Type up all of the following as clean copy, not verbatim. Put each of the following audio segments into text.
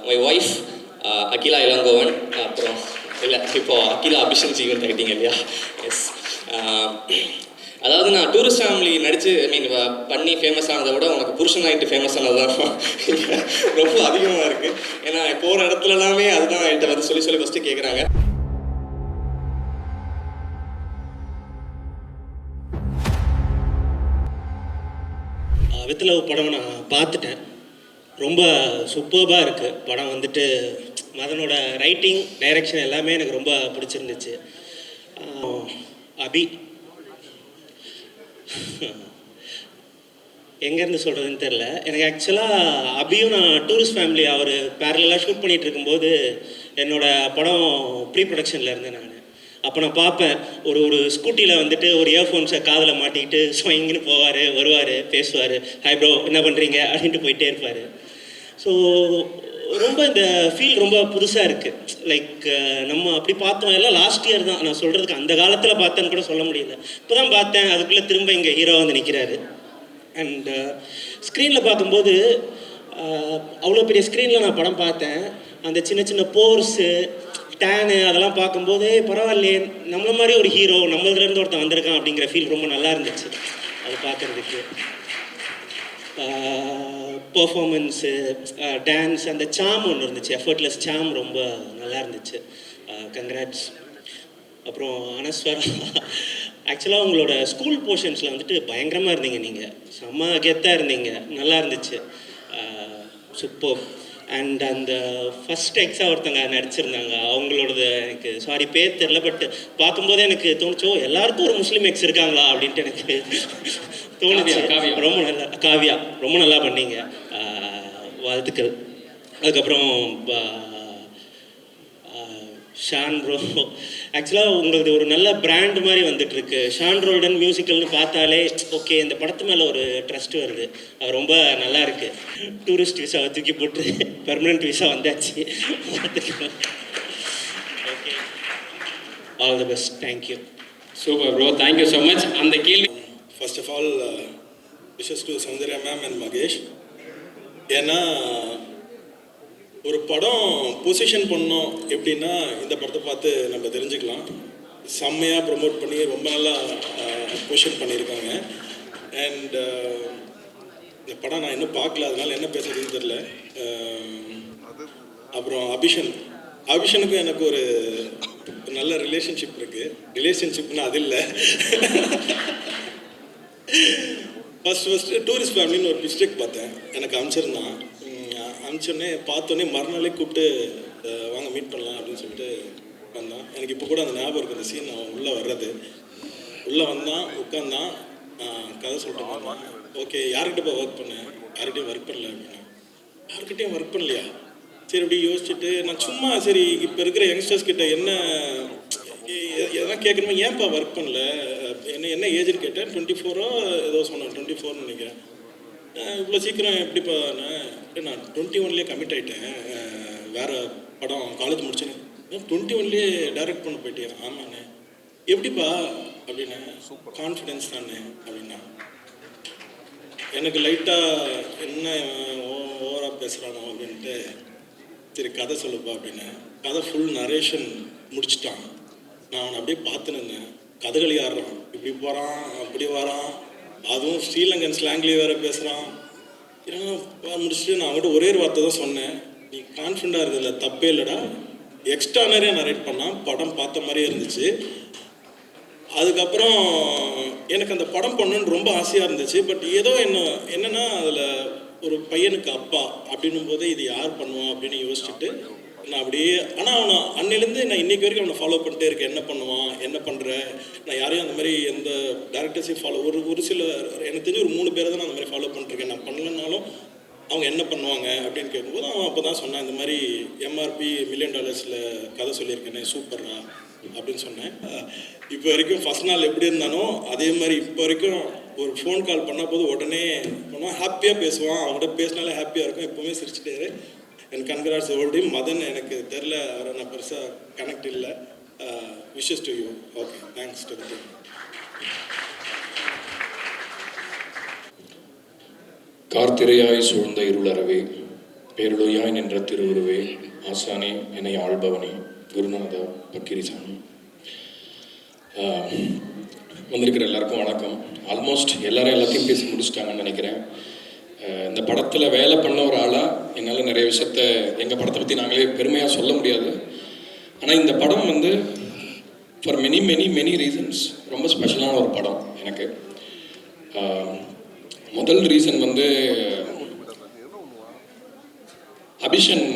My wife Akila Elangovan, அப்புறம் இல்லை இப்போது அகிலா அபிஷன் ஜீவன் ஆகிட்டீங்க இல்லையா? எஸ். அதாவது நான் டூரிஸ்ட் ஃபேமிலி நடித்து பண்ணி ஃபேமஸ் ஆனதை விட உனக்கு புருஷன் ஆகிட்டு ஃபேமஸ் ஆனது தான் ரொம்ப அதிகமாக இருக்குது. ஏன்னா போகிற இடத்துல எல்லாமே அதுதான் என்கிட்ட வந்து சொல்லி ஃபஸ்ட்டு கேட்குறாங்க. வித் லவ் படம் நான் பார்த்துட்டேன். ரொம்ப சூப்பர்பாக இருக்குது படம். வந்துட்டு மதனோட ரைட்டிங், டைரக்ஷன் எல்லாமே எனக்கு ரொம்ப பிடிச்சிருந்துச்சு. அபி எங்கேருந்து சொல்கிறதுன்னு தெரில எனக்கு. ஆக்சுவலாக அபியும் நான் டூரிஸ்ட் ஃபேமிலி அவர் பேரலாக ஷூட் பண்ணிகிட்டு இருக்கும்போது என்னோடய படம் ப்ரீ ப்ரொடக்ஷனில் இருந்தேன் நான். அப்போ நான் பார்ப்பேன் ஒரு ஸ்கூட்டியில் வந்துட்டு ஒரு இயர்ஃபோன்ஸை காதில் மாட்டிக்கிட்டு ஸ்வைங்கன்னு போவார், வருவார், பேசுவார், ஹாய் ப்ரோ என்ன பண்ணுறீங்க அப்படின்ட்டு போயிட்டே இருப்பார். ஸோ ரொம்ப இந்த ஃபீல் ரொம்ப புதுசாக இருக்குது. லைக் நம்ம அப்படி பார்த்தோம் எல்லாம் லாஸ்ட் இயர் தான். நான் சொல்கிறதுக்கு அந்த காலத்தில் பார்த்தேன்னு கூட சொல்ல முடியல. இப்போ தான் பார்த்தேன், அதுக்குள்ளே திரும்ப இங்கே ஹீரோ வந்து நிற்கிறாரு. அண்ட் ஸ்க்ரீனில் பார்க்கும்போது அவ்வளோ பெரிய ஸ்க்ரீனில் நான் படம் பார்த்தேன். அந்த சின்ன சின்ன போர்ஸு, டேனு அதெல்லாம் பார்க்கும்போது பரவாயில்லையே, நம்மள மாதிரி ஒரு ஹீரோ நம்மளதுலேருந்து ஒருத்தன் வந்திருக்கான் அப்படிங்கிற ஃபீல் ரொம்ப நல்லா இருந்துச்சு அது பார்க்குறதுக்கு. பர்ஃபார்மன்ஸு, டான்ஸ், அந்த சாம் ஒன்று இருந்துச்சு, எஃபர்ட்லெஸ் சாம் ரொம்ப நல்லா இருந்துச்சு. கங்க்ராட்ஸ். அப்புறம் அனஸ்வரா, ஆக்சுவலாக உங்களோட ஸ்கூல் போர்ஷன்ஸில் வந்துட்டு பயங்கரமாக இருந்தீங்க. நீங்கள் செம்ம கெத்தாக இருந்தீங்க, நல்லா இருந்துச்சு, சூப்பர். அண்ட் அந்த ஃபஸ்ட் எக்ஸாக ஒருத்தங்க நடிச்சிருந்தாங்க, அவங்களோடது எனக்கு சாரி பேர் தெரில, பட் பார்க்கும்போதே எனக்கு தோணுச்சோ எல்லாருக்கும் ஒரு முஸ்லீம் எக்ஸ் இருக்காங்களா அப்படின்ட்டு எனக்கு தோணுச்சு. ரொம்ப நல்லா, காவியா ரொம்ப நல்லா பண்ணீங்க, வாழ்த்துக்கள். அதுக்கப்புறம் ஷான் ப்ரோ, ஆக்சுவலாக உங்களுக்கு ஒரு நல்ல பிராண்ட் மாதிரி வந்துட்டுருக்கு. ஷான் ரோல்டன் மியூசிக்கல்னு பார்த்தாலே ஓகே, இந்த படத்து மேலே ஒரு ட்ரஸ்ட் வருது, அது ரொம்ப நல்லா இருக்குது. டூரிஸ்ட் விசாவை தூக்கி போட்டு பெர்மனெண்ட் விசா வந்தாச்சு. Okay, all the best, thank you. Super bro, thank you so much. அந்த கேள்வி first of all wishes to Soundarya ma'am and Mahesh. ஏன்னா ஒரு படம் பொசிஷன் பண்ணோம் எப்படின்னா இந்த படத்தை பார்த்து நம்ம தெரிஞ்சுக்கலாம். செம்மையாக ப்ரமோட் பண்ணி ரொம்ப நல்லா பொசிஷன் பண்ணியிருக்காங்க. அண்ட் இந்த படம் நான் இன்னும் பார்க்கல, அதனால என்ன பேசுறதுன்னு தெரில. அப்புறம் அபிஷனுக்கும் எனக்கு ஒரு நல்ல ரிலேஷன்ஷிப் இருக்குது. ரிலேஷன்ஷிப்னா அது இல்லை, ஃபஸ்ட்டு டூரிஸ்ட் ஃபேமிலின்னு ஒரு மிஸ்டேக் பார்த்தேன், எனக்கு அனுப்பிச்சிருந்தான். அனுப்பிச்சோடனே பார்த்தோன்னே மறுநாளே கூப்பிட்டு வாங்க மீட் பண்ணலாம் அப்படின்னு சொல்லிட்டு வந்தான். எனக்கு இப்போ கூட அந்த ஞாபகம் இருக்குது, அந்த சீன் அவன் உள்ளே வர்றது. உள்ளே வந்தான், உட்காந்தான், கதை சொல்லிட்டு போனான். ஓகே, யார்கிட்ட ஒர்க் பண்ணேன்? யார்கிட்டையும் ஒர்க் பண்ணல அப்படின்னா. யார்கிட்டையும் ஒர்க் பண்ணலையா? சரி, அப்படி யோசிச்சுட்டு நான் சும்மா சரி இப்போ இருக்கிற யங்ஸ்டர்ஸ் கிட்ட என்ன எதனா கேட்கணுமோ, ஏன்ப்பா ஒர்க் பண்ணல, என்ன ஏஜ்னு கேட்டேன். 24 ஏதோ சொன்னேன், 24ன்னு நினைக்கிறேன். இவ்வளோ சீக்கிரம் எப்படிப்பா? நான் 21லேயே கமிட் ஆகிட்டேன், வேறு படம் காலேஜ் முடிச்சேன்னு. 21லேயே டைரக்ட் பண்ண போயிட்டேன். ஆமாண்ணே. எப்படிப்பா அப்படின்னா, கான்ஃபிடென்ஸ் தானே அப்படின்னா. எனக்கு லைட்டாக என்ன ஓவராக பேசுகிறானோ அப்படின்ட்டு, சரி கதை சொல்லுப்பா அப்படின்னு கதை ஃபுல் நரேஷன் முடிச்சிட்டான். நான் அவனை அப்படியே பார்த்துன்னு இருந்தேன். கதகளி ஆடுறான், இப்படி போகிறான், அப்படி வரான், அதுவும் ஸ்ரீலங்கன் ஸ்லாங்லேயே வேறு பேசுகிறான். முடிச்சுட்டு நான் அவங்ககிட்ட ஒரே ஒரு வார்த்தை தான் சொன்னேன், நீ கான்ஃபிடண்டாக இருக்கிறதுல தப்பே இல்லைடா. எக்ஸ்ட்ரானரியாக நரேட் பண்ணால் படம் பார்த்த மாதிரியே இருந்துச்சு. அதுக்கப்புறம் எனக்கு அந்த படம் பண்ணணுன்னு ரொம்ப ஆசையாக இருந்துச்சு. பட் ஏதோ என்னென்னா அதில் ஒரு பையனுக்கு அப்பா அப்படின்னும் போதே இது யார் பண்ணுவான் அப்படின்னு யோசிச்சுட்டு நான் அப்படியே, ஆனால் அவனை அன்னிலேருந்து நான் இன்றைக்கி வரைக்கும் அவனை ஃபாலோ பண்ணிட்டே இருக்கேன். என்ன பண்ணுவான், என்ன பண்ணுற, நான் யாரையும் அந்த மாதிரி எந்த டேரக்டர்ஸையும் ஃபாலோ ஒரு சில எனக்கு தெரிஞ்சு ஒரு 3 பேரை தான் நான் அந்த மாதிரி ஃபாலோ பண்ணிட்டுருக்கேன். நான் பண்ணலனாலும் அவங்க என்ன பண்ணுவாங்க அப்படின்னு கேட்கும்போது அவன் அப்போ தான் சொன்னான், இந்த மாதிரி MRP $1 million கதை சொல்லியிருக்கேனே, சூப்பர்ரா அப்படின்னு சொன்னேன். இப்போ வரைக்கும் ஃபஸ்ட் நாள் எப்படி இருந்தானோ அதே மாதிரி இப்போ வரைக்கும் ஒரு ஃபோன் கால் பண்ணால் போது உடனே பண்ணுவான், ஹாப்பியாக பேசுவான். அவங்ககிட்ட பேசினாலே ஹாப்பியாக இருக்கும், எப்போவுமே சிரிச்சுட்டே. என் கன்கிராட்ஸ் ஓல்டு. மதன் எனக்கு தெரில, அவரை நான் பெருசாக கனெக்ட் இல்லை. Wishes to you. Okay, thanks to the team. கார்த்திரையாய் சூழ்ந்த இருளறவே பேருடையாய் நின்ற திருவுருவே ஆசானே என்னை ஆள்பவனே குருநாதா பக்கிரிசாமி. வந்திருக்கிற எல்லாருக்கும் வணக்கம். ஆல்மோஸ்ட் எல்லாரும் எல்லாத்தையும் பேசி முடிச்சிட்டாங்கன்னு நினைக்கிறேன். இந்த படத்தில் வேலை பண்ண ஒரு ஆளாக என்னால் நிறைய விஷயத்த எங்கள் படத்தை பற்றி நாங்களே பெருமையாக சொல்ல முடியாது. ஆனால் இந்த படம் வந்து for many many many reasons ரொம்ப ஸ்பெஷலான ஒரு படம் எனக்கு. முதல் ரீசன் வந்து அபிஷன்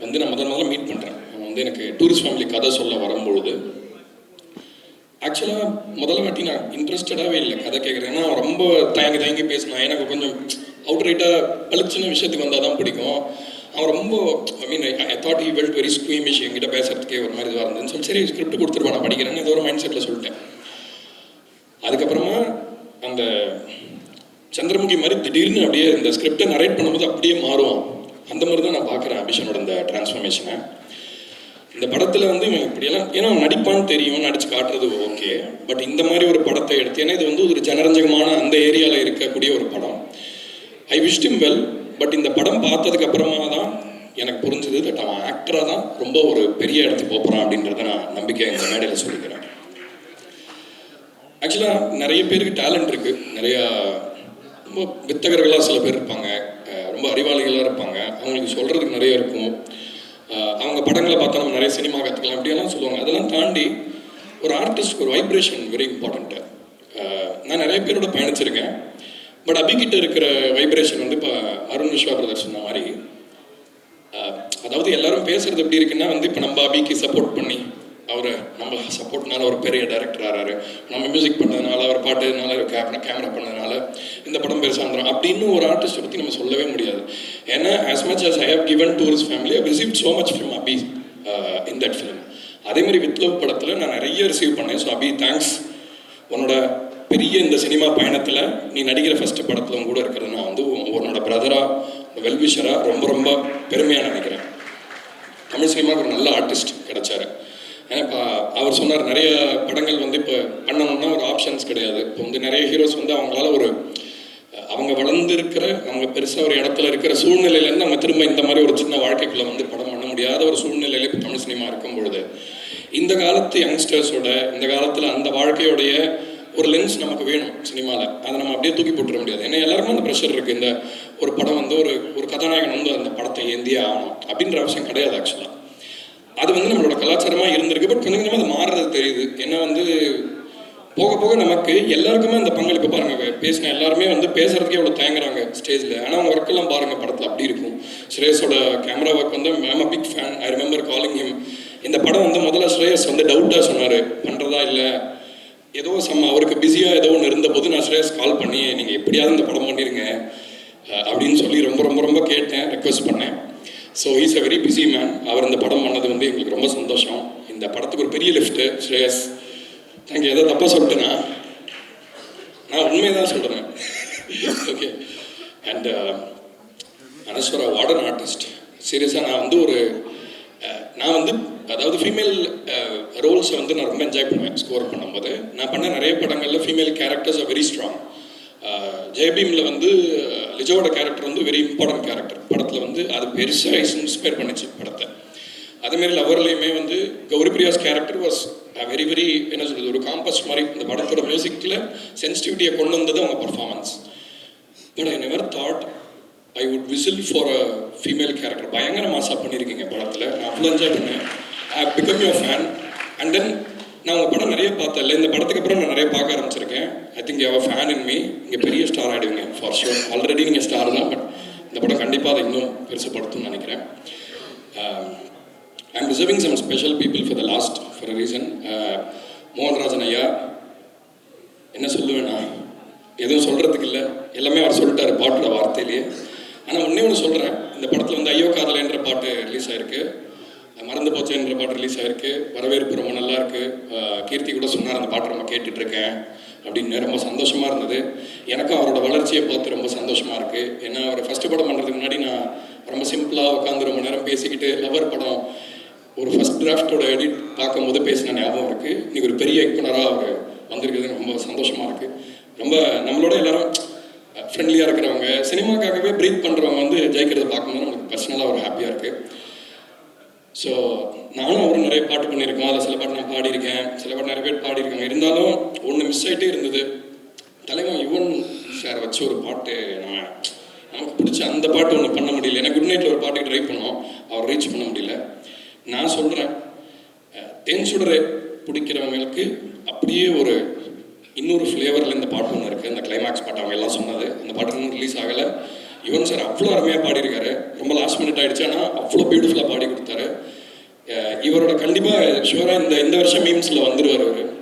வந்து நான் முதல்ல மீட் பண்ணுறேன். அவன் வந்து எனக்கு டூரிஸ்ட் ஃபேமிலி கதை சொல்ல வரும்பொழுது ஆக்சுவலாக முதல்ல வாட்டி நான் இன்ட்ரெஸ்டடாகவே இல்லை கதை கேட்குறேன். ஏன்னா ரொம்ப தயங்கி பேசினான். எனக்கு கொஞ்சம் அவுட்ரைட்டாக பளிச்சின விஷயத்துக்கு வந்தால் தான் பிடிக்கும். அவன் ரொம்ப I thought he felt very squeamish. என்கிட்ட பேசுறதுக்கே ஒரு மாதிரி இதுவாக இருந்துன்னு சொல்லி சரி ஸ்கிரிப்ட் கொடுத்துருவான் நான் படிக்கிறேன்னு ஏதோ ஒரு மைண்ட் செட்டில் சொல்லிட்டேன். அதுக்கப்புறமா அந்த சந்திரமுகி மாதிரி திடீர்னு அப்படியே இந்த ஸ்கிரிப்டை நரேட் பண்ணும்போது அப்படியே மாறுவான். அந்த மாதிரி தான் நான் பார்க்குறேன் அபிஷனோட இந்த டிரான்ஸ்ஃபர்மேஷனை. இந்த படத்தில் வந்து இவன் இப்படியெல்லாம் ஏன்னா நடிப்பான்னு தெரியும், நடிச்சு காட்டுறது ஓகே. பட் இந்த மாதிரி ஒரு படத்தை எடுத்து ஏன்னா இது வந்து ஒரு ஜனரஞ்சகமான அந்த ஏரியாவில் இருக்கக்கூடிய ஒரு படம். I wish him well. But இந்த படம் பார்த்ததுக்கு அப்புறமா தான் எனக்கு புரிஞ்சது தட் அவன் ஆக்டராக தான் ரொம்ப ஒரு பெரிய இடத்துக்கு போகிறான் அப்படின்றத நான் நம்பிக்கை இந்த மேடையில் சொல்லிக்கிறேன். ஆக்சுவலாக நிறைய பேருக்கு டேலண்ட் இருக்குது. நிறையா ரொம்ப வித்தகர்களாக சில பேர் இருப்பாங்க, ரொம்ப அறிவாளிகளாக இருப்பாங்க. அவங்களுக்கு சொல்கிறதுக்கு நிறைய இருக்கும். அவங்க படங்களை பார்த்தா நம்ம நிறைய சினிமா கற்றுக்கலாம் அப்படியெல்லாம் சொல்லுவாங்க. அதெல்லாம் தாண்டி ஒரு ஆர்டிஸ்ட்க்கு ஒரு வைப்ரேஷன் வெரி இம்பார்ட்டண்ட்டு. நான் நிறைய பேரோட பயணிச்சிருக்கேன். பட் அபிகிட்ட இருக்கிற வைப்ரேஷன் வந்து இப்போ அருண் விஸ்வா பிரதர் சொன்ன மாதிரி அதாவது எல்லாரும் பேசுறது எப்படி இருக்குன்னா வந்து இப்போ நம்ம அபிக்கு சப்போர்ட் பண்ணி அவரை நம்ம சப்போர்ட்னால ஒரு பெரிய டைரக்டர் ஆகிறாரு, நம்ம மியூசிக் பண்ணதுனால அவர் பாட்டுனால கேமரா பண்ணதுனால இந்த படம் பெருசாக வந்துடும் அப்படின்னு ஒரு ஆர்டிஸ்ட்டை பற்றி நம்ம சொல்லவே முடியாது. ஏன்னா as much as I have given to his family, I have received so much from Abhi in that film. அதே மாதிரி வித் லவ் படத்தில் நான் நிறைய ரிசீவ் பண்ணேன். ஸோ அபி தேங்க்ஸ். உன்னோட பெரிய இந்த சினிமா பயணத்தில் நீ நடிக்கிற ஃபஸ்ட்டு படத்தில் கூட இருக்கிறது நான் வந்து உன்னோட பிரதராக வெல்விஷராக ரொம்ப ரொம்ப பெருமையாக நினைக்கிறேன். தமிழ் சினிமாவுக்கு ஒரு நல்ல ஆர்டிஸ்ட் கிடைச்சாரு. ஏன்னா இப்போ அவர் சொன்னார் நிறைய படங்கள் வந்து இப்போ பண்ணணும்னா ஒரு ஆப்ஷன்ஸ் கிடையாது. இப்போ வந்து நிறைய ஹீரோஸ் வந்து அவங்களால அவங்க வளர்ந்துருக்கிற அவங்க பெருசாக ஒரு இடத்துல இருக்கிற சூழ்நிலையிலேருந்து அவங்க திரும்ப இந்த மாதிரி ஒரு சின்ன வாழ்க்கைக்குள்ளே வந்து படம் பண்ண முடியாத ஒரு சூழ்நிலையில் இப்போ தமிழ் சினிமா இருக்கும் பொழுது இந்த காலத்து யங்ஸ்டர்ஸோட இந்த காலத்தில் அந்த வாழ்க்கையோடைய ஒரு லென்ஸ் நமக்கு வேணும் சினிமாவில். அதை நம்ம அப்படியே தூக்கி போட்டுற முடியாது. ஏன்னா எல்லாருக்கும் அந்த ப்ரெஷர் இருக்குது. இந்த ஒரு படம் வந்து ஒரு கதாநாயகன் வந்து அந்த படத்தை ஏந்தியே ஆகணும் அப்படின்ற அவசியம் கிடையாது. ஆக்சுவலாக அது வந்து நம்மளோட கலாச்சாரமாக இருந்திருக்கு. பட் கொஞ்சம் கொஞ்சமாக அது மாறுறது தெரியுது. ஏன்னா வந்து போக போக நமக்கு எல்லாருக்குமே அந்த பங்களிப்பு பாருங்கள். பேசின எல்லாருமே வந்து பேசுறதுக்கே அவ்வளோ தயங்குறாங்க ஸ்டேஜில். ஆனால் அவங்க ஒர்க்கெல்லாம் பாருங்கள் படத்தில் அப்படி இருக்கும். ஸ்ரேயஸோட கேமரா ஒர்க் வந்து I'm a big fan. I remember calling him. இந்த படம் வந்து முதல்ல ஸ்ரேயஸ் வந்து டவுட்டாக சொன்னார் பண்ணுறதா இல்லை ஏதோ அவருக்கு பிஸியாக ஏதோ ஒன்று இருந்தபோது நான் ஸ்ரேயஸ் கால் பண்ணி நீங்கள் எப்படியாவது இந்த படம் பண்ணிடுங்க அப்படின்னு சொல்லி ரொம்ப ரொம்ப ரொம்ப கேட்டேன், ரெக்வஸ்ட் பண்ணேன். So is a very busy man. அவர் இந்த படம் பண்ணது வந்து எங்களுக்கு ரொம்ப சந்தோஷம். இந்த படத்துக்கு ஒரு பெரிய லிஃப்ட்டு ஸ்ரேயஸ். தேங்க்யூ. ஏதோ தப்பாக சொல்லிட்டேன்னா நான் உண்மையை தான் சொல்கிறேன். Okay. And Anaswara warden artist. சீரியஸாக நான் வந்து அதாவது ஃபீமேல் ரோல்ஸை வந்து நான் ரொம்ப என்ஜாய் பண்ணுவேன் ஸ்கோர் பண்ணும்போது. நான் பண்ண நிறைய படங்களில் female characters are very strong. ஜெயபீமில் வந்து லிஜோட கேரக்டர் வந்து வெரி இம்பார்ட்டன்ட் கேரக்டர் படத்தில் வந்து அது பெருசாக இன்ஸ்பயர் பண்ணிச்சு படத்தை. அதேமாரி லவர்லேயுமே வந்து கௌரி பிரியாஸ் கேரக்டர் வாஸ் வெரி வெரி என்ன சொல்கிறது ஒரு காம்பஸ் மாதிரி இந்த படத்தோட மியூசிக்கில் சென்சிட்டிவிட்டியை கொண்டு வந்தது அவங்க performance. But I never thought I would whistle for a female character. பயங்கர மாசாக பண்ணியிருக்கீங்க படத்தில். நான் அவ்வளோ என்ஜாய் பண்ணேன். I become your fan. And then நான் உங்கள் படம் நிறைய பார்த்தேன். இந்த படத்துக்கு அப்புறம் நான் நிறைய பார்க்க ஆரம்பிச்சிருக்கேன். I think you have a fan in me. இங்கே பெரிய ஸ்டார் ஆகிடுவீங்க ஃபார் ஷுர். ஆல்ரெடி நீங்கள் ஸ்டார் தான். பட் இந்த படம் கண்டிப்பாக அதை இன்னும் பெருசுப்படுத்தும்னு நினைக்கிறேன். I am reserving some special people for the last for a reason. Mohanrajan ஐயா என்ன சொல்லுவேண்ணா எதுவும் சொல்கிறதுக்கு இல்லை, எல்லாமே அவர் சொல்லிட்டாரு பாட்டோட வார்த்தையிலேயே. ஆனால் ஒன்று சொல்கிறேன். இந்த படத்தில் வந்து ஐயோ காதல் என்ற பாட்டு ரிலீஸ் ஆகிருக்கு, மறந்து போச்சு என்ற பாட்டு ரிலீஸ் ஆகிருக்கு. வரவேற்பு ரொம்ப நல்லா இருக்குது. கீர்த்தி கூட சொன்னார் அந்த பாட்டு ரொம்ப கேட்டுட்ருக்கேன் அப்படின்னு. ரொம்ப சந்தோஷமாக இருந்தது. எனக்கும் அவரோட வளர்ச்சியை பார்த்து ரொம்ப சந்தோஷமாக இருக்குது. ஏன்னா அவர் ஃபஸ்ட்டு படம் பண்ணுறதுக்கு முன்னாடி நான் ரொம்ப சிம்பிளாக உட்காந்து ரொம்ப நேரம் பேசிக்கிட்டு லவர் படம் ஒரு ஃபஸ்ட் டிராஃப்டோட எடிட் பார்க்கும்போது பேசின ஞாபகம் இருக்குது. இன்றைக்கி ஒரு பெரிய இயக்குனராக அவர் வந்திருக்குதுன்னு ரொம்ப சந்தோஷமாக இருக்குது. ரொம்ப நம்மளோட எல்லாரும் ஃப்ரெண்ட்லியாக இருக்கிறவங்க, சினிமாக்காகவே ப்ரீத் பண்ணுறவங்க வந்து ஜெயிக்கிறத பார்க்கும்போது நமக்கு பர்சனலாக ஒரு ஹாப்பியாக இருக்குது. ஸோ நானும் அவரும் நிறைய பாட்டு பண்ணியிருக்கோம். அதில் சில பாட்டு நான் பாடியிருக்கேன், சில பாட்டு நிறைய பேர் பாடியிருக்காங்க. இருந்தாலும் ஒன்று மிஸ் ஆகிட்டே இருந்தது. தலைவன் யுவன் சார் வச்சு ஒரு பாட்டு நமக்கு பிடிச்ச அந்த பாட்டு ஒன்று பண்ண முடியல. எனக்கு குட் நைட்டில் ஒரு பாட்டுக்கு ட்ரை பண்ணோம், அவர் ரீச் பண்ண முடியல. நான் சொல்கிறேன், தேன் சுடரை பிடிக்கிறவங்களுக்கு அப்படியே ஒரு இன்னொரு ஃப்ளேவரில் இந்த பாட்டு ஒன்று இருக்குது. அந்த கிளைமேக்ஸ் பாட்டு அவங்க எல்லாம் சொன்னது, அந்த பாட்டு இன்னும் ரிலீஸ் ஆகலை. யுவன் சார் அவ்வளோ அருமையாக பாடியிருக்காரு. ரொம்ப லாஸ்ட் மினிட் ஆகிடுச்சு, ஆனால் அவ்வளோ பியூட்டிஃபுல்லாக பாடி கொடுத்தாரு. இவரோட கண்டிப்பாக ஷுவராக இந்த வருஷம் மீம்ஸில் வந்துடுவார். அவர்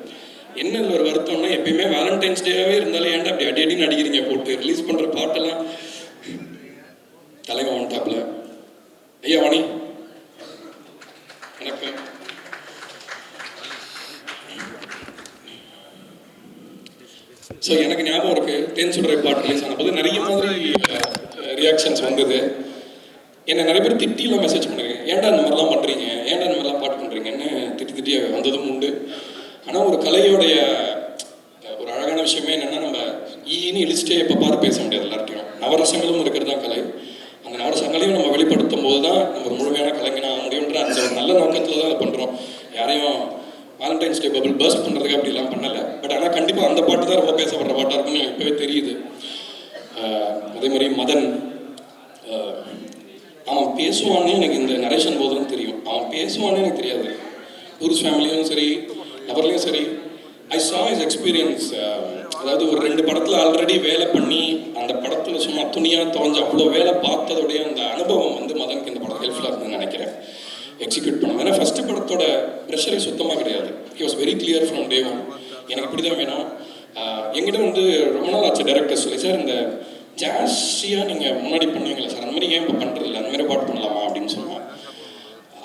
என்ன ஒரு வருத்தம்னா, எப்பயுமே வேலண்டைன்ஸ் டேவே இருந்தாலும் ஏன்டா அப்படி அடி அடின்னு அடிக்கிறீங்க போட்டு ரிலீஸ் பண்ணுற பாட்டெல்லாம். தலைவன் வந்துட்டாப்ல. ஐயா வாணி, வணக்கம். ஸோ எனக்கு ஞாபகம் இருக்கு, தேன் சுடரை பாட்டு ரிலீஸ் ஆன போது நிறைய மாதிரி ரியாக்ஷன்ஸ் வந்தது. என்னை நிறைய பேர் திட்டிலாம் மெசேஜ் பண்ணுறீங்க, ஏன்டா இந்த மாதிரிலாம் பண்ணுறீங்க, ஏன்டா இந்த மாதிரிலாம் பாட்டு பண்ணுறீங்கன்னு திட்டி வந்ததும் உண்டு. ஆனால் ஒரு கலையோடைய ஒரு அழகான விஷயமே என்னென்னா, நம்ம ஈன்னு இழிச்சிட்டே எப்போ பார்த்து பேச முடியாது. எல்லார்ட்டையும் நவரசங்களும் இருக்கிறது தான் கலை. அந்த நவரசங்களையும் நம்ம வெளிப்படுத்தும் போது தான் நம்ம ஒரு முழுமையான கலைஞனாக முடியுன்ற அந்த ஒரு நல்ல நோக்கத்தில் தான் அதை பண்ணுறோம். யாரையும் வேலண்டைன்ஸ் டே பபிள் பர்ஸ்ட் பண்ணுறதுக்கு அப்படிலாம் பண்ணலை. பட் ஆனால் கண்டிப்பாக அந்த பாட்டு தான் ரொம்ப பேசப்படுற பாட்டாக இருக்குன்னு எனக்கு இப்போவே தெரியுது. அதே மாதிரி மதன், அவன் பேசுவான்னு எனக்கு இந்த நரேஷன் போதும் தெரியும். அவன் பேசுவான்னு எனக்கு தெரியாது. டூரிஸ்ட் ஃபேமிலியும் சரி, அவர்லையும் சரி, ஐ சா இஸ் எக்ஸ்பீரியன்ஸ். அதாவது ஒரு 2 படத்தில் ஆல்ரெடி வேலை பண்ணி அந்த படத்தில் சும்மா துணியாக துவஞ்சு அவ்வளோ வேலை பார்த்ததோடைய அந்த அனுபவம் வந்து மதனுக்கு இந்த படம் ஹெல்ப்ஃபுல்லாக இருக்குதுன்னு நினைக்கிறேன். எக்ஸிக்யூட் பண்ணும். ஏன்னா ஃபஸ்ட்டு படத்தோட ப்ரெஷரே சுத்தமாக கிடையாது. He was very clear from day one. எனக்கு இப்படி தான் வேணும். எங்கிட்ட வந்து ரொம்ப நாள் ஆச்சு டைரக்டர் சொல்லி, சார் இந்த ஜாஸ்தியாக நீங்கள் முன்னாடி பண்ணுவீங்களா சார், அந்த மாதிரி ஏன் இப்போ பண்ணுறதில்ல, அந்த மாதிரி பாட்டு பண்ணலாமா அப்படின்னு சொன்னான்.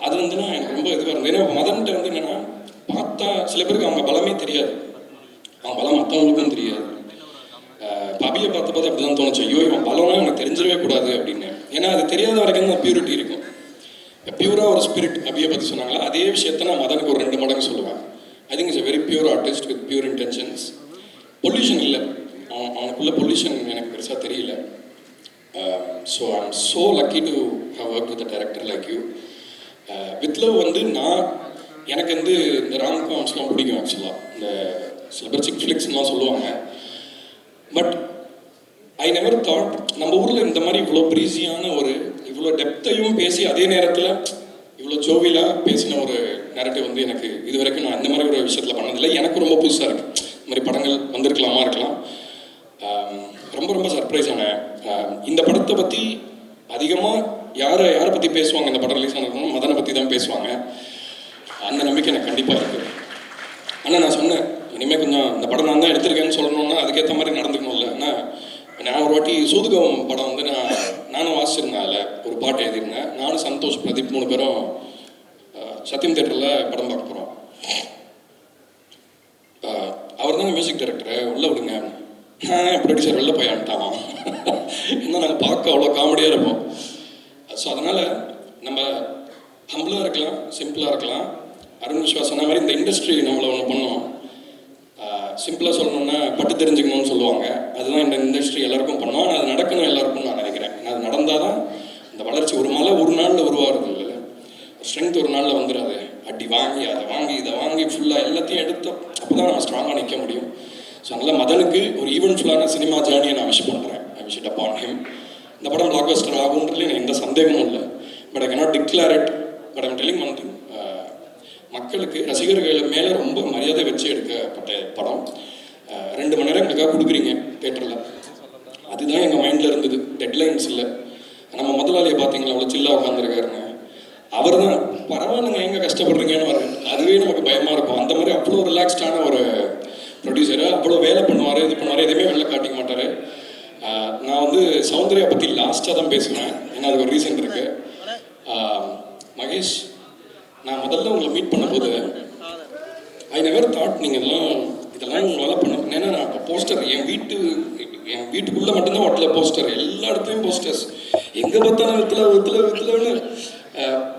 அது வந்துன்னா எனக்கு ரொம்ப இதுவாக இருந்தது. ஏன்னா மதன்கிட்ட வந்து என்னென்னா, பார்த்தா சில பேருக்கு அவங்க பலமே தெரியாது, அவங்க பலம் மற்றவங்களுக்கும் தெரியாது. பபியை பார்த்த போது அப்படி தான் தோணுச்சு, ஐயோ இவன் பலம்னா எனக்கு தெரிஞ்சிடவே கூடாது அப்படின்னு. ஏன்னா அது தெரியாத வரைக்கும் தான் பியூரிட்டி இருக்கும். பியூராக ஒரு ஸ்பிரிட் அபியை பற்றி சொன்னாங்களா, அதே விஷயத்த நான் மதனுக்கு ஒரு 2 மடங்கு சொல்லுவேன். I think it's a very pure artist with pure intentions. Pollution இல்லை, அவனுக்குள்ள பொல்யூஷன் எனக்கு பெருசாக தெரியல. So I am so lucky to have work with a director like you. With love வந்து எனக்கு வந்து இந்த ராம்காம்ஸ்லாம் பிடிக்கும். ஆக்சுவலாக இந்த சில பேர் சிக் ஃப்ளிக்ஸ்லாம் சொல்லுவாங்க. பட் ஐ நெவர் தாட் நம்ம ஊரில் இந்த மாதிரி இவ்வளோ ப்ரீஸியான இவ்வளோ டெப்த்தையும் பேசி அதே நேரத்தில் இவ்வளோ ஜோவிலாக பேசின ஒரு நேரட்டிவ் வந்து எனக்கு இது வரைக்கும் நான் இந்த மாதிரி ஒரு விஷயத்தில் பண்ணதில்லை. எனக்கு ரொம்ப புதுசாக இருக்குது. இந்த மாதிரி படங்கள் வந்திருக்கலாமா இருக்கலாம். ரொம்ப ரொம்ப சர்ப்ரைஸ் ஆனேன். இந்த படத்தை பற்றி அதிகமாக யாரை பற்றி பேசுவாங்க, இந்த படம் ரிலீஸ் ஆனதுக்கு மதனை பற்றி தான் பேசுவாங்க. அந்த நம்பிக்கை எனக்கு கண்டிப்பாக இருக்குது. ஆனால் நான் சொன்னேன், இனிமேல் கொஞ்சம் இந்த படம் நான் தான் எடுத்திருக்கேன்னு சொல்லணும்னா அதுக்கேற்ற மாதிரி நடந்துக்கணும்ல. ஆனால் நான் ஒரு வாட்டி சூதுகம் படம் வந்து நானும் வாசிச்சிருந்தேன். அதில் ஒரு பாட்டு எழுதியிருந்தேன். நானும் சந்தோஷ் பிரதீப் 3 பேரும் சத்யம் தேட்டரில் படம் பார்க்க போகிறோம். அவர் தாங்க மியூசிக் டைரக்டர், உள்ளே விடுங்க. ப்ரொடியூசர் வெளில போய் அனுப்பிட்டான். இன்னும் நாங்கள் பார்க்க அவ்வளோ காமெடியாக இருப்போம். ஸோ அதனால் நம்ம ஹம்பிளாக இருக்கலாம், சிம்பிளாக இருக்கலாம். அருண் விஸ்வாஸ் சொன்ன மாதிரி இந்த இண்டஸ்ட்ரி நம்மளை ஒன்று பண்ணோம். சிம்பிளாக சொல்லணுன்னா பட்டு தெரிஞ்சுக்கணும்னு சொல்லுவாங்க. அதுதான் இந்த இண்டஸ்ட்ரி எல்லாருக்கும் பண்ணோம். ஆனால் அது நடக்கணும் எல்லாருக்கும் நான் நினைக்கிறேன். அது நடந்தால் தான் இந்த வளர்ச்சி. ஒரு மலை ஒரு நாளில் உருவாகிறது இல்லை, ஸ்ட்ரென்த் ஒரு நாளில் வந்துடாது. அடி வாங்கி அதை வாங்கி இதை வாங்கி ஃபுல்லாக எல்லாத்தையும் எடுத்தோம், அப்போ தான் நம்ம ஸ்ட்ராங்காக நிற்க முடியும். ஸோ அதனால் மதனுக்கு ஒரு ஈவெண்ட்ஃபுல்லான சினிமா ஜேர்னியை நான் விஷ் பண்ணுறேன். I wish it upon him. இந்த படம் பிளாக் பஸ்டர் ஆகுன்றதுல எனக்கு எந்த சந்தேகமும் இல்லை. But I cannot declare it. But I'm telling one thing, மக்களுக்கு ரசிகர்கள் மேலே ரொம்ப மரியாதை வச்சு எடுக்கப்பட்ட படம். 2 மணி நேரம் எங்களுக்காக கொடுக்குறீங்க தேட்டரில். அதுதான் எங்கள் மைண்டில் இருந்தது. டெட்லைன்ஸ் இல்லை. நம்ம முதலாளியை பார்த்தீங்களா அவ்வளோ சில்லாக உட்காந்துருக்காருங்க. அவர் தான் பரவாயில்லைங்க எங்கே கஷ்டப்படுறீங்கன்னு வரும். அதுவே நமக்கு பயமாக இருக்கும். அந்த மாதிரி அவ்வளோ ரிலாக்ஸ்டான ஒரு ப்ரொடியூசரு, அவ்வளோ வேலை பண்ணுவார், இது பண்ணுவார், எதுவுமே வெளில காட்டிக்க மாட்டார். நான் வந்து சௌந்தர்யா பற்றி லாஸ்ட்டாக தான் பேசுவேன், ஏன்னா அதுக்கு ஒரு ரீசன் இருக்குது. மகேஷ், நான் முதல்ல உங்களை மீட் பண்ணும்போது ஐ நெவர் தாட் நீங்கள் இதெல்லாம் உங்களால் பண்ண. ஏன்னா நான் இப்போ போஸ்டர் என் வீட்டுக்குள்ளே மட்டும்தான் ஒட்டல போஸ்டர், எல்லா இடத்துலையும் போஸ்டர்ஸ், எங்கே பார்த்தாலும் வித்துலன்னு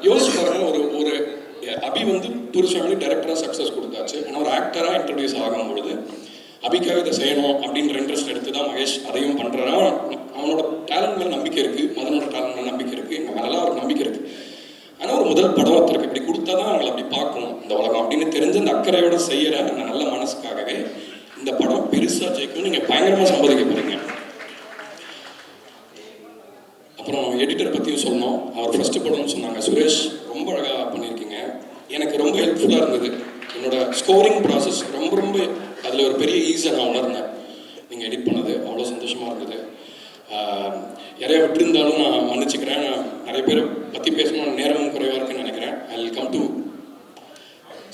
யோசிச்சு பாருங்க. ஒரு அபி வந்து டூரிஸ்ட் ஃபேமிலி டைரக்டராக சக்ஸஸ் கொடுத்தாச்சு. ஆனால் ஒரு ஆக்டராக இன்ட்ரடியூஸ் ஆகும்பொழுது அபிக்காக இதை செய்யணும் அப்படின்ற இன்ட்ரெஸ்ட் எடுத்து தான் மகேஷ் அதையும் பண்ணுறான். அவனோட டேலண்ட் மேலே நம்பிக்கை இருக்குது, மதனோட டேலண்ட் மேலே நம்பிக்கை இருக்குது, எங்கள் மேலாம் அவருக்கு நம்பிக்கை இருக்குது. ஆனால் ஒரு முதல் படம் ஒருத்தருக்கு இப்படி கொடுத்தா தான் அவங்களை அப்படி பார்க்கணும் இந்த உலகம் அப்படின்னு தெரிஞ்ச அந்த அக்கறையோட செய்கிற அந்த நல்ல மனசுக்காகவே இந்த படம் பெருசாக ஜெயிக்கும். நீங்கள் பயங்கரமாக சம்பாதிக்க போகிறீங்க. அப்புறம் எடிட்டர் பற்றியும் சொன்னோம். அவர் ஃபஸ்ட்டு படம்னு சொன்னாங்க. சுரேஷ் ரொம்ப அழகாக பண்ணியிருக்கீங்க. எனக்கு ரொம்ப ஹெல்ப்ஃபுல்லாக இருந்தது. என்னோட ஸ்கோரிங் ப்ராசஸ் ரொம்ப அதில் ஒரு பெரிய ஈஸியாக நான் உணர்ந்தேன். நீங்கள் எடிட் பண்ணது அவ்வளோ சந்தோஷமாக இருந்தது. நிறைய விட்டுருந்தாலும் நான் மன்னிச்சுக்கிறேன். நான் நிறைய பேரை பற்றி பேசணும், நேரமும் குறைவாக இருக்குன்னு நினைக்கிறேன். I will come to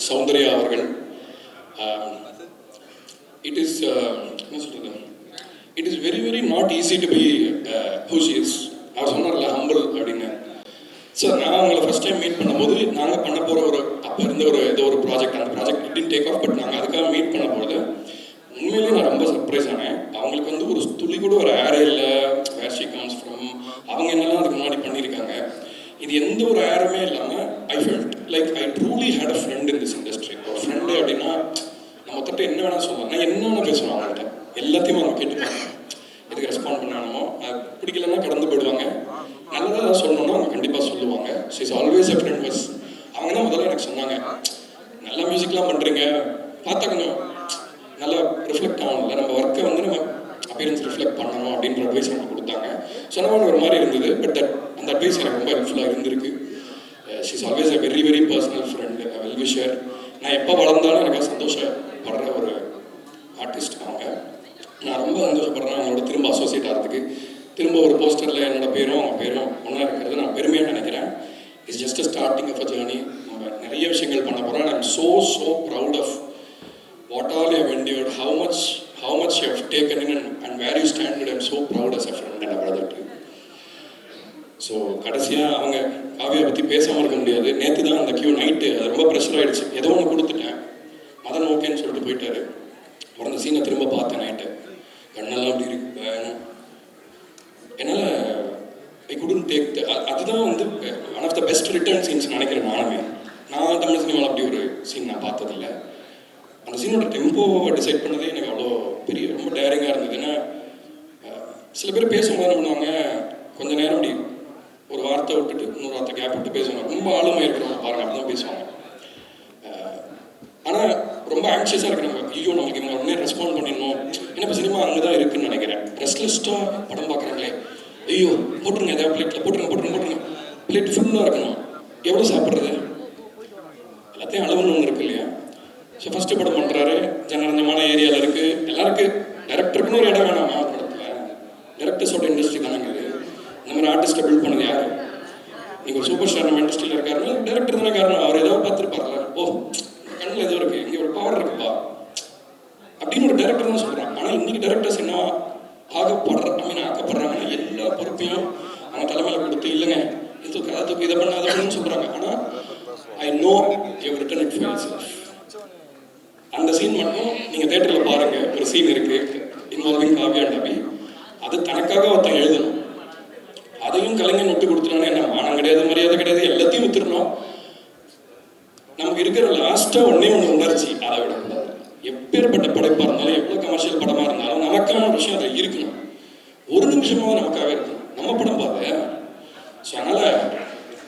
Soundarya அவர்கள். இட் இஸ் என்ன சொல்கிறது, it is very not easy to be who she is. அவர் சொன்னார்ல ஹம்பிள் அப்படின்னு. ஸோ நான் அவங்களை ஃபஸ்ட் டைம் மீட் பண்ணும்போது நாங்கள் பண்ண போகிற ஒரு அப்போ இருந்த ஏதோ ஒரு ப்ராஜெக்ட், அந்த project it take off. But நாங்கள் அதுக்காக மீட் பண்ணும்போது உண்மையிலேயே நான் ரொம்ப சர்ப்ரைஸ் ஆனேன். அவங்களுக்கு வந்து ஒரு துளி கூட ஒரு ஏரே இல்லை. வேர் ஷி கம்ஸ் ஃப்ரம், அவங்க என்னெல்லாம் அதுக்கு முன்னாடி பண்ணியிருக்காங்க, இது எந்த ஒரு ஏருமே இல்லாமல் I felt like I truly had a friend in this industry. ஒரு ஃப்ரெண்டு அப்படின்னா நம்ம தட்ட என்ன வேணால் சொல்லலாம். நான் என்ன வேணால் பேசுவேன் அவங்கள்ட்ட, எல்லாத்தையும் அவங்க கேட்டுப்பாங்க. இதுக்கு ரெஸ்பாண்ட் பண்ணானோ அது பிடிக்கலன்னா கடந்து போயிடுவாங்க. நல்லதாக சொல்லணும்னா அவங்க கண்டிப்பாக சொல்லுவாங்க. She is always a friend bus. அவங்க தான் முதல்ல எனக்கு சொன்னாங்க, நல்ல மியூசிக்லாம் பண்ணுறீங்க, பார்த்தா கொஞ்சம் நல்லா ரிஃப்ளெக்ட் ஆகணும்ல, நம்ம ஒர்க்கை வந்து நம்ம அப்பியரன்ஸ் ரிஃப்ளெக்ட் பண்ணணும் அப்படின்ற அட்வைஸ் எனக்கு கொடுத்தாங்க. சொன்னவங்க ஒரு மாதிரி இருந்தது. பட் அந்த அட்வைஸ் எனக்கு ரொம்ப ஹெல்ப்ஃபுல்லாக இருந்திருக்கு. She is always a very personal friend, well wisher. நான் எப்போ வளர்ந்தாலும் எனக்கு சந்தோஷப்படுற ஒரு ஆர்டிஸ்ட் அவங்க. நான் ரொம்ப சந்தோஷப்படுறேன் அவங்களோட திரும்ப அசோசியேட் ஆகிறதுக்கு. திரும்ப ஒரு போஸ்டரில் என்னோட பேரும் அவங்க பேரும் ஒன்றா இருக்கிறது நான் பெருமையாக நினைக்கிறேன். It's just a starting of a journey. நம்ம நிறைய விஷயங்கள் பண்ண போகிறோம். I am so proud of what all you have endured, how much you have taken in and where you stand. I am so proud as a friend and a brother to you. So கடைசியாக அவங்க காவியை பற்றி பேசாமல் இருக்க முடியாது. நேற்று தான் அந்த Q night அது ரொம்ப ப்ரெஷர் ஆகிடுச்சு. ஏதோ ஒன்று கொடுத்துட்டேன், மதன் ஓகேன்னு சொல்லிட்டு போயிட்டாரு. அப்புறம் அந்த சீனை திரும்ப பார்த்தேன் நைட்டு, கண்ணெல்லாம் அப்படி இருக்கு. என்னால் ஐ குடன்ட் டேக் அதுதான் வந்து one of the best written scenes நினைக்கிறேன் நானுமே. நான் தமிழ் சினிமாவில் அப்படி ஒரு சீன் நான் பார்த்ததில்லை. அந்த சீனோட டெம்போவை டிசைட் பண்ணதே எனக்கு அவ்வளோ பெரிய ரொம்ப டேரிங்காக இருந்தது. ஏன்னா சில பேர் பேசும்போது என்ன பண்ணுவாங்க, கொஞ்சம் நேரம் அப்படி ஒரு வார்த்தை விட்டுட்டு இன்னொரு வார்த்தை கேப் விட்டு பேசுவாங்க. ரொம்ப ஆளுமை இருக்கிறவங்க பாருங்க அப்படி தான் பேசுவாங்க. ஆனால் ரொம்ப ஆங்ஷியஸாக இருக்கிறவங்க, ஐயோ நமக்கு இவங்க உடனே ரெஸ்பாண்ட் பண்ணிடணும். ஏன்னா இப்போ சினிமா அங்கே தான் இருக்குன்னு நினைக்கிறேன். ரெஸ்ட்லெஸ்ட்டாக படம் பார்க்குறாங்களே, ஐயோ போட்டுருங்க ஏதாவது பிளேட்டில் போட்டுருங்க பிளேட் ஃபுல்லாக இருக்கணும். எவ்வளோ சாப்பிட்றது, எல்லாத்தையும் அளவுன்னு ஒன்று இருக்கு இல்லையா? ஸோ ஃபஸ்ட்டு படம் பண்ணுறாரு, ஜனரஞ்சமான ஏரியாவில் இருக்குது, எல்லாம் இருக்குது. டேரக்டருக்குன்னு ஒரு இடம் வேணாமா படத்தில்? டேரக்டர்ஸோட இண்டஸ்ட்ரி தானேங்க இது. இந்த மாதிரி ஆர்டிஸ்ட்டை பில்ட் பண்ணது யார்? நீங்கள் ஒரு சூப்பர் ஸ்டார் நம்ம இண்டஸ்ட்ரியில் இருக்காருன்னா டேரக்டர் தானே காரணம். அவர் ஏதோ பார்த்துருப்பார்ல, ஓ கண்ணில் ஏதோ இருக்குது, இங்கே ஒரு பவர் இருக்குப்பா அப்படின்னு ஒரு டேரக்டர் தான் சொல்கிறான். ஆனால் இன்றைக்கி டேரக்டர்ஸ் என்ன ஆக்கப்படுறாங்கன்னா எல்லா பொறுப்பையும் அவங்க தலைமையில் கொடுத்து, இல்லைங்க இது அதுக்கு இதை பண்ண அதை பண்ணுன்னு சொல்கிறாங்க. ஆனால் I know you written it for yourself. அந்த சீன் மட்டும் நீங்கள் தேட்டரில் பாருங்கள். ஒரு சீன் இருக்குது இன்வால்விங் காவ்யா அண்ட் அபி. அது தனக்காக ஒருத்தன் எழுதணும், அதையும் கலைஞன் விட்டு கொடுத்துட்டானே. என்ன மானம் கிடையாது, மரியாதை கிடையாது, எல்லாத்தையும் வித்துடணும். நமக்கு இருக்கிற லாஸ்ட்டாக ஒன்றே உணர்ச்சி, அதை விடக்கூடாது. எப்பேற்பட்ட படைப்பாக இருந்தாலும், எவ்வளோ கமர்ஷியல் படமாக இருந்தாலும் நமக்கான ஒரு விஷயம் அதில் இருக்கணும். ஒரு நிமிஷமாவது நமக்காக இருக்கணும். நம்ம படம் பார்த்து ஸோ அதனால்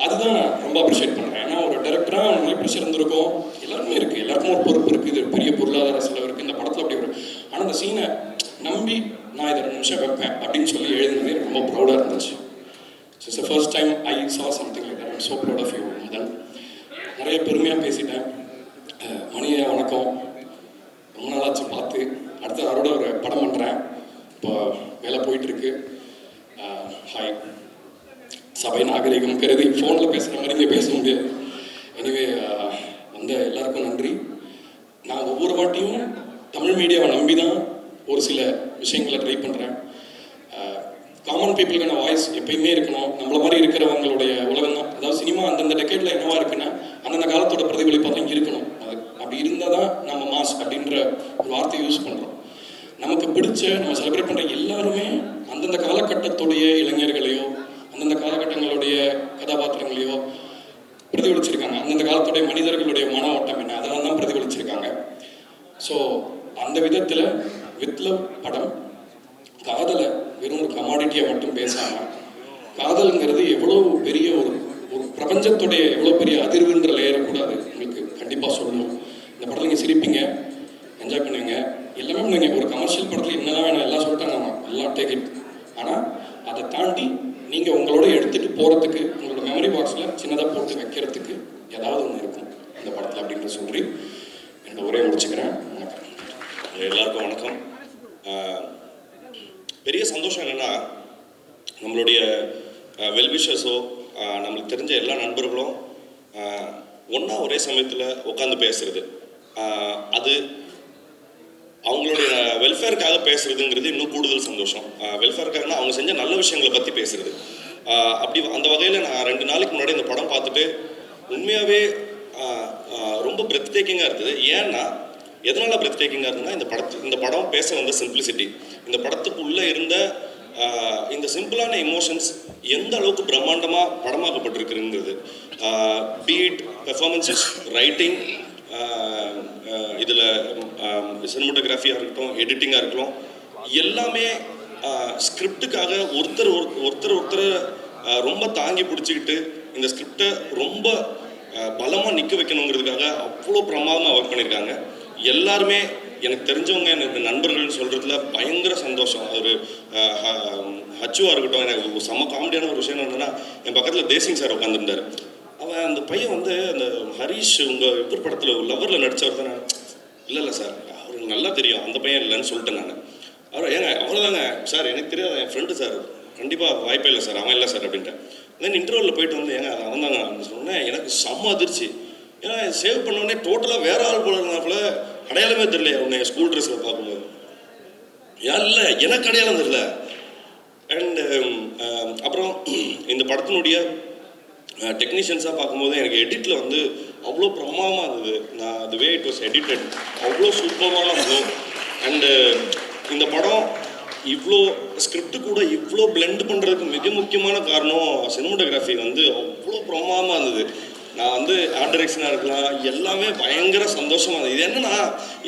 அதுதான் நான் ரொம்ப அப்ரிஷியேட் பண்ணுறேன். ஏன்னா ஒரு டேரக்டராக நிறைய ப்ரெஷர் இருந்திருக்கும், எல்லாருமே இருக்குது, எல்லாருக்கும் ஒரு பொறுப்பு இருக்குது, இது பெரிய பொருளாதார செலவு இருக்குது, இந்த படத்தில் அப்படி வரும். ஆனால் அந்த சீனை நம்பி நான் இதை 2 நிமிஷம் வைப்பேன் அப்படின்னு சொல்லி எழுதுனது எனக்கு ரொம்ப ப்ரௌடாக இருந்துச்சு. So it's the first time I saw something like that. I am so proud of you Madhan. நிறைய பெருமையாக பேசிட்டேன். மணியை வணக்கம், ரொம்ப நாளாச்சு பார்த்து. அடுத்து அவரோட ஒரு படம் பண்ணுறேன், இப்போ வேலை போயிட்டுருக்கு. ஹாய். சபை நாகரிகம் கருதி ஃபோனில் பேசுகிற மாதிரி இங்கே பேச முடியாது. எனிவே வந்த எல்லாருக்கும் நன்றி. நான் ஒவ்வொரு வாட்டியும் தமிழ் மீடியாவை நம்பி தான் ஒரு சில விஷயங்களை ட்ரை பண்ணுறேன். காமன் பீப்புளுக்கான வாய்ஸ் எப்பயுமே இருக்கணும். நம்மள மாதிரி இருக்கிறவங்களுடைய உலகம் தான். அதாவது சினிமா அந்தந்த டெக்கேட்டில் என்னவா இருக்குன்னா அந்தந்த காலத்தோட பிரதிபலிப்பாக தான் இருக்கணும். அது அப்படி இருந்தால் தான் நம்ம மாஸ் அப்படின்ற ஒரு வார்த்தையை யூஸ் பண்ணுறோம். நமக்கு பிடிச்ச நம்ம செலிப்ரேட் பண்ணுற எல்லாருமே அந்தந்த காலகட்டத்துடைய இளைஞர்களையோ அந்தந்த காலகட்டங்களுடைய கதாபாத்திரங்களையோ பிரதிபலிச்சிருக்காங்க. அந்தந்த காலத்துடைய மனிதர்களுடைய மன ஓட்டம் என்ன அதெல்லாம் தான் பிரதிபலிச்சிருக்காங்க. ஸோ அந்த விதத்தில் பிரபஞ்சத்துடைய எவ்வளோ பெரிய அதிர்வுன்ற லேயரை கூட அது உங்களுக்கு கண்டிப்பாக சொல்லணும். இந்த படத்தில் நீங்கள் சிரிப்பீங்க, என்ஜாய் பண்ணுவீங்க, எல்லாமே பண்ணுவீங்க. ஒரு கமர்ஷியல் படத்தில் என்னெல்லாம் வேணும் எல்லாம் சொல்லிட்டாங்க, எல்லாம் டேக் இட். ஆனால் அதை தாண்டி நீங்கள் உங்களோட எடுத்துகிட்டு போகிறதுக்கு உங்களோட மெமரி பாக்ஸில் சின்னதாக போட்டு வைக்கிறதுக்கு ஏதாவது ஒன்று இருக்கும் இந்த படத்தில் அப்படின்ற சொல்லி என்னோட உரையை முடிச்சுக்கிறேன். வணக்கம். எல்லாருக்கும் வணக்கம். பெரிய சந்தோஷம் என்னென்னா, நம்மளுடைய வெல்விஷர்ஸோ நம்மளுக்கு தெரிஞ்ச எல்லா நண்பர்களும் ஒன்றா ஒரே சமயத்தில் உட்காந்து பேசுறது, அது அவங்களுடைய வெல்ஃபேருக்காக பேசுறதுங்கிறது இன்னும் கூடுதல் சந்தோஷம். வெல்ஃபேருக்காகனா அவங்க செஞ்ச நல்ல விஷயங்களை பற்றி பேசுறது. அப்படி அந்த வகையில் நான் 2 நாளைக்கு முன்னாடி இந்த படம் பார்த்துட்டு உண்மையாகவே ரொம்ப பிரெத் டேக்கிங்காக இருந்தது. ஏன்னா எதனால் பிரெத் டேக்கிங்காக இருந்ததுன்னா, இந்த படம் பேச வந்த சிம்பிளிசிட்டி, இந்த படத்துக்குள்ளே இருந்த இந்த சிம்பிளான எமோஷன்ஸ் எந்த அளவுக்கு பிரம்மாண்டமாக படமாக்கப்பட்டிருக்குங்கிறது. பீட், பெர்ஃபார்மன்ஸஸ், ரைட்டிங், இதில் சினிமோட்டோகிராஃபியாக இருக்கட்டும், எடிட்டிங்காக இருக்கட்டும், எல்லாமே ஸ்கிரிப்டுக்காக ஒருத்தர் ரொம்ப தாங்கி பிடிச்சிக்கிட்டு இந்த ஸ்கிரிப்டை ரொம்ப பலமாக நிற்க வைக்கணுங்கிறதுக்காக அவ்வளோ பிரமாதமாக ஒர்க் பண்ணியிருக்காங்க. எல்லாருமே எனக்கு தெரிஞ்சவங்க, எனக்கு நண்பர்கள்னு சொல்கிறதுல பயங்கர சந்தோஷம். ஒரு ஹச்சுவாக இருக்கட்டும், எனக்கு செம்ம காமெடியான ஒரு விஷயம் என்னன்னா, என் பக்கத்தில் தேசிங் சார் உட்காந்துருந்தார். அவன் அந்த பையன் வந்து அந்த ஹரீஷ் உங்கள் இவர் படத்தில் லவ்வரில் நடித்தவர் தான். இல்லை சார், அவருக்கு நல்லா தெரியும், அந்த பையன் இல்லைன்னு சொல்லிட்டேன் நான். அவர் ஏங்க அவ்வளோதாங்க சார், எனக்கு தெரியாது, என் ஃப்ரெண்டு சார், கண்டிப்பாக வாய்ப்பே இல்லை சார், அவன் இல்லை சார் அப்படின்ட்டேன். தென் இன்டர்வலில் போயிட்டு வந்து ஏங்க அவன் தாங்க சொன்னேன். எனக்கு செம்ம அதிர்ச்சி. ஏன்னா சேவ் பண்ணோடனே டோட்டலாக வேற ஆள் போல இருந்தாப்புல, அடையாளமே தெரியல உன்னை ஸ்கூல் ட்ரெஸ்ஸில் பார்க்கும்போது. ஏன் இல்லை, எனக்கு அடையாளம் தெரியல. அண்டு அப்புறம் இந்த படத்தினுடைய டெக்னீஷியன்ஸாக பார்க்கும்போது எனக்கு எடிட்டில் வந்து அவ்வளோ பிரமாதமாக இருந்தது. நான் தி வே இட் வாஸ் எடிட்டட் அவ்வளோ சூப்பரான ஃப்ளோ. அண்டு இந்த படம் இவ்வளோ ஸ்கிரிப்டு கூட இவ்வளோ பிளெண்ட் பண்ணுறதுக்கு மிக முக்கியமான காரணம் சினிமோட்டோகிராஃபி வந்து அவ்வளோ பிரமாதமாக இருந்தது. நான் வந்து ஆர்ட் டைரக்ஷனாக இருக்கலாம், எல்லாமே பயங்கர சந்தோஷமாக இருந்தது. இது என்னன்னா,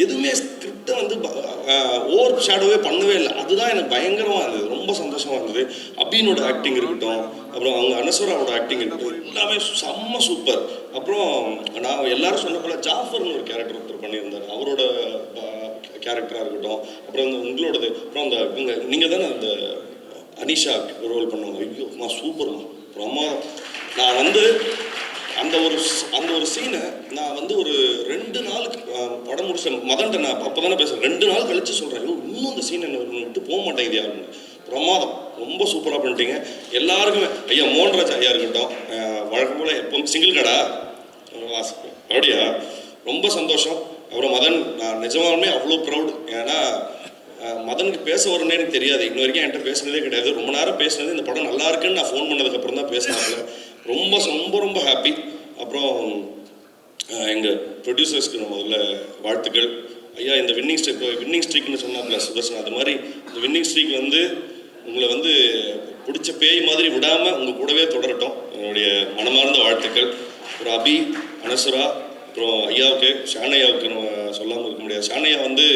எதுவுமே ஸ்கிரிப்டை வந்து ஓவர் ஷேடோவே பண்ணவே இல்லை. அதுதான் எனக்கு பயங்கரமாக இருந்தது, ரொம்ப சந்தோஷமாக இருந்தது. அபினோட ஆக்டிங் இருக்கட்டும், அப்புறம் அவங்க அனஸ்வராவோட ஆக்டிங் இருக்கட்டும், எல்லாமே செம்ம சூப்பர். அப்புறம் நான் எல்லாரும் சொன்ன போல ஜாஃபர்னு ஒரு கேரக்டர் ஒருத்தர் பண்ணியிருந்தார், அவரோட கேரக்டராக இருக்கட்டும், அப்புறம் வந்து உங்களோடது, அப்புறம் அந்த நீங்கள் தானே அந்த அனிஷா ரோல் பண்ணுவாங்க. ஐயோம்மா சூப்பர்மா, பிரமாதம். நான் வந்து அந்த ஒரு சீனை நான் வந்து ஒரு 2 நாளுக்கு படம் முடிச்ச மதன்ட்ட நான் அப்போ தானே பேசுகிறேன். 2 நாள் கழித்து சொல்கிறேன், இன்னும் அந்த சீனை விட்டு போக மாட்டேங்குது யாருன்னு. பிரமாதம், ரொம்ப சூப்பராக பண்ணிட்டீங்க. எல்லாருக்குமே ஐயா மோகன்ராஜ் ஐயா இருக்கட்டும், வழக்கம் போல் எப்போ சிங்கிள் கடா அப்படியா, ரொம்ப சந்தோஷம். அப்புறம் மதன், நான் நிஜமாலுமே அவ்வளோ ப்ரௌட். ஏன்னா மதனுக்கு பேச வரணும்னே எனக்கு தெரியாது, இன்ன வரைக்கும் என்கிட்ட பேசுனதே கிடையாது. ரொம்ப நேரம் பேசுனது இந்த படம் நல்லா இருக்குன்னு நான் ஃபோன் பண்ணதுக்கப்புறம் தான் பேசினாப்புல. ரொம்ப ரொம்ப ரொம்ப ஹாப்பி. அப்புறம் எங்கள் ப்ரொடியூசர்ஸ்க்கு நான் முதல்ல வாழ்த்துக்கள். ஐயா இந்த வின்னிங் ஸ்ட்ரீக்னு சொன்னாப்புல சுதர்ஷன், அது மாதிரி இந்த வின்னிங் ஸ்ட்ரீக் வந்து உங்களை வந்து பிடிச்ச பேய் மாதிரி விடாமல் உங்கள் கூடவே தொடரட்டும். என்னுடைய மனமார்ந்த வாழ்த்துக்கள். ஒரு அபி, அனசுரா, அப்புறம் ஐயாவுக்கு, ஷானையாவுக்கு நம்ம சொல்லாமல் இருக்க முடியாது. ஷானையா வந்து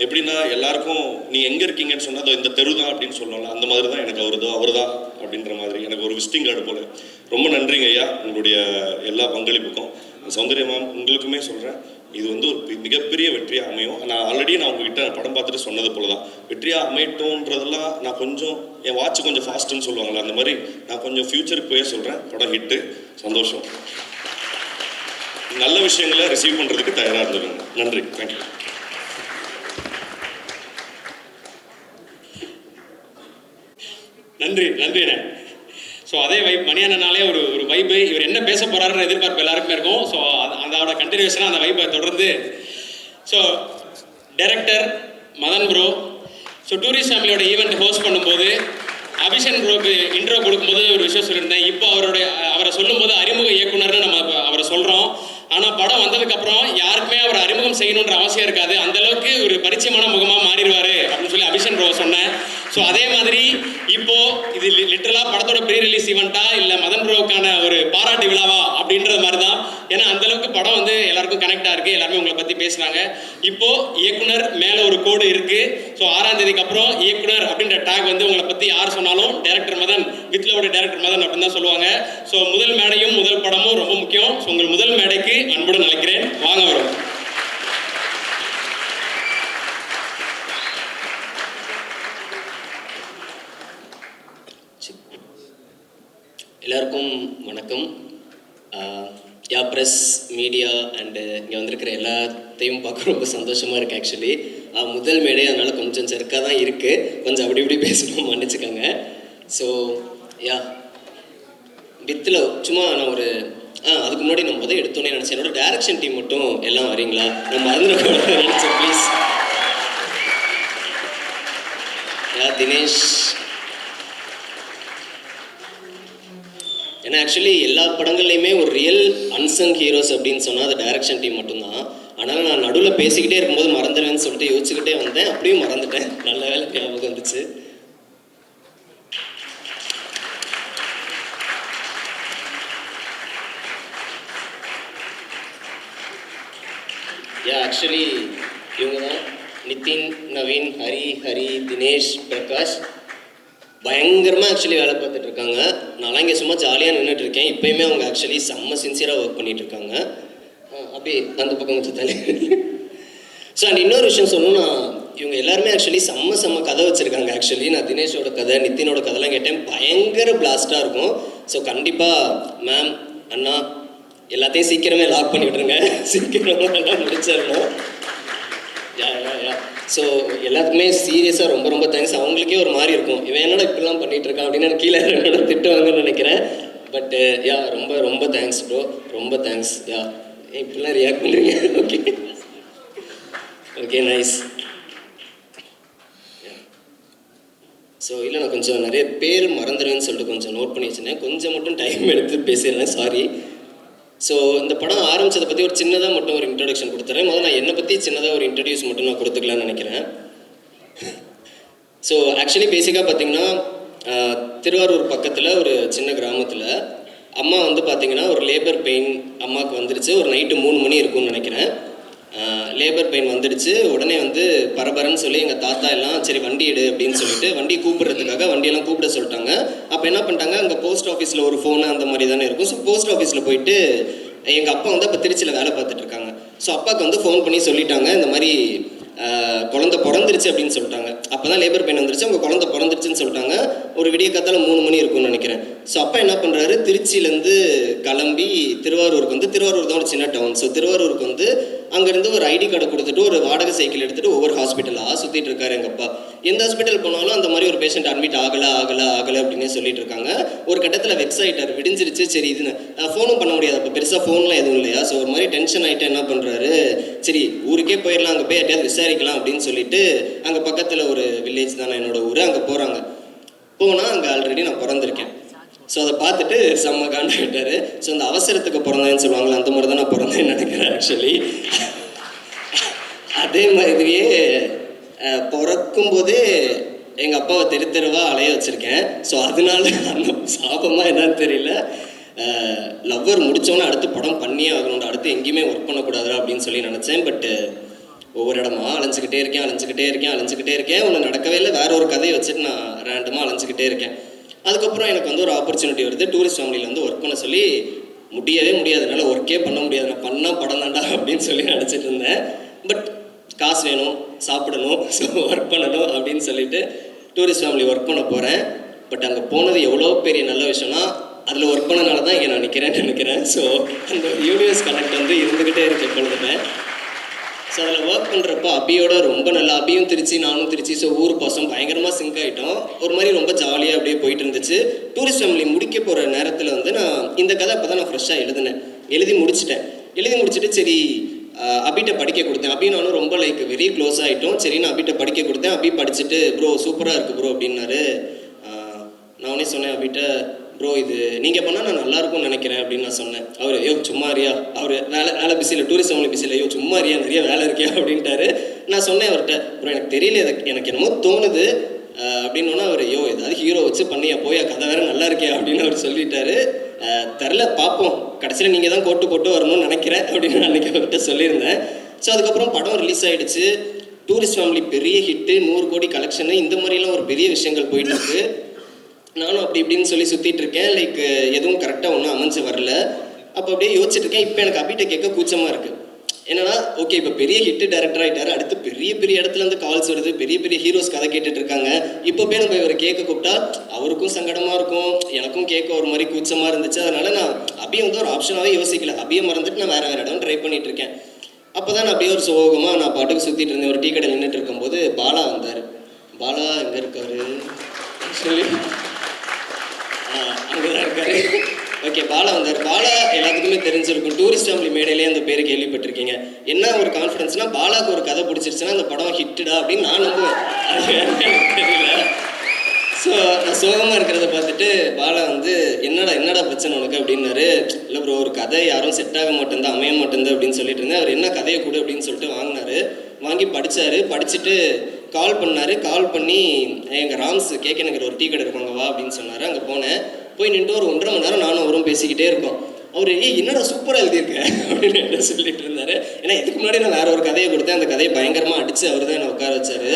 எப்படின்னா எல்லாருக்கும் நீ எங்கே இருக்கீங்கன்னு சொன்னால் இந்த தெரு தான் அப்படின்னு சொல்லலாம். அந்த மாதிரி தான் எனக்கு அவர் தான் அப்படின்ற மாதிரி எனக்கு ஒரு விசிட்டிங் கார்டு போல. ரொம்ப நன்றிங்க ஐயா உங்களுடைய எல்லா பங்களிப்புக்கும். சௌந்தர்யா மேம் உங்களுக்குமே சொல்கிறேன், இது வந்து ஒரு மிகப்பெரிய வெற்றியாக அமையும். நான் உங்ககிட்ட படம் பார்த்துட்டு சொன்னது போல தான், வெற்றியாக அமையட்டோன்றதெல்லாம் நான் கொஞ்சம் என் வாட்ச் கொஞ்சம் ஃபாஸ்ட்டுன்னு சொல்லுவாங்களே, அந்த மாதிரி நான் கொஞ்சம் ஃப்யூச்சருக்கு போயே சொல்கிறேன். படம் ஹிட்டு, சந்தோஷம். நல்ல விஷயங்களை ரிசீவ் பண்ணுறதுக்கு தயாராக இருந்துருங்க. நன்றி, தேங்க்யூ. நன்றிண்ணே. ஸோ அதே வைப் மணியானாலே ஒரு வைப்பு, இவர் என்ன பேச போகிறாருன்னு எதிர்பார்ப்பு எல்லாருக்குமே இருக்கும். ஸோ அதோட கண்டினியூஷனாக அந்த வைப்பை தொடர்ந்து. So director Madan bro, so tourist ஃபேமிலியோட ஈவெண்ட் ஹோஸ்ட் பண்ணும்போது அபிஷன் ப்ரோக்கு இன்ட்ரோ கொடுக்கும்போது ஒரு விஷயம் சொல்லியிருந்தேன். இப்போ அவரை சொல்லும்போது அறிமுக இயக்குனர்னு நம்ம அவரை சொல்கிறோம். ஆனால் படம் வந்ததுக்கப்புறம் யாருக்குமே அவர் அறிமுகம் செய்யணுன்ற அவசியம் இருக்காது, அந்தளவுக்கு ஒரு பரிச்சயமான முகமாக மாறிடுவார் அப்படின்னு சொல்லி அபிஷன் ப்ரோ சொன்னேன். ஸோ அதே மாதிரி இப்போது இது லிட்டரலாக படத்தோட ப்ரீ ரிலீஸ் ஈவெண்ட்டா இல்லை மதன் மதன் ப்ரோவுக்கான ஒரு பாராட்டு விழாவா அப்படின்றது மாதிரி தான். ஏன்னா அந்த அளவுக்கு படம் வந்து எல்லாருக்கும் கனெக்டாக இருக்குது, எல்லாருமே உங்களை பற்றி பேசுகிறாங்க. இப்போது இயக்குனர் மேலே ஒரு கோடு இருக்குது. ஸோ 6ஆம் தேதிக்கு அப்புறம் இயக்குனர் அப்படின்ற டேக் வந்து உங்களை பற்றி யார் சொன்னாலும் டைரக்டர் மதன், வித்லோட டைரக்டர் மதன் அப்படின்னு தான் சொல்லுவாங்க. ஸோ முதல் மேடையும் முதல் படமும் ரொம்ப முக்கியம். ஸோ உங்கள் முதல் மேடைக்கு அன்புடன் அழைக்கிறேன், வாங்க வரும். எல்லாருக்கும் வணக்கம். யா ப்ரெஸ், மீடியா அண்டு இங்கே வந்திருக்கிற எல்லாத்தையும் பார்க்க ரொம்ப சந்தோஷமாக இருக்குது. ஆக்சுவலி முதல் மேடை, அதனால் கொஞ்சம் செருக்காக தான் இருக்குது, கொஞ்சம் அப்படி இப்படி பேசணும், மன்னிச்சுக்கோங்க. ஸோ யா வித்தில் சும்மா நான் ஒரு அதுக்கு முன்னாடி நான் முதல் எடுத்தோன்னே நினச்சேன், என்னோட டைரக்ஷன் டீம் மட்டும் எல்லாம் வரீங்களா, நான் மறந்துடக்கூடாது நினச்சேன், ப்ளீஸ். யா தினேஷ், ஏன்னா ஆக்சுவலி எல்லா படங்கள்லையுமே ஒரு ரியல் அன்சங் ஹீரோஸ் அப்படின்னு சொன்னால் அது டைரக்ஷன் டீம் மட்டும்தான். ஆனால் நான் நடுவில் பேசிக்கிட்டே இருக்கும்போது மறந்துடுவேன்னு சொல்லிட்டு யோசிச்சுக்கிட்டே வந்தேன், அப்படியும் மறந்துட்டேன். நல்ல வேலை ஞாபகம் வந்துச்சு. ஆக்சுவலி இவங்க தான் நிதின், நவீன், ஹரி, தினேஷ், பிரகாஷ். பயங்கரமாக ஆக்சுவலி வேலை பார்த்துட்டு இருக்காங்க. நான்லாம் இங்கே சும்மா ஜாலியாக நின்றுட்டு இருக்கேன். இப்போயுமே அவங்க ஆக்சுவலி செம்ம சின்சியராக ஒர்க் பண்ணிட்டு இருக்காங்க. அப்படியே அந்த பக்கம் வச்சு தள்ளி. ஸோ அண்ட் இன்னொரு விஷயம் சொல்லணும்னா, இவங்க எல்லாருமே ஆக்சுவலி செம்ம கதை வச்சுருக்காங்க. ஆக்சுவலி நான் தினேஷோட கதை, நிதினோட கதைலாம் கேட்டேன், பயங்கர பிளாஸ்டாக இருக்கும். ஸோ கண்டிப்பாக மேம், அண்ணா எல்லாத்தையும் சீக்கிரமே லாக் பண்ணி விட்டுருங்க, சீக்கிரமாக எல்லாம் முடிச்சிடணும். ஸோ எல்லாத்துக்குமே சீரியஸாக ரொம்ப தேங்க்ஸ். அவங்களுக்கே ஒரு மாதிரி இருக்கும், இவன் என்னோட இப்படிலாம் பண்ணிகிட்டு இருக்கான் அப்படின்னு எனக்கு கீழே என்னோட திட்டுவாங்கன்னு நினைக்கிறேன். பட் ரொம்ப தேங்க்ஸ் ப்ரோ, ரொம்ப தேங்க்ஸ். இப்படிலாம் ரியாக்ட் பண்ணுறீங்க. Okay nice. ஸோ இல்லை, நான் கொஞ்சம் நிறைய பேர் மறந்துடுவேன்னு சொல்லிட்டு கொஞ்சம் நோட் பண்ணி வச்சுருந்தேன், கொஞ்சம் மட்டும் டைம் எடுத்து பேசிடுறேன், சாரி. ஸோ இந்த படம் ஆரம்பித்ததை பற்றி ஒரு சின்னதாக மட்டும் ஒரு இன்ட்ரடக்ஷன் கொடுத்துறேன். முதல்ல நான் என்னை பற்றி சின்னதாக ஒரு இன்ட்ரடியூஸ் மட்டும் நான் கொடுத்துக்கலான்னு நினைக்கிறேன். ஸோ ஆக்சுவலி பேசிக்காக பார்த்தீங்கன்னா, திருவாரூர் பக்கத்தில் ஒரு சின்ன கிராமத்தில் அம்மா வந்து பார்த்திங்கன்னா ஒரு லேபர் பெயின் அம்மாவுக்கு வந்துடுச்சு. ஒரு நைட்டு 3 மணி இருக்கும்னு நினைக்கிறேன். லேபர் பெயின் வந்துடுச்சு. உடனே வந்து பரபரன்னு சொல்லி எங்கள் தாத்தா எல்லாம் சரி வண்டி எடு அப்படின்னு சொல்லிட்டு வண்டி கூப்பிட்றதுக்காக வண்டியெல்லாம் கூப்பிட சொல்லிட்டாங்க. அப்போ என்ன பண்ணிட்டாங்க, அங்கே போஸ்ட் ஆஃபீஸில் ஒரு ஃபோனு அந்த மாதிரி தானே இருக்கும். ஸோ போஸ்ட் ஆஃபீஸில் போயிட்டு எங்கள் அப்பா வந்து அப்போ திருச்சியில் வேலை பார்த்துட்டு இருக்காங்க. ஸோ அப்பாவுக்கு வந்து ஃபோன் பண்ணி சொல்லிட்டாங்க, இந்த மாதிரி குழந்தை பிறந்துருச்சு அப்படின்னு சொல்லிட்டாங்க. அப்போ தான் லேபர் பெயின் வந்துருச்சு, அவங்க குழந்தை பிறந்துருச்சுன்னு சொல்லிட்டாங்க. ஒரு விடிய காத்தால 3 மணி இருக்கும்னு நினைக்கிறேன். ஸோ அப்பா என்ன பண்ணுறாரு, திருச்சியிலேருந்து கிளம்பி திருவாரூருக்கு வந்து, திருவாரூர் தான் ஒரு சின்ன டவுன். ஸோ திருவாரூருக்கு வந்து அங்கேருந்து ஒரு ஐடி கார்டை கொடுத்துட்டு ஒரு வாடகை சைக்கிள் எடுத்துகிட்டு ஒவ்வொரு ஹாஸ்பிட்டலாக சுற்றிட்டு இருக்காரு எங்கள் அப்பா. எந்த ஹாஸ்பிட்டல் போனாலும் அந்த மாதிரி ஒரு பேஷண்ட் அட்மிட் ஆகலை அப்படின்னே சொல்லிட்டு இருக்காங்க. ஒரு கட்டத்தில் வெக்ஸ் ஆகிட்டார், விடிஞ்சிருச்சு. சரி இதுன்னு ஃபோனும் பண்ண முடியாது, அப்போ பெருசாக ஃபோன்லாம் எதுவும் இல்லையா. ஸோ ஒரு மாதிரி டென்ஷன் ஆகிட்டு என்ன பண்ணுறாரு, சரி ஊருக்கே போயிடலாம், அங்கே போய் யார்ட்டையாவது விசாரிக்கலாம் அப்படின்னு சொல்லிட்டு அங்கே பக்கத்தில் ஒரு வில்லேஜ் தானே என்னோட ஊர், அங்கே போகிறாங்க. போனால் அங்கே ஆல்ரெடி நான் பிறந்திருக்கேன். ஸோ அதை பார்த்துட்டு செம்ம காண்டாகிட்டாரு. ஸோ அந்த அவசரத்துக்கு பிறந்தேன்னு சொல்லுவாங்களே, அந்த மாதிரி தான் நான் பிறந்தேன்னு நினைக்கிறேன். ஆக்சுவலி அதே மாதிரியே பிறக்கும்போதே எங்கள் அப்பாவை தெருவாக அலைய வச்சுருக்கேன். ஸோ அதனால அந்த சாபமாக என்னன்னு தெரியல, லவ்வர் முடித்தோன்னே அடுத்து படம் பண்ணியே ஆகணும், அடுத்து எங்கேயுமே ஒர்க் பண்ணக்கூடாதா அப்படின்னு சொல்லி நினச்சேன். பட்டு ஒவ்வொரு இடமா அலைஞ்சிக்கிட்டே இருக்கேன். ஒன்று நடக்கவே இல்லை, வேற ஒரு கதையை வச்சுட்டு நான் ரேண்டமாக அலைஞ்சிக்கிட்டே இருக்கேன். அதுக்கப்புறம் எனக்கு வந்து ஒரு ஆப்பர்ச்சுனிட்டி வருது, டூரிஸ்ட் ஃபேமிலியில் வந்து ஒர்க் பண்ண சொல்லி. முடியவே முடியாது, என்னால் ஒர்க்கே பண்ண முடியாது, நான் பண்ணால் படம் தாண்டா அப்படின்னு சொல்லி நினச்சிட்டு இருந்தேன். பட் காசு வேணும், சாப்பிடணும், ஸோ ஒர்க் பண்ணணும் அப்படின்னு சொல்லிட்டு டூரிஸ்ட் ஃபேமிலி ஒர்க் பண்ண போகிறேன். பட் அங்கே போனது எவ்வளோ பெரிய நல்ல விஷயம்னா, அதில் ஒர்க் பண்ணனால தான் இங்கே நான் நினைக்கிறேன். ஸோ அந்த யூனிவர்ஸ் கனெக்ட் வந்து இருந்துக்கிட்டே இருக்கு எப்பொழுதுமே. ஸோ அதில் ஒர்க் பண்ணுறப்போ அபியோட ரொம்ப நல்லா, அபியும் திருச்சி, நானும் திருச்சி. ஸோ ஊர் பாசம் பயங்கரமாக சிங்க் ஆகிட்டோம். ஒரு மாதிரி ரொம்ப ஜாலியாக அப்படியே போயிட்டு இருந்துச்சு. டூரிஸ்ட் ஃபேமிலி முடிக்க போகிற நேரத்தில் வந்து நான் இந்த கதை அப்போ தான் நான் ஃப்ரெஷ்ஷாக எழுதி முடிச்சுட்டு சரி அபிட்ட படிக்க கொடுத்தேன். அபி நானும் ரொம்ப வெரி க்ளோஸ் ஆகிட்டோம். சரி நான் அபிட்ட படிக்க கொடுத்தேன். அபி படிச்சுட்டு ப்ரோ சூப்பராக இருக்குது ப்ரோ அப்படின்னாரு. நானே சொன்னேன் அபிட்ட, ப்ரோ இது நீங்கள் பண்ணால் நான் நல்லாயிருக்கும்னு நினைக்கிறேன் அப்படின்னு நான் சொன்னேன். அவர் சும்மாரியா, அவர் வேலை பிஸியில், டூரிஸ்ட் ஃபேமிலி பிஸியில், சும்மாரியா நிறைய வேலை இருக்கியா அப்படின்ட்டாரு. நான் சொன்னேன் அவர்கிட்ட, ப்ரோ எனக்கு தெரியல, எனக்கு என்னமோ தோணுது அப்படின்னோன்னா அவர் ஏதாவது ஹீரோ வச்சு பண்ணியா போயா, கதை வேறு நல்லா இருக்கியா அப்படின்னு அவர் சொல்லிட்டாரு. தெரில பார்ப்போம், கடைசியில் நீங்கள் தான் கோட்டு போட்டு வரணும்னு நினைக்கிறேன் அப்படின்னு நான் அன்றைக்கி அவர்கிட்ட சொல்லியிருந்தேன். ஸோ அதுக்கப்புறம் படம் ரிலீஸ் ஆகிடுச்சு. டூரிஸ்ட் ஃபேமிலி பெரிய ஹிட்டு, 100 கோடி கலெக்ஷனு, இந்த மாதிரிலாம் ஒரு பெரிய விஷயங்கள் போயிட்டுருக்கு. நானும் அப்படி இப்படின்னு சொல்லி சுற்றிட்டு இருக்கேன். லைக் எதுவும் கரெக்டாக ஒன்றும் அமைஞ்சு வரல. அப்போ அப்படியே யோசிச்சுட்டு இருக்கேன். இப்போ எனக்கு அபிட்ட கேட்க கூச்சமாக இருக்குது. என்னன்னா, ஓகே இப்போ பெரிய ஹிட்டு டேரக்டர் ஆகிட்டாரு, அடுத்து பெரிய பெரிய இடத்துலேருந்து கால்ஸ் வருது, பெரிய பெரிய ஹீரோஸ் கதை கேட்டுட்டு இருக்காங்க. இப்போ போய் நம்ம இவரை கேட்க கூப்பிட்டா அவருக்கும் சங்கடமாக இருக்கும், எனக்கும் கேட்க ஒரு மாதிரி கூச்சமாக இருந்துச்சு. அதனால நான் அபியை வந்து ஒரு ஆப்ஷனாகவே யோசிக்கல. அபியை மறந்துட்டு நான் வேறு இடம் ட்ரை பண்ணிட்டு இருக்கேன். அப்போ தான் நான் அப்படியே ஒரு சோகமாக நான் பாட்டுக்கு சுற்றிட்டு இருந்தேன். ஒரு டீ கடை நின்றுட்டு இருக்கும்போது பாலா வந்தார். பாலா எங்கே இருக்காரு சொல்லி அங்கே தான் இருக்காரு. ஓகே, பாலா வந்தார். பாலா எல்லாத்துக்குமே தெரிஞ்சிருக்கும், டூரிஸ்ட் ஃபேமிலி மேடையிலே அந்த பேர் கேள்விப்பட்டிருக்கீங்க. என்ன ஒரு கான்ஃபிடன்ஸ்னா, பாலாவுக்கு ஒரு கதை பிடிச்சிருச்சுன்னா அந்த படம் ஹிட்டுடா அப்படின்னு நான் நம்புவேன். அது எனக்கு தெரியல. ஸோ நான் சோகமாக இருக்கிறத பார்த்துட்டு பாலா வந்து என்னடா பிரச்சனை உனக்கு அப்படின்னாரு. இல்லை ப்ரோ, ஒரு கதை யாரும் செட் ஆக மாட்டேங்குது, அமைய மாட்டேங்குது அப்படின்னு சொல்லிட்டு இருந்தேன். அவர் என்ன கதையை கொடு அப்படின்னு சொல்லிட்டு வாங்கினாரு. வாங்கி படிச்சுட்டு கால் பண்ணார். கால் பண்ணி எங்கள் ராம்ஸ் கேட்க எனக்கு ஒரு டீ கடை இருப்பாங்க வா அப்படின்னு சொன்னார். அங்கே போனேன். போய் நின்று ஒரு 1.5 மணி நேரம் நானும் அவரும் பேசிக்கிட்டே இருக்கோம். அவர் என்னடா சூப்பராக எழுதியிருக்கேன் அப்படின்னு சொல்லிட்டு இருந்தார். ஏன்னா இதுக்கு முன்னாடி நான் வேற ஒரு கதையை கொடுத்தேன். அந்த கதையை பயங்கரமாக அடித்து அவர் தான் என்னை உட்கார வச்சார்.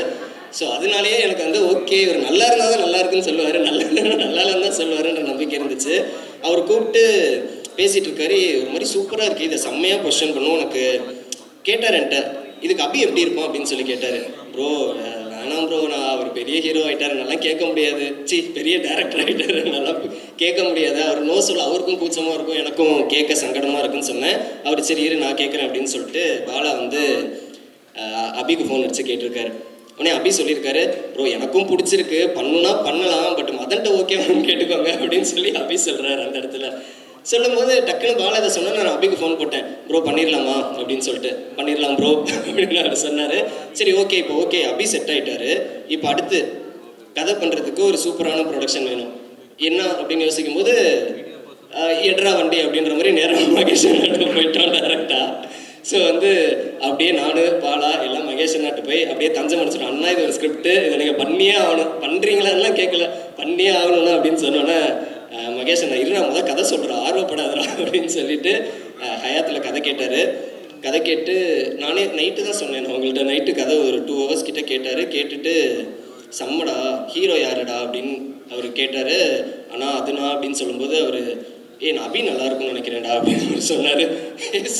ஸோ அதனாலேயே எனக்கு வந்து ஓகே, இவர் நல்லா இருந்தால் தான் நல்லா இருக்குன்னு சொல்லுவார், நல்லா இல்லைன்னு தான் சொல்லுவாருன்ற நம்பிக்கை இருந்துச்சு. அவர் கூப்பிட்டு பேசிகிட்டு இருக்காரு. ஒரு மாதிரி சூப்பராக இருக்குது, இதை செம்மையாக கொஸ்டின் பண்ணுவோம் உனக்கு கேட்டார் என்கிட்ட. இதுக்கு அபி எப்படி இருப்பான் அப்படின்னு சொல்லி கேட்டார். ப்ரோ வேணாம் ப்ரோ, நான் அவர் பெரிய ஹீரோ ஆகிட்டார், நல்லா கேட்க முடியாது. பெரிய டேரக்டர் ஆகிட்டார், நல்லா கேட்க முடியாது. அவர் நோ சொல்ல அவருக்கும் கூச்சமாக இருக்கும், எனக்கும் கேட்க சங்கடமாக இருக்குன்னு சொன்னேன். அவர் சரி இரு நான் கேட்குறேன் அப்படின்னு சொல்லிட்டு பாலா வந்து அபிக்கு ஃபோன் அடிச்சு கேட்டிருக்காரு. உடனே அபி சொல்லியிருக்காரு, ப்ரோ எனக்கும் பிடிச்சிருக்கு, பண்ணுனா பண்ணலாம், பட் மதன்ட்ட ஓகேவான்னு கேட்டுக்கோங்க அப்படின்னு சொல்லி அபி சொல்கிறார். அந்த இடத்துல சொல்லும்போது டக்குன்னு பாலா இதை சொன்னால் நான் அபிக்கு ஃபோன் போட்டேன். ப்ரோ பண்ணிடலாமா அப்படின்னு சொல்லிட்டு. பண்ணிடலாம் ப்ரோ அப்படின்னு அவர் சொன்னார். சரி ஓகே, இப்போ ஓகே அபி செட் ஆகிட்டாரு. இப்போ அடுத்து கதை பண்ணுறதுக்கு ஒரு சூப்பரான ப்ரொடக்ஷன் வேணும். என்ன அப்படின்னு யோசிக்கும் போது எட்ரா வண்டி அப்படின்ற மாதிரி நேரம் மகேஷ் போயிட்டோம் டேரக்டாக. ஸோ வந்து அப்படியே நான் பாலா எல்லாம் மகேஷ் அண்ணாட்டு போய் அப்படியே தஞ்சம் அடிச்சிட்டோம். அண்ணா இது ஒரு ஸ்கிரிப்ட், இதை நீங்கள் பண்ணியே ஆகணும், பண்ணுறீங்களான்லாம் கேட்கல, பண்ணியே ஆகணும்னா அப்படின்னு சொன்னோன்னே மகேஷ் அண்ணா இரு நான் முதல் கதை சொல்கிறேன், ஆர்வப்படாதரா அப்படின்னு சொல்லிட்டு ஹயாத்தில் கதை கேட்டார். கதை கேட்டு நானே நைட்டு தான் சொன்னேன் அவங்கள்ட்ட. நைட்டு கதை ஒரு 2 hours கிட்டே கேட்டார். கேட்டுட்டு செம்மடா ஹீரோ யாருடா அப்படின்னு அவர் கேட்டார். ஆனால் அதுனா அப்படின்னு சொல்லும்போது அவர் நான் அபி நல்லா இருக்கும்னு நினைக்கிறேன்டா அப்படின்னு சொன்னார்.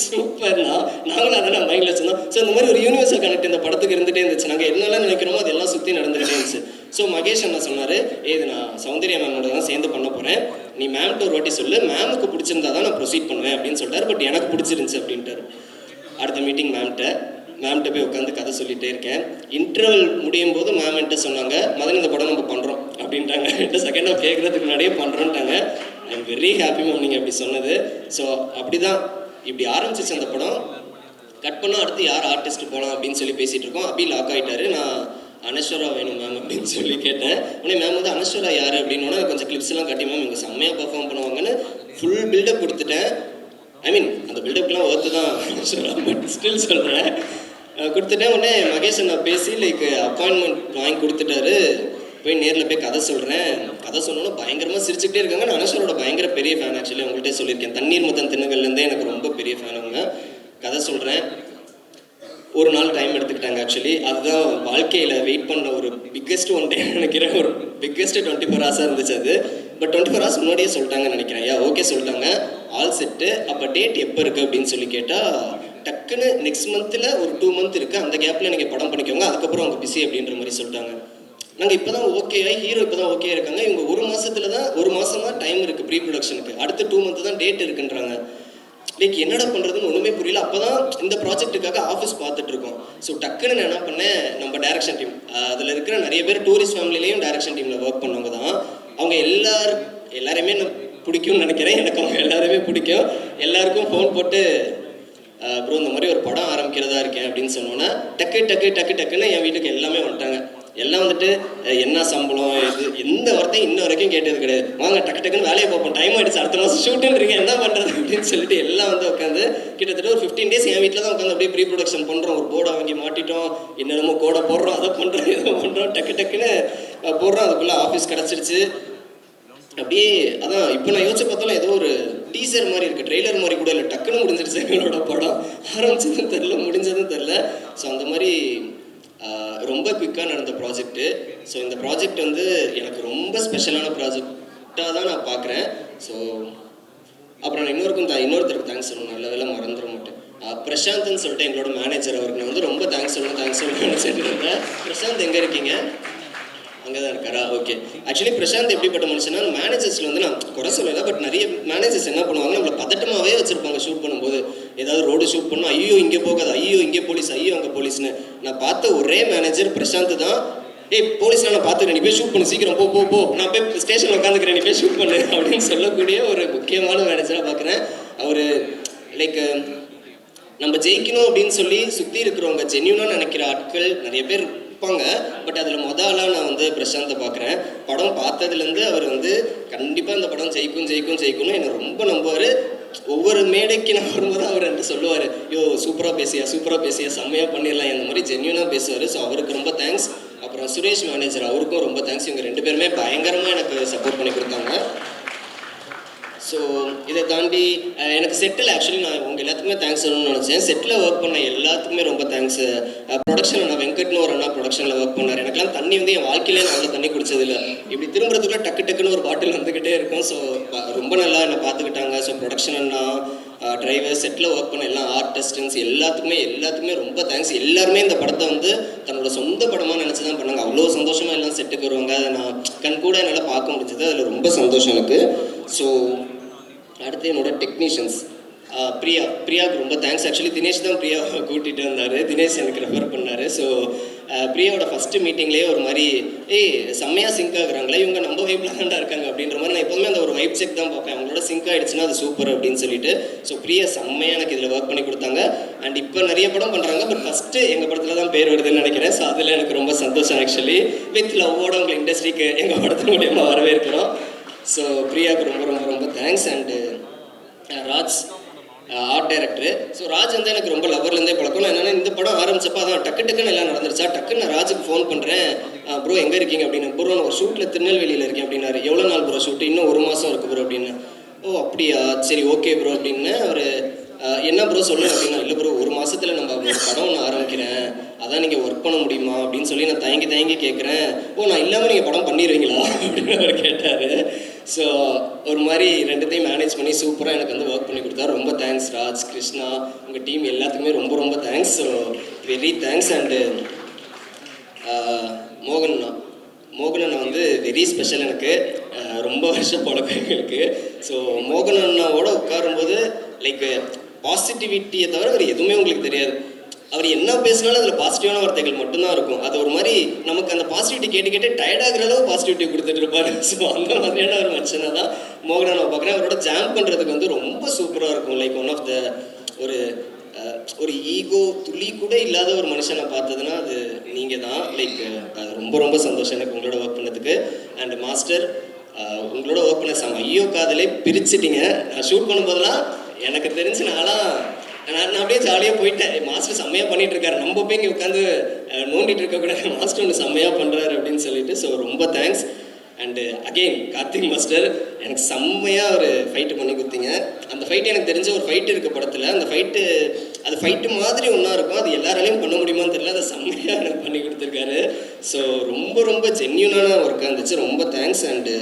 சூப்பர்ண்ணா, நாங்களும் அதை நான் மைண்டில் வச்சுருந்தோம். ஸோ இந்த மாதிரி ஒரு யூனிவர்சல் கனெக்ட் இந்த படத்துக்கு இருந்துகிட்டே இருந்துச்சு. நாங்கள் என்னெல்லாம் நினைக்கிறோமோ அதெல்லாம் சுற்றி நடந்துகிட்டே இருந்துச்சு. ஸோ மகேஷ் அண்ணா சொன்னார், இது நான் சௌந்தர்யா மேமோட தான் சேர்ந்து பண்ண போகிறேன், நீ மேம்கிட்ட ஒரு வாட்டி சொல்லு, மேமுக்கு பிடிச்சிருந்தா தான் நான் ப்ரொசீட் பண்ணுவேன் அப்படின்னு சொல்லிட்டார். பட் எனக்கு பிடிச்சிருந்துச்சு அப்படின்ட்டார். அடுத்த மீட்டிங் மேம்கிட்ட போய் உட்காந்து கதை சொல்லிகிட்டே இருக்கேன். இன்டர்வல் முடியும் போது மேம் என்கிட்ட சொன்னாங்க, மதன் இந்த படம் நம்ம பண்ணுறோம் அப்படின்ட்டாங்க. செகண்ட் ஹாஃப் கேட்குறதுக்கு முன்னாடியே பண்ணுறோன்ட்டாங்க. I am very happy ma'am நீங்கள் அப்படி சொன்னது. ஸோ அப்படி தான் இப்படி ஆரம்பிச்சிச்சு அந்த படம். கட் பண்ணால் அடுத்து யார் ஆர்டிஸ்ட் போகலாம் அப்படின்னு சொல்லி பேசிகிட்டு இருக்கோம். அபி லாக் ஆகிட்டாரு. நான் அனஸ்வரா வேணும் மேம் அப்படின்னு சொல்லி கேட்டேன். உடனே மேம் வந்து அனஸ்வரா யார் அப்படின்னோட கொஞ்சம் கிளிப்ஸ் எல்லாம் கட்டி மேம் இவங்க செம்மையாக பர்ஃபார்ம் பண்ணுவாங்கன்னு ஃபுல் பில்டப் கொடுத்துட்டேன். ஐ மீன் அந்த பில்டப்லாம் ஒர்த்து தான் பட் ஸ்டில் சொல்கிறேன். கொடுத்துட்டேன். உடனே மகேஷ் நான் பேசி லைக் அப்பாயின்மெண்ட் வாங்கி கொடுத்துட்டாரு. போய் நேரில் போய் கதை சொல்கிறேன். கதை சொன்னோன்னா பயங்கரமாக சிரிச்சுக்கிட்டே இருக்காங்க. நான் அனஸ்வரோட பயங்கர பெரிய ஃபேன். ஆக்சுவலி உங்கள்கிட்ட சொல்லியிருக்கேன், தண்ணீர் முத்தன் திண்ணுகள்லேருந்தே எனக்கு ரொம்ப பெரிய ஃபேன் அவங்க. கதை சொல்கிறேன். ஒரு நாள் டைம் எடுத்துக்கிட்டாங்க. ஆக்சுவலி அதுதான் வாழ்க்கையில் வெயிட் பண்ண ஒரு பிக்கெஸ்ட் ஒன் டே நினைக்கிறேன். ஒரு பிக்கெஸ்ட் 24 hours இருந்துச்சு அது. பட் 24 hours முன்னாடியே சொல்லிட்டாங்கன்னு நினைக்கிறேன். ஓகே சொல்லிட்டாங்க, ஆல் செட்டு. அப்போ டேட் எப்போ இருக்குது அப்படின்னு சொல்லி கேட்டால் டக்குன்னு நெக்ஸ்ட் மந்தில் ஒரு 2 month இருக்குது, அந்த கேப்பில் நீங்கள் படம் பண்ணிக்கோங்க, அதுக்கப்புறம் அவங்க பிஸி அப்படின்ற மாதிரி சொல்லிட்டாங்க. நாங்கள் இப்போ தான் ஓகே ஹீரோ இப்போ தான் ஓகே இருக்காங்க. இவங்க 1 மாதமாக டைம் இருக்குது ப்ரீ ப்ரொடக்ஷனுக்கு, அடுத்து 2 month தான் டேட் இருக்குன்றாங்க. லைக் என்னடா பண்ணுறதுன்னு ஒன்றுமே புரியல. அப்போ தான் இந்த ப்ராஜெக்ட்டுக்காக ஆஃபீஸ் பார்த்துட்ருக்கோம். ஸோ டக்குன்னு நான் என்ன பண்ணேன், நம்ம டேரக்ஷன் டீம் அதில் இருக்கிற நிறைய பேர் டூரிஸ்ட் ஃபேமிலிலையும் டேரக்ஷன் டீமில் ஒர்க் பண்ணவங்க தான். அவங்க எல்லாருமே நான் பிடிக்கும்னு நினைக்கிறேன். எனக்கு அவங்க எல்லாருமே பிடிக்கும். எல்லாருக்கும் ஃபோன் போட்டு ப்ரோ இந்த மாதிரி ஒரு படம் ஆரம்பிக்கிறதா இருக்கேன் அப்படின்னு சொன்னோன்னா டக்குன்னு என் வீட்டுக்கு எல்லாமே வந்துட்டாங்க. எல்லாம் வந்துட்டு என்ன சம்பளம் இது எந்த வார்த்தையும் இன்ன வரைக்கும் கேட்டது கிடையாது. வாங்க டக்குன்னு வேலையை பார்ப்போம், டைம் ஆகிடுச்சு, அடுத்த மாதம் ஷூட்டுன்றீங்க, என்ன பண்ணுறது அப்படின்னு சொல்லிட்டு எல்லாம் வந்து உட்காந்து கிட்டத்தட்ட ஒரு 15 days என் வீட்டில் தான் உட்காந்து அப்படியே ப்ரீ ப்ரொடக்ஷன் பண்ணுறோம். ஒரு போர்டை வாங்கி மாட்டிட்டோம், என்னென்னமோ கோடை போடுறோம், அதை பண்ணுறோம், இதை பண்ணுறோம், டக்குன்னு போடுறோம். அதுக்குள்ளே ஆஃபீஸ் கிடச்சிருச்சு. அப்படியே அதான் இப்போ நான் யோசிச்சு பார்த்தாலும் ஏதோ ஒரு டீசர் மாதிரி இருக்குது, ட்ரெய்லர் மாதிரி கூட இல்லை, டக்குன்னு முடிஞ்சிருச்சு எங்களோட படம். ஆரம்பிச்சதும் தெரில, முடிஞ்சதும் தெரில. ஸோ அந்த மாதிரி ரொம்ப குயிக்காக நடந்த ப்ராஜெக்ட்டு. ஸோ இந்த ப்ராஜெக்ட் வந்து எனக்கு ரொம்ப ஸ்பெஷலான ப்ராஜெக்டாக தான் நான் பார்க்குறேன். ஸோ அப்புறம் நான் இன்னொருத்தருக்கு தேங்க்ஸ் சொல்லணும், நல்ல வேலை மறந்துட மாட்டேன். பிரசாந்த்னு சொல்லிட்டு எங்களோட மேனேஜர், அவருக்கு நான் வந்து ரொம்ப தேங்க்ஸ் சொல்லணும்னு நினச்சிட்டு இருந்தேன். பிரசாந்த் எங்கே இருக்கீங்க? அங்கே தான் இருக்காரா? ஓகே. ஆக்சுவலி பிரசாந்த் எப்படிப்பட்ட மனுஷனா, மேனேஜர்ஸில் வந்து நான் குறை சொல்லலை, பட் நிறைய மேனேஜர்ஸ் என்ன பண்ணுவாங்க, நம்மளை பதட்டமாகவே வச்சுருப்பாங்க ஷூட் பண்ணும்போது. ஏதாவது ரோடு ஷூட் பண்ணணும், ஐயோ இங்கே போகாது, ஐயோ இங்கே போலீஸ், ஐயோ அங்கே போலீஸ்னு. நான் பார்த்த ஒரே மேனேஜர் பிரசாந்த் தான். ஏய் போலீஸ்லாம் நான் பார்த்துக்கிறேன், நீ போய் ஷூட் பண்ணு, சீக்கிரம் போ, நான் போய் ஸ்டேஷனில் உட்காந்துக்கிறேன், நீ போய் ஷூட் பண்ணு அப்படின்னு சொல்லக்கூடிய ஒரு முக்கியமான மேனேஜராக பார்க்குறேன். அவர் லைக் நம்ம ஜெயிக்கணும் அப்படின்னு சொல்லி சுற்றி இருக்கிறவங்க ஜென்யூனாக நினைக்கிற ஆட்கள் நிறைய பேர் இருப்பாங்க. பட் அதில் ஆளாக நான் வந்து பிரசாந்தை பார்க்குறேன். படம் பார்த்ததுலேருந்து அவர் வந்து கண்டிப்பாக இந்த படம் ஜெயிக்கும்னு என்னை ரொம்ப நம்புவார். ஒவ்வொரு மேடைக்கு நான் வரும்போது அவர் என்கிட்ட சொல்லுவார், யோ சூப்பராக பேசியா, செம்மையாக பண்ணிடலாம், இந்த மாதிரி ஜென்யூனாக பேசுவார். ஸோ அவருக்கு ரொம்ப தேங்க்ஸ். அப்புறம் சுரேஷ் மேனேஜர், அவருக்கும் ரொம்ப தேங்க்ஸ். இவங்க 2 பேருமே பயங்கரமாக எனக்கு சப்போர்ட் பண்ணி கொடுத்தாங்க. ஸோ இதை தாண்டி எனக்கு செட்டில் ஆக்சுவலி நான் உங்கள் எல்லாத்துக்குமே தேங்க்ஸ் சொல்லணும்னு நினச்சேன். செட்டில் ஒர்க் பண்ண எல்லாத்துக்குமே ரொம்ப தேங்க்ஸ். ப்ரொடக்ஷனில் நான் வெங்கட்னு ஒரு அண்ணா ப்ரொடக்ஷனில் ஒர்க் பண்ணார். எனக்குலாம் தண்ணி வந்து என் வாழ்க்கையிலே நான் அவ்வளோ தண்ணி குடிச்சதில்லை. இப்படி திரும்புறதுக்குள்ள டக்குன்னு ஒரு பாட்டில் வந்துக்கிட்டே இருக்கும். ஸோ ரொம்ப நல்லா என்னை பார்த்துக்கிட்டாங்க. ஸோ ப்ரொடக்ஷன் அண்ணா, டிரைவர், செட்டில் ஒர்க் பண்ண எல்லா ஆர்டிஸ்டன்ஸ் எல்லாத்துக்குமே ரொம்ப தேங்க்ஸ். எல்லாருமே இந்த படத்தை வந்து தன்னோட சொந்த படமாக நினச்சி தான் பண்ணாங்க. அவ்வளோ சந்தோஷமாக எல்லாம் செட்டுக்கு வருவாங்க. அதை நான் கண் கூட என்னால் பார்க்க முடிஞ்சது. அதில் ரொம்ப சந்தோஷம் எனக்கு. ஸோ அடுத்து என்னோட டெக்னீஷியன்ஸ், பிரியாவுக்கு ரொம்ப தேங்க்ஸ். ஆக்சுவலி தினேஷ் தான் பிரியாவை கூட்டிகிட்டு வந்தார். தினேஷ் எனக்கு ரெஃபர் பண்ணார். ஸோ பிரியாவோட ஃபஸ்ட்டு மீட்டிங்லேயே ஒரு மாதிரி செம்மையாக சிங்க் ஆகுறாங்களே, இவங்க நம்ம வைப்பில் தான்டா இருக்காங்க அப்படின்ற மாதிரி நான் எப்போதுமே அந்த ஒரு வைப் செக் தான் பார்ப்பேன். அவங்களோட சிங்க் ஆகிடுச்சுன்னா அது சூப்பர் அப்படின்னு சொல்லிட்டு. ஸோ பிரியா செம்மையாக எனக்கு இதில் ஒர்க் பண்ணி கொடுத்தாங்க. அண்ட் இப்போ நிறைய படம் பண்ணுறாங்க, பட் ஃபஸ்ட்டு எங்கள் படத்தில் தான் பேர் வருதுன்னு நினைக்கிறேன். ஸோ அதில் எனக்கு ரொம்ப சந்தோஷம். ஆக்சுவலி வித் லவ்வோட உங்கள் இண்டஸ்ட்ரிக்கு எங்கள் படத்து மூலியமாக வரவேற்கிறோம். ஸோ பிரியாவுக்கு ரொம்ப thanks. And Raj, art director. So Raj வந்து எனக்கு ரொம்ப லவ்வர்லேருந்தே பழக்கம். நான் என்னென்னா இந்த படம் ஆரம்பிச்சப்போ அதான் டக்குன்னு எல்லாம் நடந்துருச்சா, டக்குன்னு நான் ராஜுக்கு ஃபோன் பண்ணுறேன், ப்ரோ எங்கே இருக்கீங்க அப்படின்னு. ப்ரோ நான் ஒரு ஷூட்டில் திருநெல்வேலியில் இருக்கேன் அப்படின்னாரு. எவ்வளோ நாள் ப்ரோ ஷூட்டு? இன்னும் 1 மாதம் இருக்குது ப்ரோ அப்படின்னு. ஓ அப்படியா, சரி ஓகே ப்ரோ அப்படின்னு. அவர் என்ன ப்ரோ சொல்லு அப்படின்னா, இல்லை ப்ரோ 1 மாதத்தில் நம்ம படம் ஒன்று ஆரம்பிக்கிறேன், அதான் நீங்கள் ஒர்க் பண்ண முடியுமா அப்படின்னு சொல்லி நான் தயங்கி கேட்குறேன். ஓ நான் இல்லாமல் நீங்கள் படம் பண்ணிடுவீங்களா அப்படின்னு அவர் கேட்டார். ஸோ ஒரு மாதிரி 2த்தையும் மேனேஜ் பண்ணி சூப்பராக எனக்கு வந்து ஒர்க் பண்ணி கொடுத்தாரு. ரொம்ப தேங்க்ஸ் ராஜ், கிருஷ்ணா, உங்கள் டீம் எல்லாத்துக்குமே ரொம்ப thanks. So very thanks. And மோகன் அண்ணா வந்து வெரி ஸ்பெஷல் எனக்கு. ரொம்ப வருஷம் பழக்கம் எங்களுக்கு. ஸோ மோகன் அண்ணாவோட உட்காரும்போது லைக் பாசிட்டிவிட்டியை தவிர வேறு எதுவுமே உங்களுக்கு தெரியாது. அவர் என்ன பேசினாலும் அதில் பாசிட்டிவான வார்த்தைகள் மட்டும்தான் இருக்கும். அது ஒரு மாதிரி நமக்கு அந்த பாசிட்டிவிட்டி கேட்டு டயர்டாகிற அளவு பாசிட்டிவிட்டி கொடுத்துட்டு இருப்பாரு. ஸோ அந்த மாதிரியான ஒரு மனுஷனாக தான் மோகனை நான் பார்க்குறேன். அவரோட ஜாம் பண்ணுறதுக்கு வந்து ரொம்ப சூப்பராக இருக்கும். லைக் ஒன் ஆஃப் த ஒரு ஈகோ துளி கூட இல்லாத ஒரு மனுஷனை பார்த்ததுன்னா அது நீங்கள் தான். லைக் அது ரொம்ப சந்தோஷம் எனக்கு உங்களோட ஒர்க் பண்ணதுக்கு. அண்ட் மாஸ்டர், உங்களோட ஒர்க் பண்ண ஐயோ காதலே பிரிச்சுட்டிங்க. நான் ஷூட் பண்ணும்போதெல்லாம் எனக்கு தெரிஞ்சு நான் அப்படியே ஜாலியாக போயிட்டேன். மாஸ்டர் செம்மையாக பண்ணிட்டு இருக்காரு, நம்ம போய் இங்கே உட்காந்து நோண்டிட்டு இருக்கக்கூடாது, மாஸ்டர் ஒன்று செம்மையாக பண்ணுறாரு அப்படின்னு சொல்லிட்டு. ஸோ ரொம்ப thanks. And again Karthik master, எனக்கு செம்மையாக ஒரு ஃபைட்டு பண்ணி கொடுத்தீங்க. அந்த ஃபைட்டு எனக்கு தெரிஞ்ச ஒரு ஃபைட்டு இருக்க படத்தில், அந்த ஃபைட்டு மாதிரி ஒன்றா இருக்கும். அது எல்லாராலையும் பண்ண முடியுமான்னு தெரியல, அதை செம்மையாக எனக்கு பண்ணி கொடுத்துருக்காரு. ஸோ ரொம்ப ஜென்யூனான ஒர்க்காக இருந்துச்சு. ரொம்ப தேங்க்ஸ். அண்டு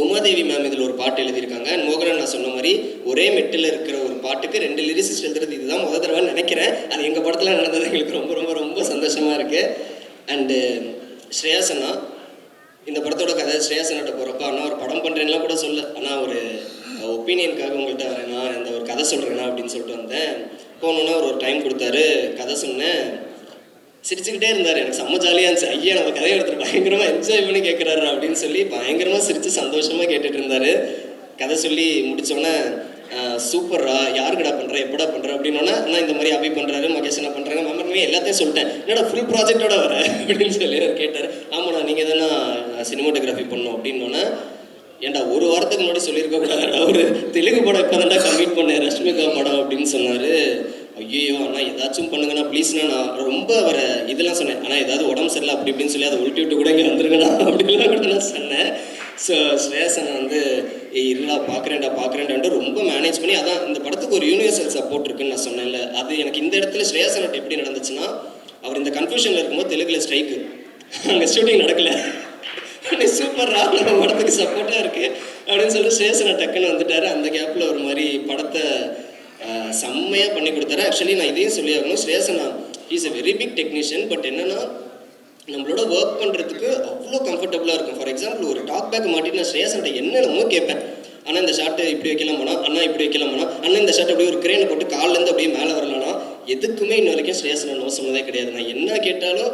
உமாதேவி மேம் இதில் ஒரு பாட்டு எழுதியிருக்காங்க. அண்ட் மோகனன் நான் சொன்ன மாதிரி ஒரே மெட்டில் இருக்கிற ஒரு பாட்டுக்கு 2 லிரிசிஸ்ட் எழுதுறது இதுதான் முதல் தடவைன்னு நினைக்கிறேன். அது எங்கள் படத்தில் நடந்தது எங்களுக்கு ரொம்ப சந்தோஷமாக இருக்குது. அண்டு ஸ்ரேயாஸ் அண்ணா, இந்த படத்தோட கதை ஸ்ரேயாஸ் அண்ணாட்ட போகிறப்ப, அண்ணா ஒரு படம் பண்ணுறேன்னா கூட சொல்ல, ஆனால் ஒரு ஒப்பீனியனுக்காக உங்கள்கிட்ட வரேண்ணா, இந்த ஒரு கதை சொல்கிறேண்ணா அப்படின்னு சொல்லிட்டு வந்தேன். போனோன்னா ஒரு டைம் கொடுத்தாரு, கதை சொன்னேன். சிரிச்சுக்கிட்டே இருந்தார். எனக்கு செம்ம ஜாலியாக இருந்துச்சு. ஐயா நம்ம கதையை ஒருத்தர் பயங்கரமாக என்ஜாய் பண்ணி கேட்குறாரு அப்படின்னு சொல்லி பயங்கரமாக சிரித்து சந்தோஷமாக கேட்டுட்டு இருந்தார். கதை சொல்லி முடித்தோன்னே சூப்பர்ரா, யாருக்கடா பண்ணுற, எப்படா பண்ணுற அப்படின்னோன்னா, நான் இந்த மாதிரி அபி பண்ணுறாரு, மகேஷ் என்ன பண்ணுறாங்க, மேம் எல்லாத்தையும் சொல்லிட்டேன். என்னடா ஃபுல் ப்ராஜெக்டோட வர அப்படின்னு சொல்லி அவர் கேட்டார். ஆமாண்ணா நீங்கள் தானே சினிமாட்டோகிராஃபி பண்ணோம் அப்படின்னோன்னே, ஏன்டா 1 வாரத்துக்கு முன்னாடி சொல்லியிருக்க கூடாதுடா, ஒரு தெலுங்கு படம் இப்போ தான்டா கம்ப்ளீட் பண்ணேன், ரஷ்மிகா படம் அப்படின்னு சொன்னார். ஐயோ அண்ணா ஏதாச்சும் பண்ணுங்கண்ணா ப்ளீஸ்ண்ணா. நான் ரொம்ப அவரை இதெல்லாம் சொன்னேன், ஆனால் ஏதாவது உடம்பு சரியில்லை அப்படி இப்படின்னு சொல்லி அதை உருட்டி விட்டு கூட இங்கே வந்துருங்கண்ணா அப்படிலாம் கூட நான் சொன்னேன். ஸோ ஸ்ரேயஸ் அண்ணா வந்து இல்லா பார்க்குறேன்டான்ட்டு ரொம்ப மேனேஜ் பண்ணி, அதான் இந்த படத்துக்கு ஒரு யூனிவர்சல் சப்போர்ட் இருக்குன்னு நான் சொன்னேன்ல, அது எனக்கு இந்த இடத்துல ஸ்ரேயஸ் அண்ணா எப்படி நடந்துச்சுன்னா, அவர் இந்த கன்ஃபியூஷனில் இருக்கும்போது தெலுங்குல ஸ்ட்ரைக்கு, அங்கே ஷூட்டிங் நடக்கலை, சூப்பர்ரா நம்ம படத்துக்கு சப்போர்ட்டாக இருக்குது அப்படின்னு சொல்லி ஸ்ரேயஸ் அண்ணா டக்குன்னு வந்துட்டார். அந்த கேப்பில் ஒரு மாதிரி படத்தை செம்மையாக பண்ணி கொடுத்தாரு. ஆக்சுவலி நான் இதையும் சொல்லி ஆகணும், ஸ்ரேயஸ் அண்ணா is a very big technician. But என்னன்னா நம்மளோட ஒர்க் பண்ணுறதுக்கு அவ்வளோ கம்ஃபர்டபுளாக இருக்கும். ஃபார் எக்ஸாம்பிள் ஒரு டாக் பேக் மாட்டிட்டு நான் ஸ்ரேயஸ் அண்ணா என்னென்னமோ கேட்பேன், ஆனால் இந்த ஷார்ட்டு இப்படி வைக்கலாமாண்ணா, அண்ணா இப்படி வைக்கலாமாண்ணா, அண்ணா இந்த ஷார்ட் அப்படியே ஒரு கிரேனை போட்டு காலிலேருந்து அப்படியே மேலே வரலாம்னா, எதுக்குமே இன்ன வரைக்கும் ஸ்ரேயஸ் அண்ணா நோ சொன்னதே கிடையாது. நான் என்ன கேட்டாலும்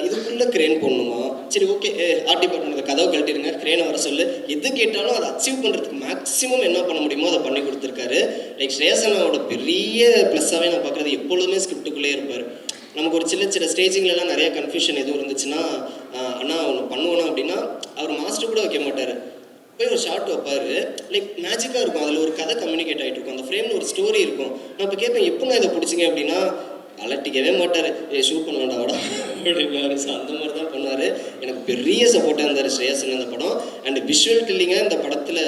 இதுக்குள்ளே கிரேன் போடணுமா, சரி ஓகே ஆர்ட் டிபார்ட்மெண்ட் கதவை கழட்டிடுங்க கிரேனை வர சொல்லு, எது கேட்டாலும் அதை அச்சீவ் பண்ணுறதுக்கு மேக்ஸிமம் என்ன பண்ண முடியுமோ அதை பண்ணி கொடுத்துருக்காரு. லைக் ஸ்ரேயஸ் அண்ணாவோட பெரிய ப்ளஸ்ஸாகவே நான் பார்க்குறது எப்பொழுதுமே ஸ்கிரிப்டுக்குள்ளே இருப்பார். நமக்கு ஒரு சின்ன ஸ்டேஜிங்லலாம் நிறைய கன்ஃபியூஷன் எதுவும் இருந்துச்சுன்னா, அண்ணா ஒன்று பண்ணுவோன்னா அப்படின்னா அவர் மாஸ்டர் கூட வைக்க மாட்டார், போய் ஒரு ஷார்ட் வைப்பார், லைக் மேஜிக்காக இருக்கும், அதில் ஒரு கதை கம்யூனிகேட் ஆகிட்டு இருக்கும், அந்த ஃப்ரேமில் ஒரு ஸ்டோரி இருக்கும். நான் இப்போ கேட்பேன் எப்படின்னா இதை பிடிச்சிங்க அப்படின்னா அலட்டிக்கவே மாட்டார், ஷூட் பண்ண வாடா அப்படின்னாரு. ஸோ அந்த மாதிரி தான் பண்ணார். எனக்கு பெரிய சப்போர்ட்டாக இருந்தார் ஸ்ரேயஸ் அண்ணா இந்த படம். அண்ட் விஷுவல் கில்லிங்காக இந்த படத்தில்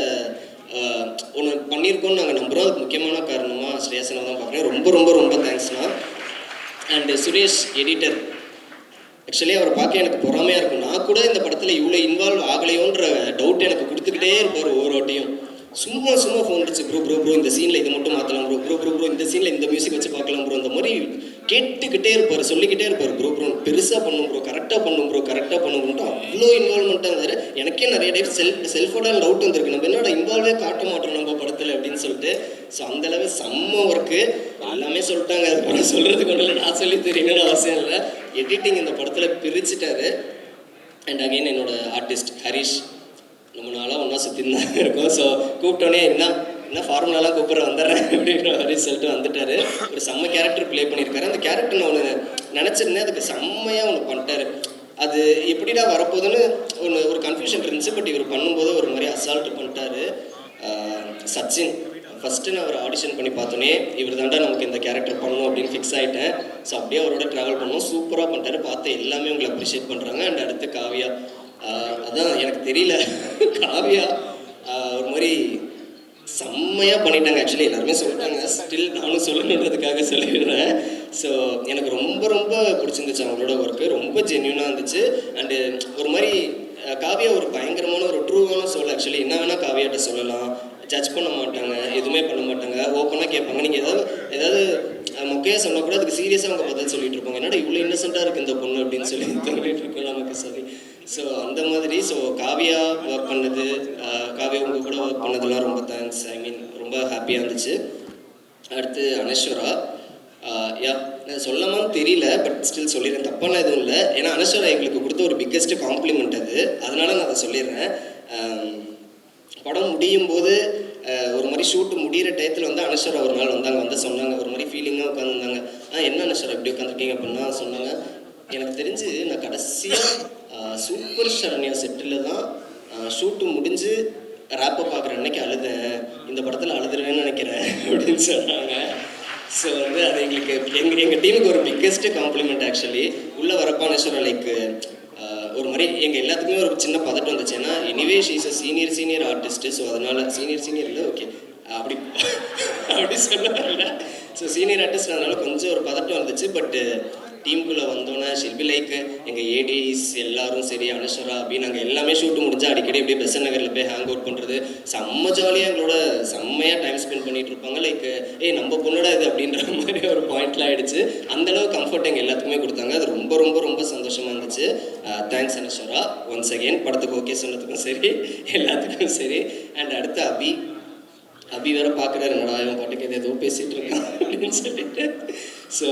ஒன்று பண்ணியிருக்கோன்னு நாங்கள் நம்புகிறோம். அதுக்கு முக்கியமான காரணமாக ஸ்ரேயஸ் அண்ணா தான் பார்க்குறேன். ரொம்ப ரொம்ப ரொம்ப தேங்க்ஸ்ண்ணா. அண்டு சுரேஷ் எடிட்டர், ஆக்சுவலி அவரை பார்க்க எனக்கு பொறாமையாக இருக்கும். நான் கூட இந்த படத்தில் இவ்வளோ இன்வால்வ் ஆகலையோன்ற டவுட் எனக்கு கொடுத்துக்கிட்டே இருப்பார் ஒவ்வொரு வாட்டியும். சும்மா ஃபோன் அடிச்சு ப்ரோ இந்த சீனில் இதை மட்டும் மாற்றலாம் ப்ரோ இந்த சீனில் இந்த மியூசிக் வச்சு பார்க்கலாம் ப்ரோ, இந்த மாதிரி கேட்டுக்கிட்டே இருப்பார், சொல்லிக்கிட்டே இருப்பார், ப்ரோ பெருசாக பண்ணும் ப்ரோ, கரெக்டாக பண்ணும்ன்ட்டு அவ்வளோ இன்வால்வ்மெண்ட்டாக இருந்தார். எனக்கே நிறைய டைம் செல்ஃபோட டவுட் வந்திருக்கு, நம்ம என்னோட இன்வால்வே காட்ட மாட்டோம் நம்ம படத்தில் அப்படின்னு சொல்லிட்டு. ஸோ அந்தளவு செம்ம ஒர்க்கு, எல்லாமே சொல்லிட்டாங்க, அது சொல்கிறதுக்கு ஒன்றும் இல்லை, நான் சொல்லி தெரியணும்னு அவசியம் இல்லை. எடிட்டிங் இந்த படத்தில் பிரிச்சுட்டாரு. அண்ட் அகெயின் என்னோட ஆர்டிஸ்ட் ஹரிஷ், நம்ம நாளாக ஒன்றா சுற்றின்னு தான் இருக்கோம். ஸோ கூப்பிட்டோன்னே என்ன ஃபார்முலாலாம் கூப்பிட்ற வந்துடுறேன் அப்படின்ற மாதிரி சொல்லிட்டு வந்துட்டார். ஒரு செம்ம கேரக்டர் ப்ளே பண்ணியிருக்காரு. அந்த கேரக்டர் நான் ஒன்று நினச்சிருந்தேன், அதுக்கு செம்மையாக ஒன்று பண்ணிட்டாரு. அது எப்படிடா வரப்போகுதுன்னு ஒரு கன்ஃபியூஷன் இருந்துச்சு. பட் இவர் பண்ணும்போது ஒரு மாதிரி அசால்ட்டு பண்ணிட்டாரு. சச்சின் ஃபஸ்ட்டு நான் அவர் ஆடிஷன் பண்ணி பார்த்தோன்னே இவர் தாண்டா நமக்கு இந்த கேரக்டர் பண்ணணும் அப்படின்னு ஃபிக்ஸ் ஆகிட்டேன். ஸோ அப்படியே அவரோட ட்ராவல் பண்ணோம், சூப்பராக பண்ணிட்டாரு. பார்த்து எல்லாமே உங்களை அப்ரிஷியேட் பண்ணுறாங்க. அண்ட் அடுத்து காவியா, அதான் எனக்கு தெரியல, காவியா ஒரு மாதிரி செம்மையாக பண்ணிட்டாங்க. ஆக்சுவலி எல்லாருமே சொல்லிட்டாங்க, ஸ்டில் நானும் சொல்லணுன்றதுக்காக சொல்லிடுறேன். ஸோ எனக்கு ரொம்ப ரொம்ப பிடிச்சிருந்துச்சு அவங்களோட ஒர்க்கு, ரொம்ப ஜென்யூனாக இருந்துச்சு. அண்டு ஒரு மாதிரி காவியா ஒரு பயங்கரமான ஒரு ட்ரூவான சோல். ஆக்சுவலி என்ன வேணால் காவியாட்ட சொல்லலாம், ஜட்ஜ் பண்ண மாட்டாங்க, எதுவுமே பண்ண மாட்டாங்க, ஓப்பனாக கேட்பாங்க. நீங்கள் ஏதாவது மொக்கையாக சொன்னால் கூட அதுக்கு சீரியஸாக அவங்க பதில் சொல்லிட்டு இருப்பாங்க, என்னடா இவ்வளோ இன்னசென்ட்டாக இருக்குது இந்த பொண்ணு அப்படின்னு சொல்லி தோணிட்டு இருக்கோம் நமக்கு. சரி, ஸோ அந்த மாதிரி. ஸோ காவியா ஒர்க் பண்ணது, காவியா உங்கள் கூட ஒர்க் பண்ணதெல்லாம் ரொம்ப தேங்க்ஸ். ஐ மீன் ரொம்ப ஹாப்பியாக இருந்துச்சு. அடுத்து அனஸ்வரா, நான் சொல்லமான்னு தெரியல, பட் ஸ்டில் சொல்லிடுறேன், தப்பான எதுவும் இல்லை. ஏன்னா அனஸ்வரா எங்களுக்கு கொடுத்த ஒரு பிக்கெஸ்ட் காம்ப்ளிமெண்ட் அது, அதனால நான் அதை சொல்லிடுறேன். படம் முடியும் போது ஒரு மாதிரி ஷூட்டு முடிகிற டயத்தில் வந்து அனஸ்வரா ஒரு நாள் வந்தாங்க, சொன்னாங்க, ஒரு மாதிரி ஃபீலிங்காக உட்காந்துருந்தாங்க. என்ன அனஸ்வரா இப்படி உட்காந்துருக்கீங்க அப்படின்னா சொன்னாங்க, எனக்கு தெரிஞ்சு நான் கடைசியாக சூப்பர் சரண்யா செட்டில் தான் ஷூட்டு முடிஞ்சு ரேப்பை பார்க்குற அன்னைக்கு அழுதேன், இந்த படத்தில் அழுதுருவேன்னு நினைக்கிறேன் அப்படின்னு சொன்னாங்க. ஸோ வந்து அது எங்களுக்கு எங்கள் டீமுக்கு ஒரு பிக்கெஸ்ட் காம்ப்ளிமெண்ட். ஆக்சுவலி உள்ளே வரப்போ அனஸ்வரா லைக் ஒரு மாதிரி எங்கள் எல்லாத்துக்குமே ஒரு சின்ன பதட்டம் வந்துச்சு. ஏன்னா anyway she's a senior artist. So அதனால் சீனியர் இல்லை, ஓகே அப்படி சொல்ல. ஸோ சீனியர் ஆர்டிஸ்ட் அதனால கொஞ்சம் ஒரு பதட்டம் இருந்துச்சு. பட்டு டீமுக்குள்ளே வந்தோன்னே ஷில்பி லைக் எங்கள் ஏடிஸ் எல்லாரும் சரி, அனஸ்வரா அபி, நாங்கள் எல்லாமே ஷூட்டு முடிஞ்சால் அடிக்கடி அப்படியே பெசன் நகரில் போய் ஹேங் அவுட் பண்ணுறது, செம்ம ஜாலியாக எங்களோட செம்மையாக டைம் ஸ்பெண்ட் பண்ணிகிட்டு இருப்பாங்க. லைக் நம்ம பொண்ணோட இது அப்படின்ற மாதிரி ஒரு பாயிண்ட்லாம் ஆகிடுச்சு. அந்தளவு கம்ஃபர்ட் எங்கள் எல்லாத்துக்குமே கொடுத்தாங்க. அது ரொம்ப ரொம்ப ரொம்ப சந்தோஷமாக இருந்துச்சு. தேங்க்ஸ் அனஸ்வரா ஒன்ஸ் அகெயின், படத்துக்கு ஓகே சொன்னதுக்கும் சரி, எல்லாத்துக்கும் சரி. அண்ட் அடுத்து அபி வேறு பார்க்குறாரு, என்னடா இவன் பாட்டுக்கு ஏதோ பேசிகிட்டு இருக்கான் அப்படின்னு சொல்லிட்டு. ஸோ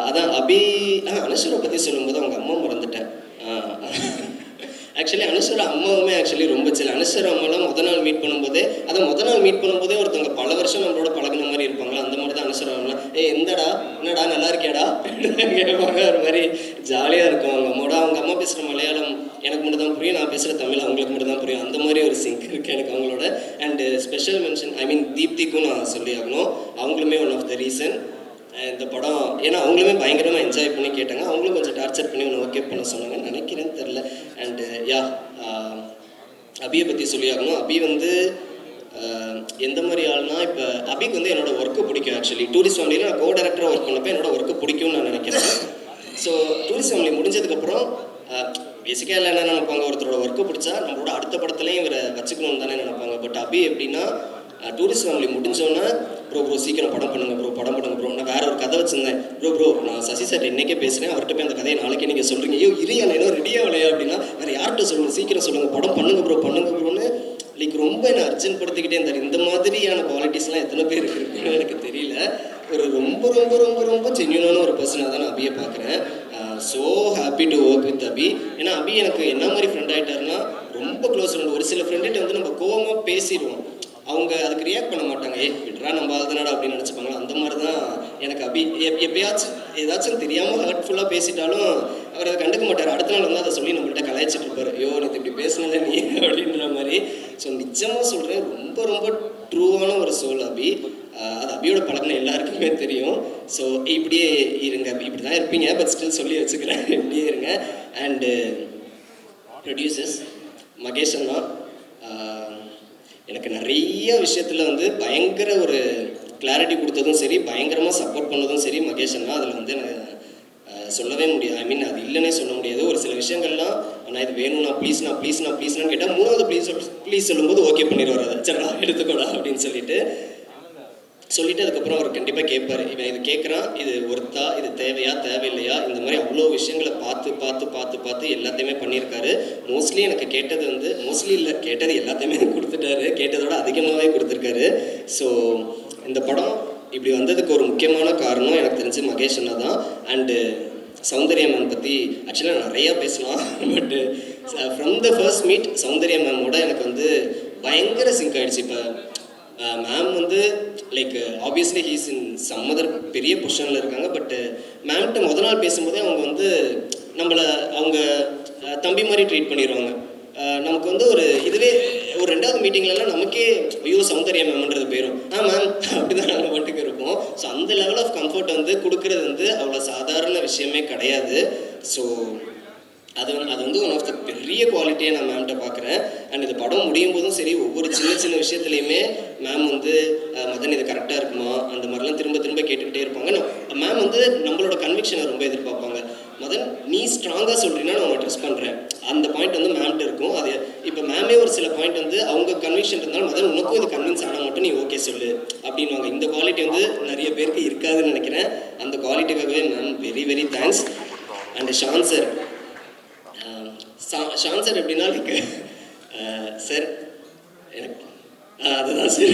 அதான் அனஸ்வரா பற்றி சொல்லும்போது அவங்க அம்மா மறந்துட்டேன். ஆக்சுவலி அனஸ்வரா அம்மாவுமே ஆக்சுவலி ரொம்ப சில அனஸ்வரா அம்மாலாம் முதல் நாள் மீட் பண்ணும்போதே ஒருத்தவங்க பல வருஷம் நம்மளோட பழகின மாதிரி இருப்பாங்களா, அந்த மாதிரி தான் அனஸ்வரா அம்மாலாம் என்னடா நல்லா இருக்கியாடா கேட்பாங்க. ஒரு மாதிரி ஜாலியாக இருக்கும். அவங்க அம்மா பேசுகிற மலையாளம் எனக்கு மட்டும் தான் புரியும், நான் பேசுகிற தமிழ் அவங்களுக்கு மட்டும் தான் புரியும். அந்த மாதிரி ஒரு சிங்க் இருக்குது எனக்கு அவங்களோட. அண்ட் அண்டு ஸ்பெஷல் மென்ஷன் தீப்திக்கும் நான் சொல்லி ஆகணும். அவங்களுமே ஒன் ஆஃப் த ரீசன் இந்த படம், ஏன்னா அவங்களுமே பயங்கரமாக என்ஜாய் பண்ணி கேட்டாங்க. அவங்களும் கொஞ்சம் டார்ச்சர் பண்ணி ஒன்று ஓகே பண்ண சொன்னாங்கன்னு நினைக்கிறேன்னு தெரில. அண்டு அபியை பற்றி சொல்லி ஆகணும். அபி வந்து எந்த மாதிரி ஆள்னா, இப்போ அபிக்கு வந்து என்னோட ஒர்க்கு பிடிக்கும். ஆக்சுவலி டூரிஸ்ட் ஃபேமிலியில் நான் கோ டைரக்டராக ஒர்க் பண்ணப்போ என்னோட ஒர்க்கு பிடிக்கும்னு நான் நினைக்கிறேன். ஸோ டூரிஸ்ட் ஃபேமிலி முடிஞ்சதுக்கப்புறம் பேசிக்காக எல்லாம் என்ன நினைப்பாங்க, ஒருத்தரோட ஒர்க்கு பிடிச்சா நம்மளோட அடுத்த படத்துலையும் இவரை வச்சுக்கணும்னு தானே நினைப்பாங்க. பட் அபி எப்படின்னா, டூரிஸ்ட் ஃபேமிலி முடிஞ்சோன்னே ப்ரோ சீக்கிரம் படம் பண்ணுங்க ப்ரோ. நான் வேற ஒரு கதை வச்சுருந்தேன். ப்ரோ நான் சசி சார் இன்றைக்கே பேசுகிறேன், அவர்கிட்ட போய் அந்த கதையை நாளைக்கே நீங்கள் சொல்கிறீங்க. ஐயோ இரியா இன்னும் ரெடியாக இல்லையா அப்படின்னா, வேறு யார்கிட்ட சொல்லுங்கள், சீக்கிரம் சொல்லுங்கள், படம் பண்ணுங்க ப்ரோன்னு லைக் ரொம்ப என்ன அர்ஜென்ட் படுத்திக்கிட்டே இருந்தார். இந்த மாதிரியான குவாலிட்டிஸ்லாம் எத்தனை பேர் இருக்குன்னு எனக்கு தெரியல. ஒரு ரொம்ப ரொம்ப ரொம்ப ரொம்ப ஜென்யூனான ஒரு பர்சனாக தான் நான் அபியை பார்க்குறேன். So happy to work with Abhi. ஏன்னா அபி எனக்கு என்ன மாதிரி ஃப்ரெண்ட் ஆகிட்டாருன்னா, ரொம்ப க்ளோஸ் ஃப்ரெண்ட். ஒரு சில ஃப்ரெண்டுகிட்ட வந்து நம்ம கோவமாக பேசிடுவோம், அவங்க அதுக்கு ரியாக்ட் பண்ண மாட்டாங்க. விட்றா நம்ம அதுனாடா அப்படின்னு நினச்சிப்பாங்க. அந்த மாதிரி தான் எனக்கு அபி. எப்பயாச்சும் ஏதாச்சும் தெரியாமல் ஹர்ட்ஃபுல்லாக பேசிட்டாலும் அவர் அதை கண்டுக்க மாட்டார். அடுத்த நாள் வந்து அதை சொல்லி நம்மள்கிட்ட கலாய்ச்சிட்டு இருப்பார். ஐயோ நீ இப்படி பேசினல நீ அப்படின்ற மாதிரி. ஸோ நிஜமாக சொல்கிறேன், ரொம்ப ரொம்ப ட்ரூவான ஒரு சோல் அபி. அது அபியோட பழகின எல்லாருக்குமே தெரியும். ஸோ இப்படியே இருங்க, இப்படி தான் இருப்பீங்க, பட் ஸ்டில் சொல்லி வச்சுக்கிறேன், இப்படியே இருங்க. அண்டு ப்ரொடியூசர்ஸ் மகேஷ் அண்ணா எனக்கு நிறைய விஷயத்தில் வந்து பயங்கர ஒரு கிளாரிட்டி கொடுத்ததும் சரி, பயங்கரமாக சப்போர்ட் பண்ணதும் சரி மகேஷ் அண்ணா. அதில் வந்து எனக்கு சொல்லவே முடியாது. அது இல்லைன்னே சொல்ல முடியாது. ஒரு சில விஷயங்கள்லாம் நான் இது வேணும்னா ப்ளீஸ்னா கேட்டால் மூணாவது ப்ளீஸ் சொல்லும்போது ஓகே பண்ணிடுவார். அதை சரிடா எடுத்துக்கோடா அப்படின்னு சொல்லிட்டு அதுக்கப்புறம் அவர் கண்டிப்பாக கேட்பார், இவன் இது கேட்குறான், இது ஒர்த்தா, இது தேவையா தேவையில்லையா, இந்த மாதிரி அவ்வளோ விஷயங்களை பார்த்து எல்லாத்தையுமே பண்ணியிருக்காரு. மோஸ்ட்லி எனக்கு கேட்டது வந்து கேட்டது எல்லாத்தையுமே கொடுத்துட்டாரு, கேட்டதோட அதிகமாகவே கொடுத்துருக்காரு. ஸோ இந்த படம் இப்படி வந்ததுக்கு ஒரு முக்கியமான காரணம் எனக்கு தெரிஞ்சு மகேஷ் அண்ணா தான். அண்டு சௌந்தர்யா மேம் பற்றி ஆக்சுவலாக நிறையா பேசலாம். But from the first meet Soundarya மேமோட எனக்கு வந்து பயங்கர சிங்க் ஆகிடுச்சு. இப்போ மேம் வந்து like obviously he's in some other பெரிய பொசிஷனில் இருக்காங்க. பட்டு மேம்கிட்ட முதல் நாள் பேசும்போதே அவங்க வந்து நம்மளை அவங்க தம்பி மாதிரி ட்ரீட் பண்ணிடுவாங்க. நமக்கு வந்து ஒரு இதுவே ஒரு ரெண்டாவது மீட்டிங்லலாம் நமக்கே ஐயோ சௌந்தர்யா மேம்ன்றது போயிடும். மேம் அப்படி தான் நாங்கள் பாட்டுக்கு இருப்போம். ஸோ அந்த லெவல் ஆஃப் கம்ஃபர்ட் வந்து கொடுக்குறது வந்து அவ்வளோ சாதாரண விஷயமே கிடையாது. ஸோ அது வந்து ஒன் ஆஃப் த பெரிய குவாலிட்டியை நான் மேம்கிட்ட பார்க்குறேன். அண்ட் இந்த படம் முடியும் போதும் சரி, ஒவ்வொரு சின்ன விஷயத்துலையுமே மேம் வந்து மதன் இது கரெக்டாக இருக்குமா அந்த மாதிரிலாம் திரும்ப கேட்டுக்கிட்டே இருப்பாங்க. மேம் வந்து நம்மளோட கன்விக்ஷனை ரொம்ப எதிர்பார்ப்பாங்க. மதன் நீ ஸ்ட்ராங்காக சொல்கிறீங்கன்னா நான் ட்ரெஸ் பண்ணுறேன், அந்த பாயிண்ட் வந்து மேம்கிட்ட இருக்கும். அது இப்போ மேமே ஒரு சில பாயிண்ட் வந்து அவங்க கன்விக்ஷன் இருந்தாலும் மதன் உனக்கும் இது கன்வின்ஸ் ஆனால் மட்டும் நீ ஓகே சொல்லு அப்படின்வாங்க. இந்த குவாலிட்டி வந்து நிறைய பேருக்கு இருக்காதுன்னு நினைக்கிறேன். அந்த குவாலிட்டிக்காகவே ma'am very very thanks. And Shaan sir எப்படின்னா லைக் சார் எனக்கு அதுதான் சார்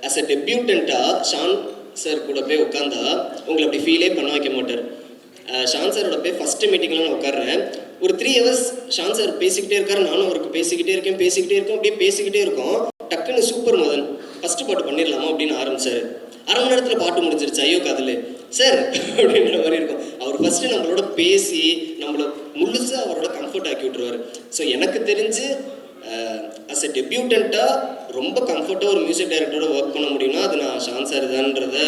அஸ் அ டெபியூட்டண்ட்டாக ஷான் சார் கூட போய் உட்காந்தா உங்களை அப்படி ஃபீலே பண்ண வைக்க மாட்டார். ஷான் சாரோட போய் ஃபஸ்ட்டு மீட்டிங்கில் நான் உட்காடுறேன். ஒரு 3 hours ஷான் சார் பேசிக்கிட்டே இருக்காரு, நானும் அவருக்கு பேசிக்கிட்டே இருக்கேன், அப்படியே பேசிக்கிட்டே இருக்கோம். டக்குன்னு சூப்பர் மதன் ஃபஸ்ட்டு பாட்டு பண்ணிடலாமா அப்படின்னு ஆரம்பிச்சார். 1/2 மணி நேரத்தில் பாட்டு முடிஞ்சிருச்சு. ஐயோ காதல் சார் அப்படின்ற மாதிரி இருக்கும். அவர் ஃபஸ்ட்டு நம்மளோட பேசி நம்மளை முழுசாக அவரோட கம்ஃபர்ட் ஆக்கி விட்டுருவார். ஸோ எனக்கு தெரிஞ்சு அஸ் எ டெபியூட்டண்ட்டாக ரொம்ப கம்ஃபர்ட்டாக ஒரு மியூசிக் டைரக்டரோட ஒர்க் பண்ண முடியும்னா அது நான் ஷான் சார் தான்றதை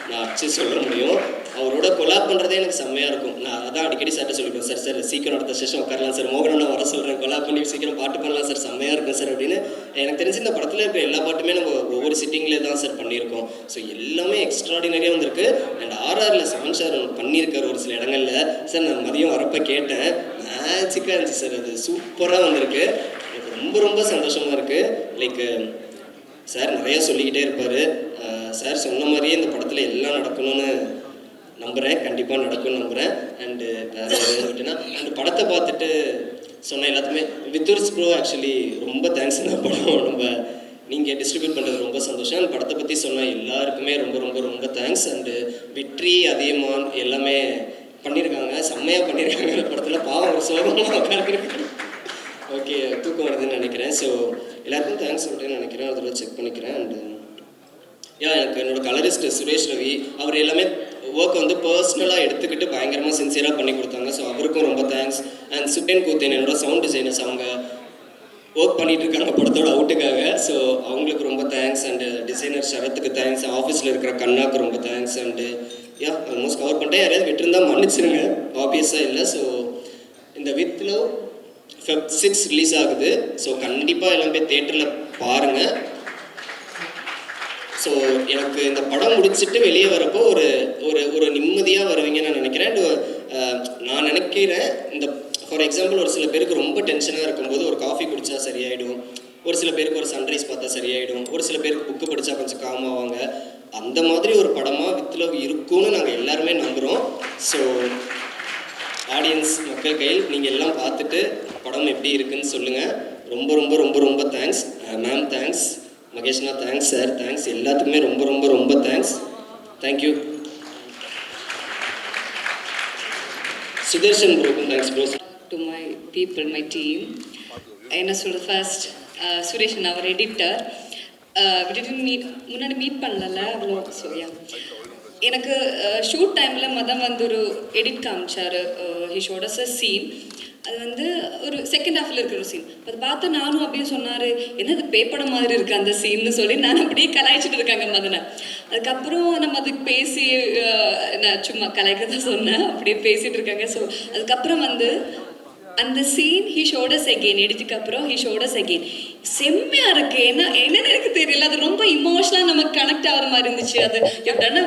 நான் அடிச்சு சொல்ல முடியும். அவரோட கொலாப் பண்ணுறதே எனக்கு செம்மையாக இருக்கும். நான் அதான் அடிக்கடி சார்ட்ட சொல்லிடுவேன், சார் சீக்கிரம் அடுத்த செஷன் உட்காரலாம் சார், மோகனண்ணா வர சொல்கிறேன், கொலாப் பண்ணி சீக்கிரம் பாட்டு பண்ணலாம் சார், செம்மையாக இருக்கும் சார் அப்படின்னு. எனக்கு தெரிஞ்சு இந்த படத்தில் இருக்கிற எல்லா பாட்டுமே நம்ம ஒவ்வொரு சிட்டிங்லேயே தான் சார் பண்ணியிருக்கோம். ஸோ எல்லாமே எக்ஸ்ட்ராடினரியாக வந்திருக்கு. அண்ட் ஆர்ஆரில் செவன் சார் பண்ணியிருக்காரு ஒரு சில இடங்களில். சார் நான் மதியம் வரப்போ கேட்டேன், மேஜிக்காக இருந்துச்சு சார், அது சூப்பராக வந்திருக்கு. எனக்கு ரொம்ப ரொம்ப சந்தோஷமாக இருக்குது. லைக் சார் நிறையா சொல்லிக்கிட்டே இருப்பார். சார் சொன்ன மாதிரியே இந்த படத்தில் எல்லாம் நடக்கணும்னு நம்புகிறேன், கண்டிப்பாக நடக்கும்னு நம்புகிறேன். அண்டு விட்டுனா அந்த படத்தை பார்த்துட்டு சொன்ன எல்லாத்துமே வித்தூர்ஸ் ப்ரோ ஆக்சுவலி ரொம்ப தேங்க்ஸ். இந்த படம் நம்ம நீங்கள் டிஸ்ட்ரிபியூட் பண்ணுறது ரொம்ப சந்தோஷம். அந்த படத்தை பற்றி சொன்ன எல்லாருக்குமே ரொம்ப ரொம்ப ரொம்ப தேங்க்ஸ். அண்டு விட்ரி அதியமான் எல்லாமே பண்ணியிருக்காங்க, செம்மையாக பண்ணியிருக்காங்க. இந்த படத்தில் பாவம் ஒரு சோகமாக உட்காந்துருக்கு. ஓகே தூக்கம் வருதுன்னு நினைக்கிறேன். ஸோ எல்லாருக்கும் தேங்க்ஸ் சொல்லிட்டேன்னு நினைக்கிறேன். அதில் செக் பண்ணிக்கிறேன். அண்டு எனக்கு என்னோட கலரிஸ்ட் சுரேஷ் ரவி அவர் எல்லாமே ஒர்க்கை வந்து பர்சனலாக எடுத்துக்கிட்டு பயங்கரமாக சின்சியராக பண்ணி கொடுத்தாங்க. ஸோ அவருக்கும் ரொம்ப தேங்க்ஸ். அண்ட் சுட்டேன் கூத்தேன் என்னோட சவுண்ட் டிசைனர்ஸ், அவங்க ஒர்க் பண்ணிட்டு இருக்காங்க படத்தோட அவுட்டுக்காக. ஸோ அவங்களுக்கு ரொம்ப தேங்க்ஸ். அண்டு டிசைனர் ஷரத்துக்கு தேங்க்ஸ், ஆஃபீஸில் இருக்கிற கண்ணாக்கு ரொம்ப தேங்க்ஸ். அண்டு ஆல்மோஸ்ட் கவர் பண்ணிட்டேன். யாரையாவது விட்டுருந்தா மன்னிச்சிருங்க, ஆப்வியஸாக இல்லை. ஸோ இந்த வித் லவ் Feb 6 ரிலீஸ் ஆகுது. ஸோ கண்டிப்பாக எல்லாம் போய் தேட்டரில் பாருங்கள். ஸோ எனக்கு இந்த படம் முடிச்சுட்டு வெளியே வரப்போ ஒரு ஒரு ஒரு நிம்மதியாக வருவீங்கன்னு நான் நினைக்கிறேன். நான் நினைக்கிறேன் இந்த ஃபார் எக்ஸாம்பிள் ஒரு சில பேருக்கு ரொம்ப டென்ஷனாக இருக்கும்போது ஒரு காஃபி குடித்தா சரியாயிடும், ஒரு சில பேருக்கு ஒரு சன்ரைஸ் பார்த்தா சரியாயிடும், ஒரு சில பேருக்கு புக்கு படித்தா கொஞ்சம் காம் ஆவாங்க. அந்த மாதிரி ஒரு படமாக வித் லவ் இருக்கும்னு நாங்கள் எல்லாருமே நம்புகிறோம். ஸோ ஆடியன்ஸ் மக்கள் கையில் நீங்கள் எல்லாம் பார்த்துட்டு படம் எப்படி இருக்குன்னு சொல்லுங்கள். ரொம்ப ரொம்ப ரொம்ப ரொம்ப தேங்க்ஸ் மேம், தேங்க்ஸ் மகேஷ்னா, தேங்க்ஸ் சார், தேங்க்ஸ் எல்லாத்துக்குமே ரொம்ப ரொம்ப ரொம்ப தேங்க்ஸ். தேங்க்யூ. சுதர்ஷன் ப்ரோக்கும் thanks bro. To my people, my team. என்ன சொல்கிறது, ஃபர்ஸ்ட் சுரேஷ் அவர் எடிட்டர். முன்னாடி மீட் பண்ணல அவ்வளோ. ஸோ எனக்கு ஷூட் டைமில் வந்து ஒரு எடிட் காமிச்சார். He shot us a scene. அது வந்து ஒரு செகண்ட் ஹாஃபில் இருக்கிற ஒரு சீன். அதை பார்த்து நானும் அப்படியே சொன்னார், என்னது பேப்படம் மாதிரி இருக்குது அந்த சீன்னு சொல்லி நான் அப்படியே கலாய்ச்சிட்டு இருக்காங்க மதனை. அதுக்கப்புறம் நம்ம அதுக்கு பேசி நான் சும்மா கலாய்க்க தான் சொன்னேன், அப்படியே பேசிகிட்டு இருக்காங்க. ஸோ அதுக்கப்புறம் வந்து அந்த சீன் ஹி ஷோடஸ் அகெயின், எடுத்துக்கு அப்புறம் ஹி ஷோடஸ் அகெயின். செம்மையாக இருக்குது. என்னன்னு எனக்கு தெரியல, அது ரொம்ப இமோஷனலாக நமக்கு கனெக்ட் ஆகிற மாதிரி இருந்துச்சு. அது you done a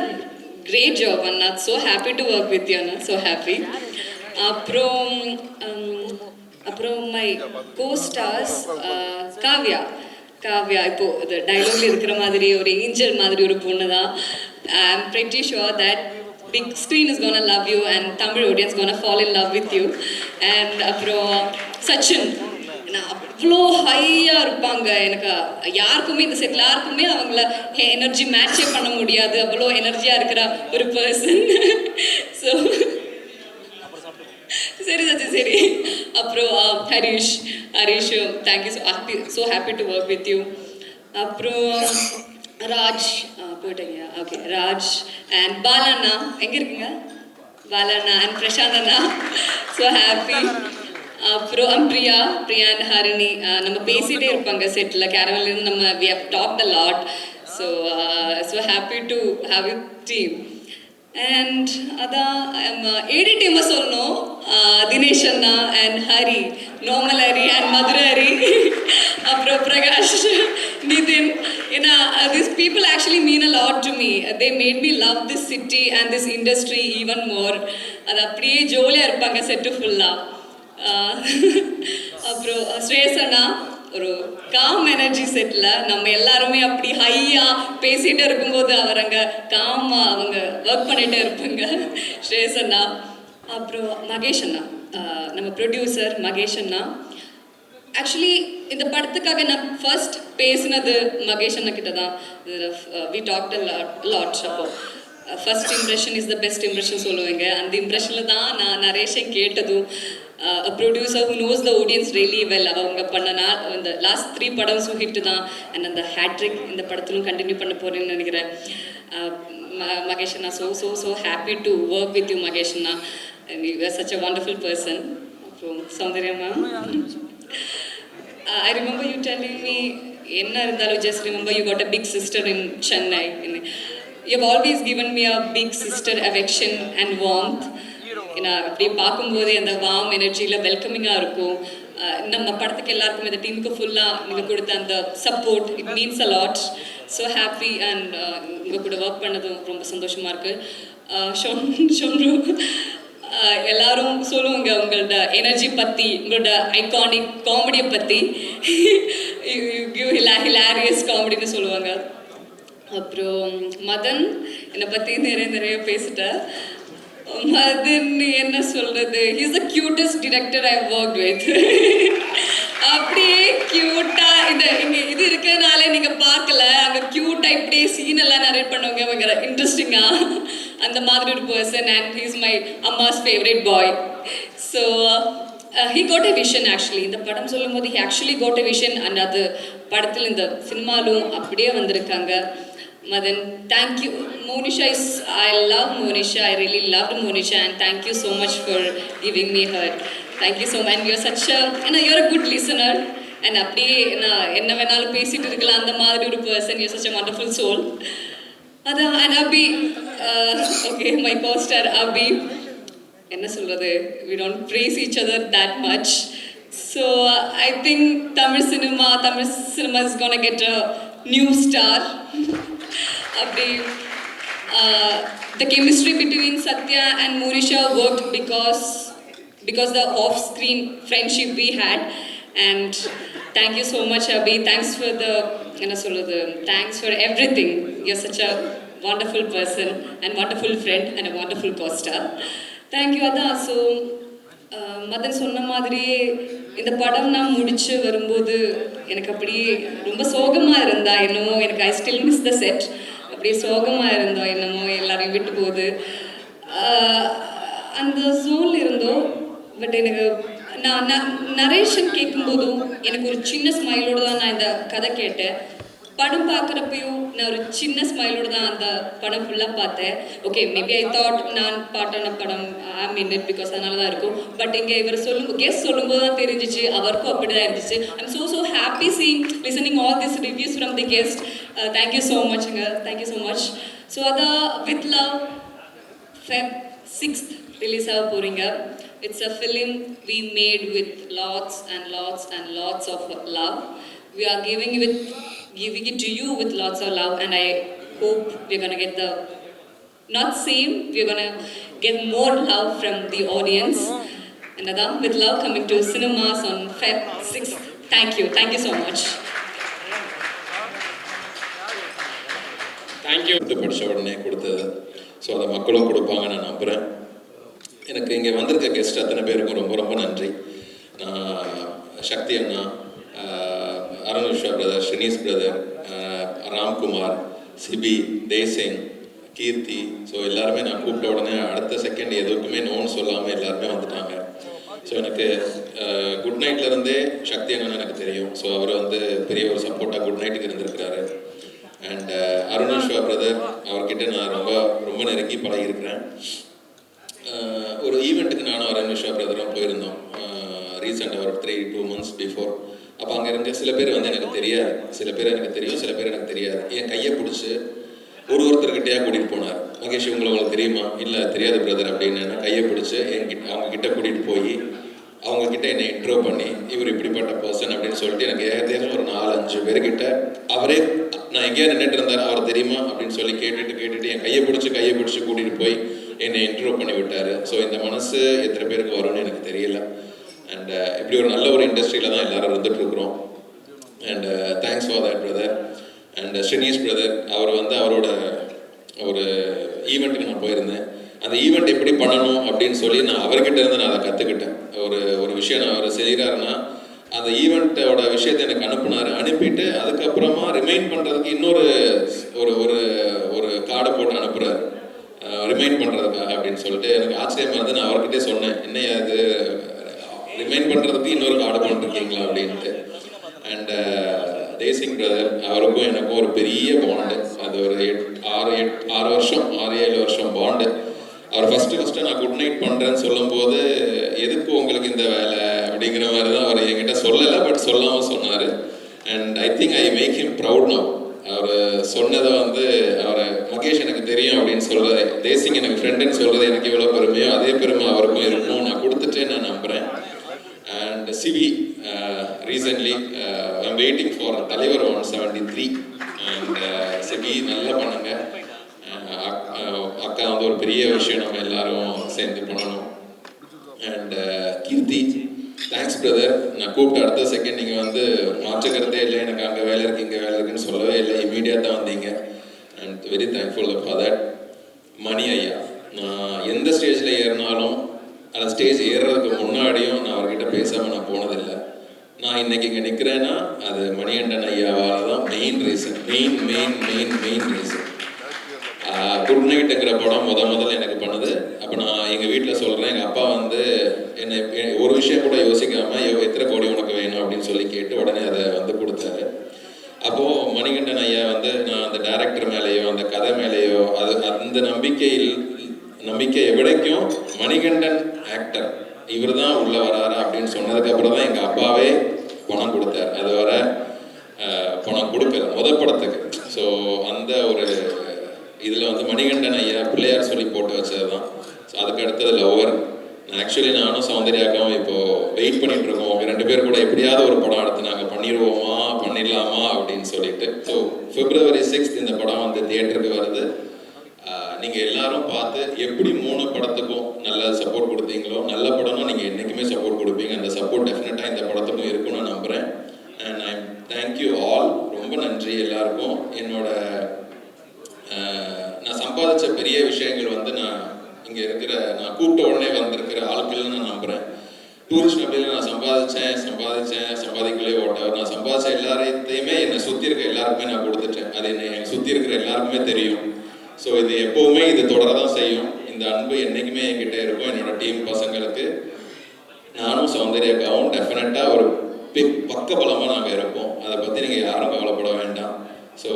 great job அண்ணா. So happy to work with you அண்ணா, ஸோ ஹாப்பி. அப்புறம் மை கோஸ்டார்ஸ் காவ்யா இப்போது இது டைலாக்ல இருக்கிற மாதிரி ஒரு ஏஞ்சல் மாதிரி ஒரு பொண்ணு தான். ஐ ஆம் pretty sure that big screen is gonna love you and Tamil audience gonna fall in love with you. And அப்புறம் சச்சின் அவ்வளோ ஹையாக இருப்பாங்க. எனக்கு யாருக்குமே இந்த செட்டில் யாருக்குமே அவங்கள எனர்ஜி மேட்சே பண்ண முடியாது, அவ்வளோ எனர்ஜியாக இருக்கிற ஒரு பர்சன். ஸோ சரி சச்சி சரி. அப்புறம் Harish thank you, so happy to work with you. அப்புறம் ராஜ் போயிட்டீங்க. ஓகே, ராஜ் அண்ட் பாலண்ணா எங்கே இருக்கீங்க? பாலண்ணா அண்ட் பிரசாந்த் அண்ணா, ஸோ ஹாப்பி. அப்புறம் பிரியா அண்ட் ஹரிணி நம்ம பேசிகிட்டே இருப்பாங்க செட்டில் கேரவன்லேருந்து. நம்ம we have talked a lot. So happy to have you team. And அதான் ஏடி டீமை சொல்லணும், தினேஷ் அண்ணா and Hari, normal Hari and Madurai Hari, அப்புறம் பிரகாஷ், நிதின். ஏன்னா these people actually mean a lot to me. They made me love this city and this industry even more. அது அப்படியே ஜோலியாக இருப்பாங்க set ஃபுல்லாக. அப்புறம் ஸ்ரேயஸ் அண்ணா ஒரு காம் எனர்ஜி செட்டில் நம்ம எல்லாருமே அப்படி ஹையாக பேசிகிட்டே இருக்கும்போது அவர் அங்கே காமாக அவங்க ஒர்க் பண்ணிகிட்டே இருப்பாங்க, ஸ்ரேயஸ் அண்ணா. அப்புறம் மகேஷ் அண்ணா, நம்ம ப்ரொடியூசர் மகேஷ் அண்ணா. ஆக்சுவலி இந்த படத்துக்காக நான் ஃபர்ஸ்ட் பேசினது மகேஷ் அண்ணா கிட்ட தான். We talked lot. அப்போ first impression is the best impression சொல்லுவாங்க. அந்த இம்ப்ரெஷனில் தான் நான் நிறைய விஷயம் கேட்டதும். A producer who knows the audience really well. அவங்க பண்ணனா இந்த லாஸ்ட் 3 படம்ஸும் ஹிட்டு தான். அண்ட் அந்த ஹேட்ரிக் இந்த படத்திலும் கண்டினியூ பண்ண போகிறேன்னு நினைக்கிறேன். மகேஷ் அண்ணா, so happy to work with you Mahesh அண்ணா. You are such a wonderful person. அப்புறம் Soundarya ma'am, I remember you telling me, என்ன இருந்தாலும் just remember you got a big sister in Chennai. You have always given me a big sister affection and warmth. ஏன்னா அப்படி பார்க்கும்போது அந்த warm எனர்ஜியில் வெல்கமிங்காக இருக்கும். நம்ம படத்துக்கு எல்லாருக்கும் இந்த டீமுக்கு ஃபுல்லாக நீங்கள் கொடுத்த அந்த support, it means a lot. So happy. And உங்கள் கூட ஒர்க் பண்ணதும் ரொம்ப சந்தோஷமாக இருக்குது. ஷொன்ரு எல்லாரும் சொல்லுவாங்க உங்களோட எனர்ஜி பற்றி, உங்களோட ஐகானிக் காமெடியை பற்றி. ஹிலாரியஸ் காமெடின்னு சொல்லுவாங்க. அப்புறம் மதன் என்னை பற்றி நிறைய பேசிட்டேன். மதன் என்ன சொல்கிறது, he's the cutest director I worked with. அப்படியே க்யூட்டாக இங்கே இது இருக்கிறதுனால நீங்கள் பார்க்கல, அங்கே க்யூட்டாக இப்படியே சீனெல்லாம் நரேட் பண்ணுவாங்க அவங்க இன்ட்ரெஸ்டிங்காக. அந்த மாதிரி ஒரு person. And he is my அம்மாஸ் favourite bye. So he got a vision actually. இந்த படம் சொல்லும்போது he actually got a vision. and அது படத்தில் இந்த சினிமாலும் அப்படியே வந்திருக்காங்க. Madan, thank you. Monisha I love Monisha. I really loved Monisha, and thank you so much for giving me her. Thank you so much. And you're such a, you're a good listener. And அப்படியே நான் என்ன வேணாலும் பேசிட்டு இருக்கலாம் அந்த மாதிரி ஒரு person. You such a wonderful soul. அதான் and Abhi okay my costar Abhi என்ன சொல்றது, we don't praise each other that much. So I think Tamil cinema is gonna get a new star. Abhi the chemistry between Satya and Monisha worked because the off-screen friendship we had. And thank you so much Abhi, thanks for the thanks for everything. You're such a wonderful person and wonderful friend and a wonderful co-star. Thank you Adha. So Madan சொன்ன மாதிரியே இந்த படம் நான் முடிச்சு வரும்போது எனக்கு அப்படியே ரொம்ப சோகமாக இருந்தா என்னமோ, எனக்கு I still miss the set. அப்படியே சோகமாக இருந்தோம் என்னமோ, எல்லாரையும் விட்டு போகுது அந்த ஜோனில் இருந்தோம். பட் எனக்கு நான் நரேஷன் கேட்கும்போதும் எனக்கு ஒரு சின்ன ஸ்மைலோடு தான் நான் இந்த கதை கேட்டேன். படம் பார்க்குறப்பையும் நான் ஒரு சின்ன ஸ்மைலோடு தான் அந்த படம் ஃபுல்லாக பார்த்தேன். ஓகே மேபி ஐ தாட் நான் பாட்டான படம் ஐம் இன் இட் பிகாஸ் அதனால தான் இருக்கும். பட் இங்கே இவர் கெஸ்ட் சொல்லும்போது தான் தெரிஞ்சிச்சு அவருக்கும் அப்படி தான் இருந்துச்சு. I'm so happy seeing listening all this reviews from the guest. Thank you so மச்ங்க, தேங்க்யூ ஸோ மச். ஸோ அதான் with love Feb 6th release ஆக போகிறீங்க. It's a film we made with lots and lots and lots of love. We are giving it to you with lots of love, and I hope we're going to get the not same, we're going to get more love from the audience. And Adam, with love coming to cinemas on Feb 6th. Thank you so much. Thank you. படித்த உடனே கொடுத்தது, so அதை மக்களும் கொடுப்பாங்க நான் நம்புகிறேன். எனக்கு இங்கே வந்திருக்க கெஸ்ட் அத்தனை பேருக்கும் ரொம்ப ரொம்ப நன்றி. நான் சக்தி அண்ணா, Arun Vishwa brother, Srinis brother, Ramkumar, Sibi, Desingh, Keerthi, so எல்லாருமே நான் கூப்பிட்ட உடனே அடுத்த செகண்ட் எதுக்குமே நோன்னு சொல்லாமல் எல்லாருமே வந்துட்டாங்க. ஸோ எனக்கு குட் நைட்லேருந்தே சக்தி அண்ணன் எனக்கு தெரியும். ஸோ அவர் வந்து பெரிய ஒரு சப்போர்ட்டாக குட் நைட்டுக்கு இருந்திருக்கிறாரு. அண்ட் அருண் விஸ்வா பிரதர், அவர்கிட்ட நான் ரொம்ப ரொம்ப நெருங்கி பழகியிருக்கிறேன். ஒரு ஈவெண்ட்டுக்கு நானும் அருண் விஸ்வா பிரதரும் போயிருந்தோம் ரீசெண்டாக ஒரு 2 months பிஃபோர். அப்போ அங்கே இருந்த சில பேர் வந்து எனக்கு தெரியாது, சில பேர் எனக்கு தெரியும், சில பேர் எனக்கு தெரியாது. என் கையை பிடிச்சி ஒருத்தர்கிட்டயா கூட்டிகிட்டு போனார். மகேஷ் உங்களுக்கு தெரியுமா? இல்லை தெரியாது பிரதர் அப்படின்னு. நான் கையை பிடிச்சி அவங்க கிட்ட கூட்டிகிட்டு போய் அவங்கக்கிட்ட என்னை இன்ட்ரோ பண்ணி இவர் இப்படிப்பட்ட பர்சன் அப்படின்னு சொல்லிட்டு எனக்கு ஏகதேசம் ஒரு 4-5 பேர்கிட்ட அவரே நான் எங்கேயா நின்றுட்டு இருந்தார் அவர் தெரியுமா அப்படின்னு சொல்லி கேட்டுட்டு என் கையை பிடிச்சி கூட்டிகிட்டு போய் என்னை இன்ட்ரோ பண்ணி விட்டார். ஸோ இந்த மனசு எத்தனை பேருக்கு வரும்னு எனக்கு தெரியல. அண்ட் இப்படி ஒரு நல்ல ஒரு இண்டஸ்ட்ரியில் தான் எல்லோரும் இருந்துகிட்ருக்குறோம். And thanks for that brother. And Srinis brother, அவர் வந்து அவரோட ஒரு ஈவெண்ட்டுக்கு நான் போயிருந்தேன். அந்த ஈவெண்ட் எப்படி பண்ணணும் அப்படின்னு சொல்லி நான் அவர்கிட்ட இருந்து நான் அதை கற்றுக்கிட்டேன். ஒரு விஷயம் நான் அவர் செய்கிறாருன்னா அந்த ஈவெண்ட்டோட விஷயத்தை எனக்கு அனுப்பிட்டு அதுக்கப்புறமா ரிமைண்ட் பண்ணுறதுக்கு இன்னொரு ஒரு கார்டை போட்டு அனுப்புகிறார் ரிமைண்ட் பண்ணுறதுக்காக அப்படின்னு சொல்லிட்டு. எனக்கு ஆச்சரியமாக இருந்து நான் அவர்கிட்டே சொன்னேன், என்னையா அது ரிமைண்ட் பண்ணுறதுக்கு இன்னொரு கார்டு பண்ணிருக்கீங்களா அப்படின்ட்டு. அண்ட் தேசிங் பிரதர், அவருக்கும் எனக்கும் ஒரு பெரிய பாண்டு. அது ஒரு 6-7 வருஷம் பாண்டு. அவர் ஃபஸ்ட்டு நான் குட் நைட் பண்ணுறேன்னு சொல்லும்போது எதுக்கு உங்களுக்கு இந்த வேலை அப்படிங்கிற மாதிரி தான் அவர் என்கிட்ட சொல்லலை, பட் சொல்லாமல் சொன்னார். And I think I make him proud now. அவர் சொன்னதை வந்து அவரை மகேஷ் எனக்கு தெரியும் அப்படின்னு சொல்கிறது, தேசிங் எனக்கு ஃப்ரெண்டுன்னு சொல்கிறது எனக்கு எவ்வளோ பெருமையோ அதே பெருமை அவருக்கும் இருக்கும். நான் கொடுத்துட்டே நான் நம்புகிறேன். And Sivi, recently I'm waiting for தலைவர் 173. அண்ட் சிவி நல்லா பண்ணுங்க. அக்கா வந்து ஒரு பெரிய விஷயம் நம்ம எல்லாரும் சேர்ந்து பண்ணணும். And Keerthi, thanks brother. நான் கூப்பிட்டு அடுத்த செகண்ட் நீங்கள் வந்து மாற்றுக்கிறதே இல்லை, எனக்கு அங்கே வேலை இருக்குது இங்கே வேலை இருக்குன்னு சொல்லவே இல்லை, இமீடியட்டாக வந்தீங்க. And very thankful for that. Mani ஐயா, நான் எந்த ஸ்டேஜில் ஏறினாலும் அந்த ஸ்டேஜ் ஏறுறதுக்கு முன்னாடியும் நான் அவர்கிட்ட பேசாமல் நான் போனதில்லை. நான் இன்னைக்கு இங்கே நிற்கிறேன்னா அது மணிகண்டன் ஐயாவால் தான் main reason. Main reason. Good நைட்டுங்கிற படம் முதல்ல எனக்கு பண்ணுது. அப்போ நான் எங்கள் வீட்டில் சொல்கிறேன், எங்கள் அப்பா வந்து என்னை ஒரு விஷயம் கூட யோசிக்காமல் எத்தனை கோடி உனக்கு வேணும் அப்படின்னு சொல்லி கேட்டு உடனே அதை வந்து கொடுத்தாரு. அப்போது மணிகண்டன் ஐயா வந்து நான் அந்த டைரக்டர் மேலேயோ அந்த கதை மேலேயோ அந்த நம்பிக்கையை விடைக்கும் மணிகண்டன் ஆக்டர் இவர் தான் உள்ளே வராரா அப்படின்னு சொன்னதுக்கப்புறம் தான் எங்கள் அப்பாவே பணம் கொடுத்தார். அது வர பணம் கொடுக்கல முதல் படத்துக்கு. ஸோ அந்த ஒரு இதில் வந்து மணிகண்டன் ஐயா பிள்ளையார் சொல்லி போட்டு வச்சது தான். ஸோ அதுக்கு அடுத்தது லவ்வர். ஆக்சுவலி நானும் சௌந்தர்யாக்காவும் இப்போது வெயிட் பண்ணிட்டு இருக்கோம். அவங்க 2 பேர் கூட எப்படியாவது ஒரு படம் எடுத்து நாங்கள் பண்ணிடலாமா அப்படின்னு சொல்லிட்டு. ஸோ February 6th இந்த படம் வந்து தியேட்டருக்கு வருது. நீங்கள் எல்லாரும் பார்த்து எப்படி 3 படத்துக்கும் நல்ல சப்போர்ட் கொடுத்தீங்களோ, நல்ல படம்னா நீங்கள் என்றைக்குமே சப்போர்ட் கொடுப்பீங்க. அந்த சப்போர்ட் டெஃபினட்டாக இந்த படத்துக்கும் இருக்குன்னு நான் நம்புகிறேன். And I thank you all. ரொம்ப நன்றி எல்லாருக்கும். நான் சம்பாதிச்ச பெரிய விஷயங்கள் வந்து நான் இங்கே நான் கூப்பிட்ட உடனே வந்திருக்கிற ஆட்கள்னு நான் நம்புகிறேன். டூரிஸ்ட் ஃபேமிலியில் நான் சம்பாதிக்கலே ஓட்டவர். நான் சம்பாதிச்ச எல்லாத்தையுமே என்னை சுற்றி இருக்க எல்லாருக்குமே நான் கொடுத்துட்டேன். அது என்னை சுற்றி இருக்கிற எல்லாருக்குமே தெரியும். ஸோ இது எப்போவுமே இது தொடர தான் செய்யும். இந்த அன்பு என்றைக்குமே என்கிட்ட இருக்கும். என்னோட டீம் பசங்களுக்கு நானும் சௌந்தர்யாக்காவும் டெஃபினட்டாக ஒரு பக்கபலமாக நாங்கள் இருப்போம். அதை பற்றி நீங்கள் யாரும் கவலைப்பட வேண்டாம். ஸோ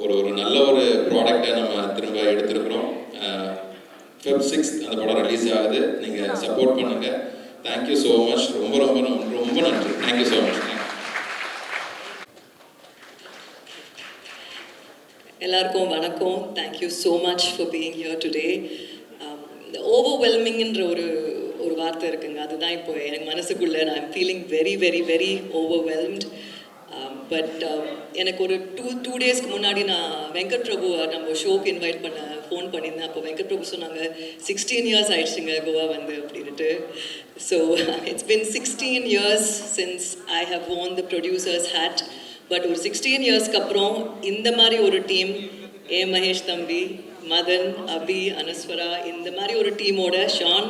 ஒரு நல்ல ஒரு ப்ராடக்டை நம்ம திரும்ப எடுத்துருக்குறோம். Feb 6th அந்த படம் ரிலீஸ் ஆகுது. நீங்கள் சப்போர்ட் பண்ணுங்கள். Thank you so much. ரொம்ப ரொம்ப ரொம்ப நன்றி. Thank you so much. எல்லாருக்கும் வணக்கம். Thank you so much for being here today. ஓவர்வெல்மிங்ன்ற ஒரு வார்த்தை இருக்குங்க. அதுதான் இப்போ எனக்கு மனசுக்குள்ளே நான் feeling very very very overwhelmed. But எனக்கு ஒரு டூ டேஸ்க்கு முன்னாடி நான் வெங்கட் பிரபுவை நம்ம ஷோக்கு இன்வைட் ஃபோன் பண்ணியிருந்தேன். அப்போ வெங்கட் பிரபு சொன்னாங்க 16 years ஆயிடுச்சுங்க கோவா வந்து அப்படின்ட்டு. So it's been 16 years since I have worn the producer's hat. But ஒரு 16 yearsக்கு அப்புறம் இந்த மாதிரி ஒரு டீம், மகேஷ் தம்பி, மதன், அபி, அனஸ்வரா, இந்த மாதிரி ஒரு டீமோட ஷான்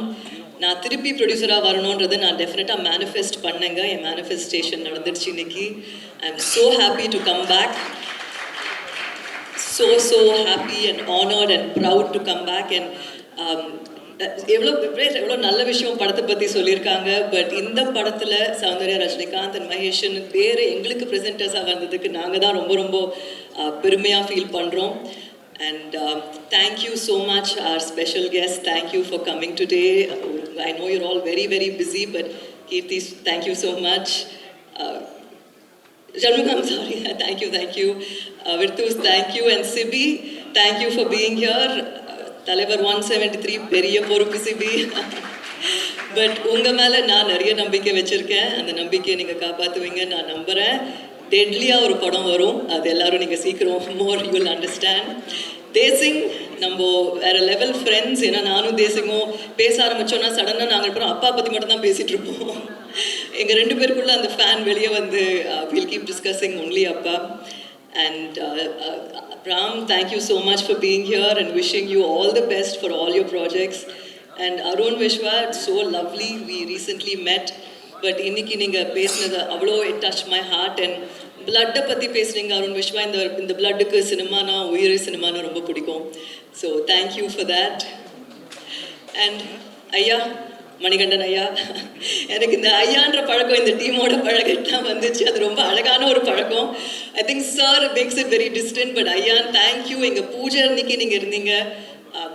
நான் திருப்பி ப்ரொடியூசராக வரணுன்றதை நான் டெஃபினட்டாக மேனிஃபெஸ்ட் பண்ணேங்க. என் மேனிஃபெஸ்டேஷன் நடந்துடுச்சு இன்னைக்கு. I am so happy to come back. so happy and honored and proud to come back. And எவ்வளோ நல்ல விஷயம் படத்தை பற்றி சொல்லியிருக்காங்க. பட் இந்த படத்தில் சௌந்தர்யா, ரஜினிகாந்த் அண்ட் மகேஷன் பேர் எங்களுக்கு ப்ரெசென்டர்ஸாக வந்ததுக்கு நாங்கள் தான் ரொம்ப ரொம்ப பெருமையாக ஃபீல் பண்ணுறோம். And thank you so much, our special guest. Thank you for coming today. I know you're all very, very busy, but Kirti, thank you so much. Janmugam, I'm sorry. Thank you. Virthus, thank you. And Sibi, thank you for being here. Talavar 173, பெரிய பொறுப்பு CP. But உங்கள் மேலே நான் நிறைய நம்பிக்கை வச்சுருக்கேன். அந்த நம்பிக்கையை நீங்கள் காப்பாற்றுவீங்க நான் நம்புகிறேன். டெட்லியாக ஒரு படம் வரும். அது எல்லாரும் நீங்கள் சீக்கிரம் more you will understand. Desingh நம்ம வேறு லெவல் ஃப்ரெண்ட்ஸ். ஏன்னா நானும் தேசிங்கும் பேச ஆரம்பித்தோன்னா சடனாக நாங்கள் அப்புறம் அப்பா பற்றி மட்டும் தான் பேசிகிட்டு இருப்போம். எங்கள் 2 பேருக்குள்ளே அந்த ஃபேன் வெளியே வந்து வில் கீப் டிஸ்கஸிங் ஒன்லி அப்பா. And Ram, thank you so much for being here and wishing you all the best for all your projects. And Arun Vishwa, it's so lovely. We recently met. But இன்னைக்கு நீங்கள் பேசினது அவ்வளோ it touched my heart. And பிளட்டை பற்றி பேசுனீங்க அருண் விஸ்வா. இந்த பிளட்டுக்கு சினிமானா உயிர் சினிமானா ரொம்ப பிடிக்கும். So thank you for that. And ஐயா மணிகண்டன் ஐயா, எனக்கு இந்த ஐயான்ற பழக்கம் இந்த டீமோட பழகத்தான் வந்துச்சு. அது ரொம்ப அழகான ஒரு பழக்கம். I think sir makes it very distant. But ion thank you. எங்கள் பூஜை அன்னைக்கு நீங்கள் இருந்தீங்க.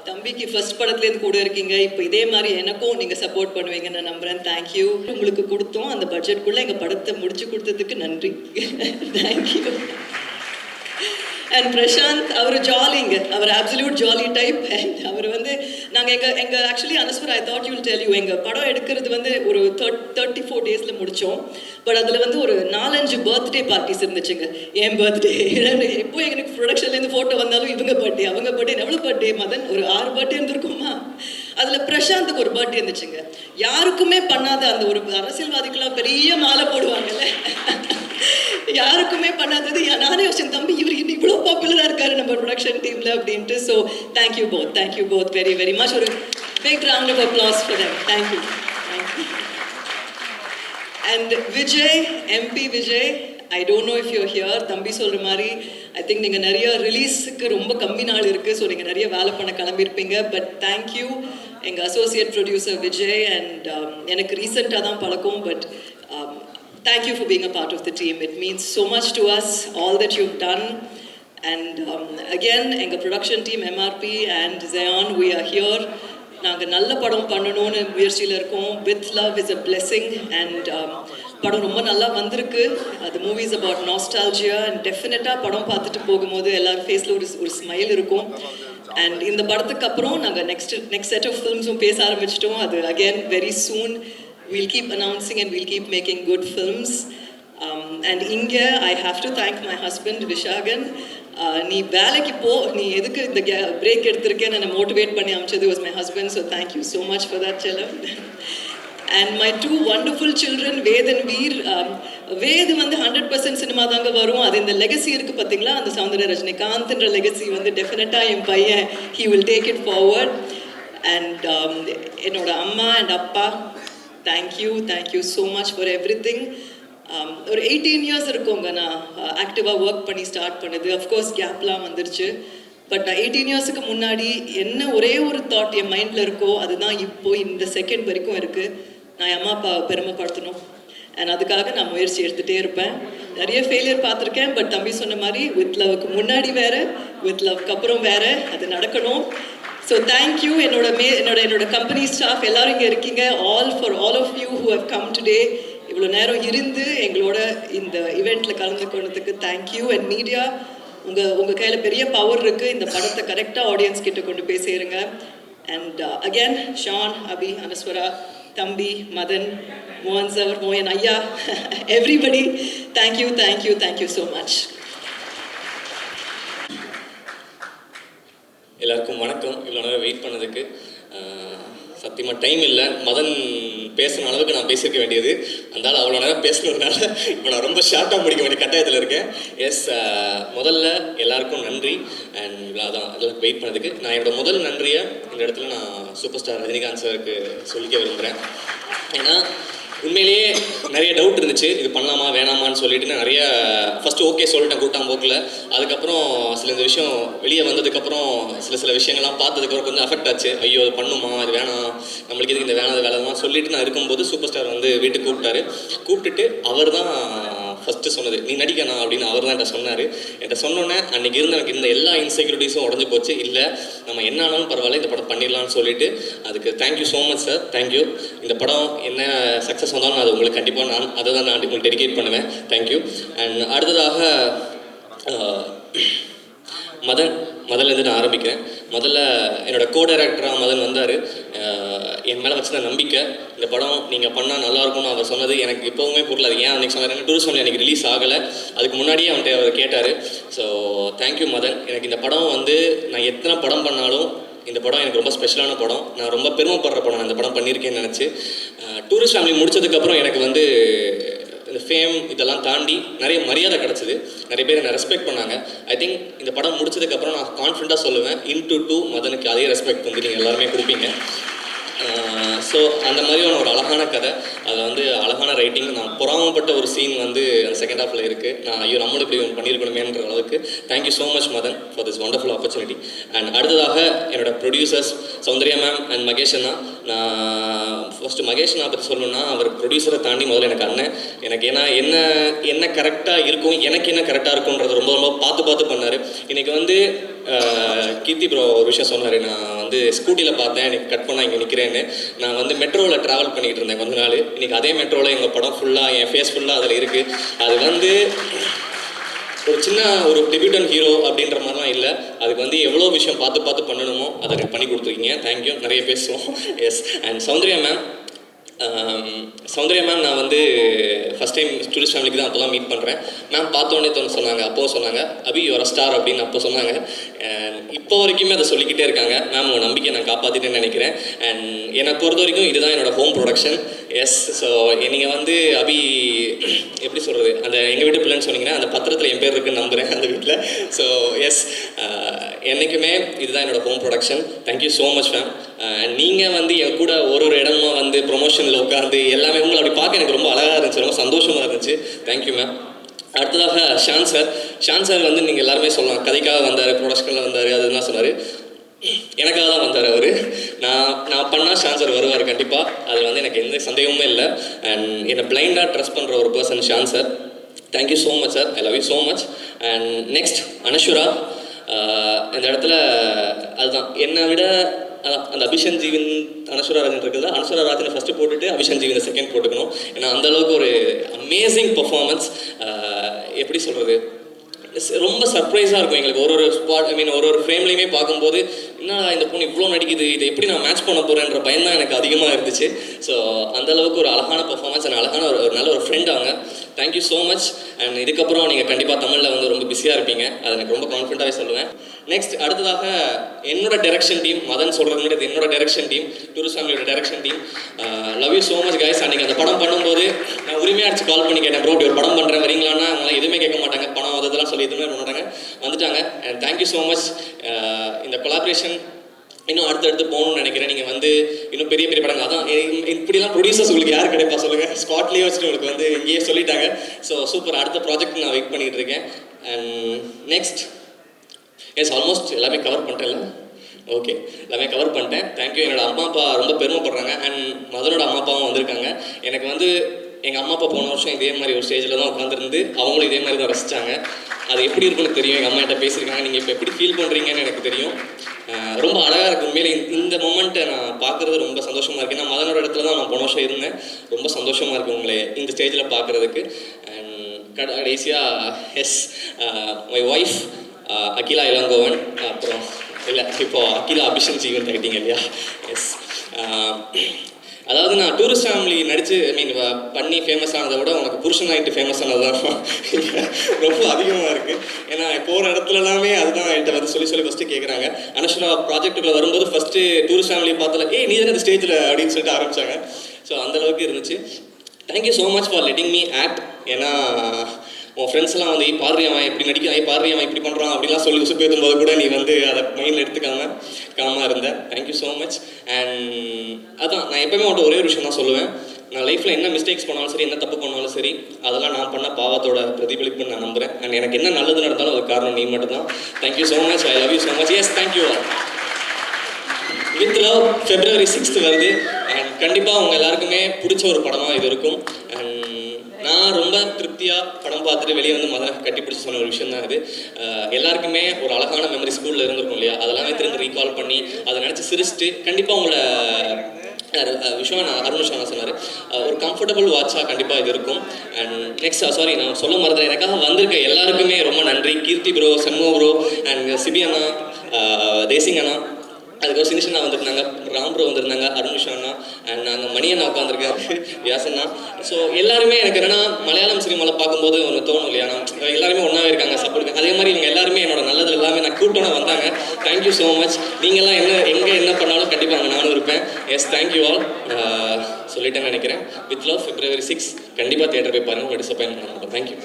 தம்பிக்கு ஃபர்ஸ்ட் படத்துலேருந்து கூட இருக்கீங்க. இப்போ இதே மாதிரி எனக்கும் நீங்கள் சப்போர்ட் பண்ணுவீங்கன்னு நான் நம்புகிறேன். தேங்க்யூ. உங்களுக்கு கொடுத்தோம் அந்த பட்ஜெட்குள்ளே எங்கள் படத்தை முடிச்சு கொடுத்ததுக்கு நன்றி. தேங்க்யூ. அண்ட் பிரசாந்த், அவர் ஜாலிங்க, அவர் அப்சல்யூட் ஜாலி டைப். அண்ட் அவர் வந்து நாங்கள் எங்கள் actually Anaswar, I thought you will tell you, எங்கள் படம் எடுக்கிறது வந்து ஒரு 34 days முடித்தோம். பட் அதில் வந்து ஒரு 4-5 பர்த்டே பார்ட்டிஸ் இருந்துச்சுங்க. என் பர்த்டே இப்போ எனக்கு ப்ரொடக்ஷன்லேருந்து ஃபோட்டோ வந்தாலும் இவங்க பர்த்டே அவங்க பர்த்டே. எவ்வளோ பர்த்டே மதன்? ஒரு 6 பர்த்டே இருந்திருக்குமா? அதில் பிரசாந்துக்கு ஒரு பர்த்டே இருந்துச்சுங்க. யாருக்குமே பண்ணாத அந்த ஒரு அரசியல்வாதிக்கெல்லாம் பெரிய மாலை போடுவாங்கல்ல, யாருக்குமே பண்ணாதது. நானே யோசிச்சேன், தம்பி இவர் இவ்வளோ பாப்புலராக இருக்காரு நம்ம ப்ரொடக்ஷன் டீமில் அப்படின்ட்டு. So thank you both very very much. ஒரு big round of applause for them. Thank you. And Vijay, MP Vijay, I don't know if your here. தம்பி சொல்கிற மாதிரி ஐ திங்க் நீங்கள் நிறைய ரிலீஸுக்கு ரொம்ப கம்மி நாள் இருக்குது. ஸோ நீங்கள் நிறைய வேலை பண்ண கிளம்பியிருப்பீங்க. பட் தேங்க்யூ எங்கள் அசோசியேட் ப்ரொடியூசர் விஜய். அண்ட் எனக்கு ரீசெண்டாக தான் பழக்கம். But thank you for being a part of the team. It means so much to us, all that you've done. And again, எங்கள் production team, MRP and Zayon, we are here. நாங்கள் நல்ல படம் பண்ணணும்னு முயற்சியில் இருக்கோம். With love is a blessing. And படம் ரொம்ப நல்லா வந்திருக்கு. அது மூவிஸ் அபவுட் நாஸ்டால்ஜியா அண்ட் டெஃபினட்டாக படம் பார்த்துட்டு போகும்போது எல்லாரும் ஃபேஸில் ஒரு ஸ்மைல் இருக்கும். அண்ட் இந்த படத்துக்கு அப்புறம் நாங்கள் நெக்ஸ்ட் செட் ஆஃப் ஃபிலிம்ஸும் பேச ஆரம்பிச்சிட்டோம். அது again very soon we'll keep announcing and we'll keep making good films. And இங்கே I have to thank my husband Vishagan. நீ வேலைக்கு போ, நீ எதுக்கு இந்த பிரேக் எடுத்திருக்கேன்னு என்னை மோட்டிவேட் பண்ணி அமைச்சது was my husband, so thank you so much for that, Chelam. And my two wonderful children, Ved and Veer. Ved வந்து 100% சினிமா தாங்க வரும். அது இந்த லெகசி இருக்குது பார்த்தீங்களா, அந்த சௌந்தர்ய ரஜினிகாந்த்ன்ற லெகசி வந்து டெஃபினட்டாக என் பையன் he will take it forward. And என்னோட அம்மா அண்ட் அப்பா, thank you so much for everything. ஒரு 18 years இருக்குங்க நான் ஆக்டிவாக ஒர்க் பண்ணி ஸ்டார்ட் பண்ணது. அஃப்கோர்ஸ் கேப்லாம் வந்துருச்சு. பட் நான் 18 yearsக்கு முன்னாடி என்ன ஒரே ஒரு தாட் என் மைண்டில் இருக்கோ அதுதான் இப்போ இந்த செகண்ட் வரைக்கும் இருக்குது. நான் என் அம்மா அப்பா பெருமைப்படுத்தணும். அண்ட் அதுக்காக நான் முயற்சி எடுத்துகிட்டே இருப்பேன். நிறைய ஃபெயிலியர் பார்த்துருக்கேன். பட் தம்பி சொன்ன மாதிரி வித் லவ்க்கு முன்னாடி வேறு, வித் லவ்க்கு அப்புறம் வேறு, அது நடக்கணும். So thank you. என்னோட கம்பெனி ஸ்டாஃப் எல்லோரும் இங்கே இருக்கீங்க. For all of you who have come today, இவ்வளோ நேரம் இருந்து எங்களோட இந்த இவெண்ட்டில் கலந்து கொண்டதுக்கு தேங்க்யூ. அண்ட் மீடியா, உங்கள் கையில் பெரிய பவர் இருக்குது. இந்த படத்தை கரெக்டாக ஆடியன்ஸ் கிட்ட கொண்டு போய் சேருங்க. அண்ட் அகேன் ஷான், அபி, அனஸ்வரா, தம்பி, மதன், மோகன் சார், மோயன் ஐயா, எவ்ரிபடி, தேங்க்யூ ஸோ மச். எல்லாருக்கும் வணக்கம். இவ்வளோ நேரம் வெயிட் பண்ணதுக்கு சத்தியமாக டைம் இல்லை. மதன் பேசுன அளவுக்கு நான் பேசியிருக்க வேண்டியது, அதனால் அவ்வளோ நேரம் பேசுனதுனால இப்போ நான் ரொம்ப ஷார்ட்டாக முடிக்க வேண்டிய கட்டாயத்தில் இருக்கேன். எஸ், முதல்ல எல்லாருக்கும் நன்றி. அண்ட் அதான் எல்லாருக்கும் வெயிட் பண்ணதுக்கு நான் என்னோட முதல் நன்றியை இந்த இடத்துல நான் சூப்பர் ஸ்டார் ரஜினிகாந்த் சாருக்கு சொல்லிக்க விரும்புகிறேன். ஏன்னா உண்மையிலேயே நிறைய டவுட் இருந்துச்சு, இது பண்ணலாமா வேணாமான்னு சொல்லிட்டு. நான் நிறைய ஃபஸ்ட்டு ஓகே சொல்லிட்டேன் கூட்டாம் போக்கில். அதுக்கப்புறம் இந்த விஷயம் வெளியே வந்ததுக்கப்புறம் சில விஷயங்கள்லாம் பார்த்ததுக்கப்புறம் கொஞ்சம் அஃபெக்ட் ஆச்சு. ஐயோ அது பண்ணுமா, இது வேணாம், நம்மளுக்கு இதுக்கு இந்த வேணாம் வேலைதான் சொல்லிட்டு நான் இருக்கும்போது சூப்பர் ஸ்டார் வந்து வீட்டுக்கு கூப்பிட்டுட்டு அவர் தான் ஃபஸ்ட்டு சொன்னது, நீ நடிக்கணும் அப்படின்னு அவர் தான் என்கிட்ட சொன்னார். என்கிட்ட சொன்னோன்னே அன்றைக்கி எனக்கு இருந்த எல்லா இன்செக்யூரிட்டிஸும் உடஞ்சி போச்சு. இல்லை நம்ம என்ன ஆனாலும் பரவாயில்ல, இந்த படம் பண்ணிடலான்னு சொல்லிட்டு அதுக்கு thank you so much sir. Thank you. இந்த படம் என்ன சக்ஸஸ் வந்தாலும் அது உங்களுக்கு கண்டிப்பாக அதை தான் நான் உங்களுக்கு டெடிகேட் பண்ணுவேன். தேங்க்யூ. அண்ட் அடுத்ததாக முதல்லேருந்து நான் ஆரம்பிக்கிறேன். முதல்ல என்னோடய கோ டைரக்டராக மதன் வந்தார். என் மேலே வச்சுருந்த நம்பிக்கை, இந்த படம் நீங்கள் பண்ணால் நல்லாயிருக்கும்னு அவர் சொன்னது எனக்கு இப்போவுமே புரியல. அது ஏன் அன்றைக்கி சொன்னார், டூரிஸ்ட் ஃபேமிலி எனக்கு ரிலீஸ் ஆகலை, அதுக்கு முன்னாடியே அவன்கிட்ட அவர் கேட்டார். So thank you Madan. எனக்கு இந்த படம் வந்து நான் எத்தனை படம் பண்ணாலும் இந்த படம் எனக்கு ரொம்ப ஸ்பெஷலான படம். நான் ரொம்ப பெருமைப்படுற படம் நான் இந்த படம் பண்ணியிருக்கேன்னு நினச்சி. டூரிஸ்ட் ஃபேமிலி முடித்ததுக்கப்புறம் எனக்கு வந்து இந்த ஃபேம் இதெல்லாம் தாண்டி நிறைய மரியாதை கிடச்சிது. நிறைய பேர் என்னை ரெஸ்பெக்ட் பண்ணாங்க. ஐ திங்க் இந்த படம் முடிச்சதுக்கப்புறம் நான் கான்ஃபிடண்ட்டாக சொல்லுவேன், இன்டு 2 மதனுக்கு அதே ரெஸ்பெக்ட் வந்து நீங்கள் எல்லாருமே கொடுப்பீங்க. ஸோ அந்த மாதிரியான ஒரு அழகான கதை, அதில் வந்து அழகான ரைட்டிங். நான் பொறாமப்பட்ட ஒரு சீன் வந்து அந்த செகண்ட் ஹாஃபில் இருக்குது. நான் ஐயோ நம்மளும் இப்படி பண்ணியிருக்கணுமேன்ற அளவுக்கு thank you so much Madhan for this wonderful opportunity. And அடுத்ததாக என்னோட producers Soundarya ma'am and Mahesh அண்ணா. நான் ஃபஸ்ட்டு மகேஷ் அண்ணா பற்றி சொல்லணும்னா அவர் ப்ரொடியூசரை தாண்டி முதல்ல எனக்கு அண்ணன். எனக்கு ஏன்னா என்ன கரெக்டாக இருக்கும், எனக்கு என்ன கரெக்டாக இருக்கும்ன்றது ரொம்ப ரொம்ப பார்த்து பண்ணார். இன்றைக்கி வந்து கீர்த்தி ப்ரோ ஒரு விஷயம் சொன்னார், நான் வந்து ஸ்கூட்டியில் பார்த்தேன், எனக்கு கட் பண்ணால் இங்கே நிற்கிறேன்னு. நான் வந்து மெட்ரோவில் ட்ராவல் பண்ணிகிட்டு இருந்தேன் கொஞ்ச நாள். இன்றைக்கி அதே மெட்ரோவில் எங்கள் படம் ஃபுல்லாக என் ஃபேஸ் ஃபுல்லாக அதில் இருக்குது. அது வந்து ஒரு சின்ன ஒரு டெபியூட்டன் ஹீரோ அப்படின்ற மாதிரிலாம் இல்லை. அதுக்கு வந்து எவ்வளோ விஷயம் பார்த்து பண்ணணுமோ அதை எனக்கு பண்ணி கொடுத்துருக்கீங்க. தேங்க்யூ. நிறைய பேசுவோம். எஸ். அண்ட் சௌந்தர்யா மேம் நான் வந்து ஃபஸ்ட் டைம் டூரிஸ்ட் ஃபேமிலிக்கு தான் அப்போ தான் மீட் பண்ணுறேன். மேம் பார்த்தோன்னே சொன்னாங்க, அப்போது சொன்னாங்க, அபி யுவர் ஸ்டார் அப்படின்னு அப்போ சொன்னாங்க. இப்போ வரைக்குமே அதை சொல்லிக்கிட்டே இருக்காங்க. மேம் உங்கள் நம்பிக்கை நான் காப்பாற்றிட்டேன்னு நினைக்கிறேன். அண்ட் என்னை பொறுத்த வரைக்கும் இதுதான் என்னோடய ஹோம் ப்ரொடக்ஷன். எஸ். ஸோ நீங்கள் வந்து அபி எப்படி சொல்கிறது, அந்த எங்கள் வீட்டு பிள்ளைன்னு சொன்னீங்கன்னா அந்த பத்திரத்தில் என் பேர் இருக்குன்னு நம்புகிறேன் அந்த வீட்டில். ஸோ எஸ், என்றைக்குமே இதுதான் என்னோடய home production. Thank you so much ma'am. நீங்கள் வந்து என் கூட ஒரு இடமா வந்து ப்ரொமோஷனில் உட்காந்து எல்லாமே உங்களை அப்படி பார்க்க எனக்கு ரொம்ப அழகாக இருந்துச்சு, ரொம்ப சந்தோஷமாக இருந்துச்சு. Thank you ma'am. அடுத்ததாக ஷான் சார் வந்து நீங்கள் எல்லாருமே சொல்லலாம், கதைக்காக வந்தார், ப்ரொடக்ஷனில் வந்தார், அதுதான் சொன்னார். எனக்காக தான் வந்தார் அவர். நான் பண்ணால் ஷான் சார் வருவார் கண்டிப்பாக, அதில் வந்து எனக்கு எந்த சந்தேகமுமே இல்லை. அண்ட் என்னை பிளைண்டாக ட்ரஸ்ட் பண்ணுற ஒரு person Shaan sir. Thank you so much sir, I love you so much. And next Anaswara. இந்த இடத்துல அதுதான் என்னை விட அதான் அந்த அபிஷன் ஜீவன் அனஸ்வரா ராஜன் இருக்குல்ல, அனஸ்வரா ராஜனை ஃபஸ்ட்டு போட்டுட்டு அபிஷன் ஜீவனை செகண்ட் போட்டுக்கணும். ஏன்னா அந்தளவுக்கு ஒரு அமேசிங் பர்ஃபார்மன்ஸ். எப்படி சொல்கிறது, ரொம்ப சர்ப்ரைஸாக இருக்கும் எங்களுக்கு. ஒரு ஸ்பாட் ஒரு ஃப்ரேம்லேயுமே பார்க்கும்போது என்ன இந்த பொண்ணு இவ்வளோ நடிக்குது, இதை எப்படி நான் மேட்ச் பண்ண போகிறேன்ற பயம் தான் எனக்கு அதிகமாக இருந்துச்சு. ஸோ அந்தளவுக்கு ஒரு அழகான பர்ஃபார்மன்ஸ் அண்ட் அழகான ஒரு நல்ல ஒரு ஃப்ரெண்ட் அவங்க. Thank you so much. அண்ட் இதுக்கப்புறம் நீங்கள் கண்டிப்பாக தமிழில் வந்து ரொம்ப பிஸியாக இருப்பீங்க, அதை எனக்கு ரொம்ப கான்ஃபிடண்ட்டாகவே சொல்லுவேன். நெக்ஸ்ட் அடுத்ததாக என்னோட டைரக்ஷன் டீம், மதன் சொல்கிறது முன்னாடி என்னோட டைரக்ஷன் டீம், டூரிஸ்ட் ஃபேமிலியோட direction team. Love you so much guys. அன்றைக்கி அந்த படம் பண்ணும்போது நான் உரிமையாக அடிச்சு கால் பண்ணி கேட்டேன், ப்ரோ ஒரு படம் பண்ணுறேன் வரீங்களான்னா அவங்களாம் எதுவுமே கேட்க மாட்டாங்க, பணம் அதெல்லாம் சொல்லி எதுவுமே பண்ண மாட்டாங்க, வந்துட்டாங்க. And thank you so much. இந்த கொலாபரேஷன் இன்னும் அடுத்தடுத்து போகணும்னு நினைக்கிறேன். நீங்கள் வந்து இன்னும் பெரிய பெரிய படங்கள், அதான் இப்படிலாம் ப்ரொடியூசர்ஸ் உங்களுக்கு யார் கிடைப்பா சொல்லுங்கள், ஸ்பாட்லேயே வச்சுட்டு உங்களுக்கு வந்து இங்கேயே சொல்லிட்டாங்க. ஸோ சூப்பர், அடுத்த ப்ராஜெக்ட் நான் வெயிட் பண்ணிகிட்டு இருக்கேன். அண்ட் நெக்ஸ்ட் ஆல்மோஸ்ட் எல்லாமே கவர் பண்ணிட்டேன்ல, ஓகே எல்லாமே கவர் பண்ணிட்டேன். தேங்க்யூ. என்னோட அம்மா அப்பா ரொம்ப பெருமைப்படுறாங்க. அண்ட் மதனோட அம்மா அப்பாவும் வந்திருக்காங்க. எனக்கு வந்து எங்கள் அம்மா அப்பா போன வருஷம் இதே மாதிரி ஒரு ஸ்டேஜில் தான் உட்காந்துருந்து அவங்களும் இதே மாதிரி தான் ரசித்தாங்க. அது எப்படி இருக்குன்னு தெரியும். எங்கள் அம்மா கிட்ட பேசியிருக்காங்க, நீங்கள் இப்போ எப்படி ஃபீல் பண்ணுறீங்கன்னு எனக்கு தெரியும். ரொம்ப அழகாக இருக்கும். உண்மையிலே இந்த மொமெண்ட்டை நான் பார்க்குறது ரொம்ப சந்தோஷமாக இருக்குது. நான் மதனோட இடத்துல தான் நான் போன வருஷம் இருந்தேன். ரொம்ப சந்தோஷமாக இருக்குது உங்களை இந்த ஸ்டேஜில் பார்க்குறதுக்கு. அண்ட் கடைசியாக மை ஒய்ஃப் அகிலா இளங்கோவன், அப்புறம் இல்லை இப்போ அகிலா அபிஷன் ஜீவன் ஆகிட்டீங்க இல்லையா. அதாவது நான் டூரிஸ்ட் ஃபேமிலி நடித்து பண்ணி ஃபேமஸ் ஆனதை விட உனக்கு புருஷன் ஆகிட்டு ஃபேமஸ் ஆனது தான் ரொம்ப அதிகமாக இருக்குது. ஏன்னா போகிற இடத்துல எல்லாமே அதுதான் என்கிட்ட வந்து சொல்லி ஃபஸ்ட்டு கேட்குறாங்க. அனஸ்வரா ப்ராஜெக்ட்டுக்குள்ள வரும்போது ஃபஸ்ட்டு டூரிஸ்ட் ஃபேமிலியை பார்த்தல நீ தானே அந்த ஸ்டேஜில் அப்படின்னு சொல்லிட்டு ஆரம்பித்தாங்க. ஸோ அந்தளவுக்கு இருந்துச்சு. Thank you so much for letting me act. ஏன்னா உன் ஃப்ரெண்ட்ஸ்லாம் வந்து பாடுறியாமா எப்படி நடிக்கிறான், பாடுறியாமா இப்படி பண்ணுறான் அப்படிலாம் சொல்லி உசுப்பேற்றும் போது கூட நீ வந்து அதை மைண்டில் எடுத்துக்காமல் இருந்த. Thank you so much. அண்ட் அதான் நான் எப்போவுமே அவன்கிட்ட ஒரே ஒரு விஷயம் தான் சொல்லுவேன், நான் லைஃப்பில் என்ன மிஸ்டேக்ஸ் பண்ணாலும் சரி, என்ன தப்பு பண்ணாலும் சரி, அதெல்லாம் நான் பண்ண பாவத்தோட பிரதிபலிப்புன்னு நான் நம்புகிறேன். அண்ட் எனக்கு என்ன நல்லது நடந்தாலும் அது காரணம் நீ மட்டும் தான். Thank you so much. I love you so much. S thank you all. With love February 6th வருது. அண்ட் கண்டிப்பாக அவங்க எல்லாருக்குமே பிடிச்ச ஒரு படமாக இது இருக்கும். அண்ட் நான் ரொம்ப திருப்தியாக படம் பார்த்துட்டு வெளியே வந்து மதனை கட்டி பிடிச்சி சொன்ன ஒரு விஷயம் தான் இது. எல்லாருக்குமே ஒரு அழகான மெமரி ஸ்கூலில் இருந்திருக்கும் இல்லையா, அதெல்லாமே திரும்ப ரீகால் பண்ணி அதை நினச்சி சிரிச்சுட்டு கண்டிப்பாக உங்களை அருண் சொன்னார் ஒரு கம்ஃபர்டபுள் வாட்சாக கண்டிப்பாக இது இருக்கும். அண்ட் நெக்ஸ்ட் நான் சொல்ல மறந்துறேன், எனக்காக வந்திருக்க எல்லாருக்குமே ரொம்ப நன்றி. Keerthi bro, Shanmuga bro, and Sibi அண்ணா, தேசிங் அண்ணா, அதுக்கப்புறம் சினிஷனா வந்திருந்தாங்க, ராம் ப்ரோ வந்திருந்தாங்க, அருண் அண்ணா, அண்ட் நாங்கள் மணி அண்ணா உட்காந்துருக்காரு, வியாசண்ணா. ஸோ எல்லாருமே எனக்கு என்னென்னா மலையாளம் சினிமாவில் பார்க்கும்போது ஒன்று தோணும் இல்லையா, எல்லாருமே ஒன்றாவே இருக்காங்க, சப்போர்ட். அதே மாதிரி இவங்க எல்லாருமே என்னோட நல்லது எல்லாமே நான் கூப்பிட்டோன்னா வந்தாங்க. Thank you so much. நீங்கள்லாம் என்ன பண்ணாலும் கண்டிப்பாக அங்கே நானும் இருப்பேன். Yes thank you all. சொல்லிட்டேன்னு நினைக்கிறேன். வித் லவ் February 6 கண்டிப்பாக தியேட்டர் போய் பாருங்கள், டிசப்பாயின்ட் பண்ண மாட்டோம். தேங்க்யூ.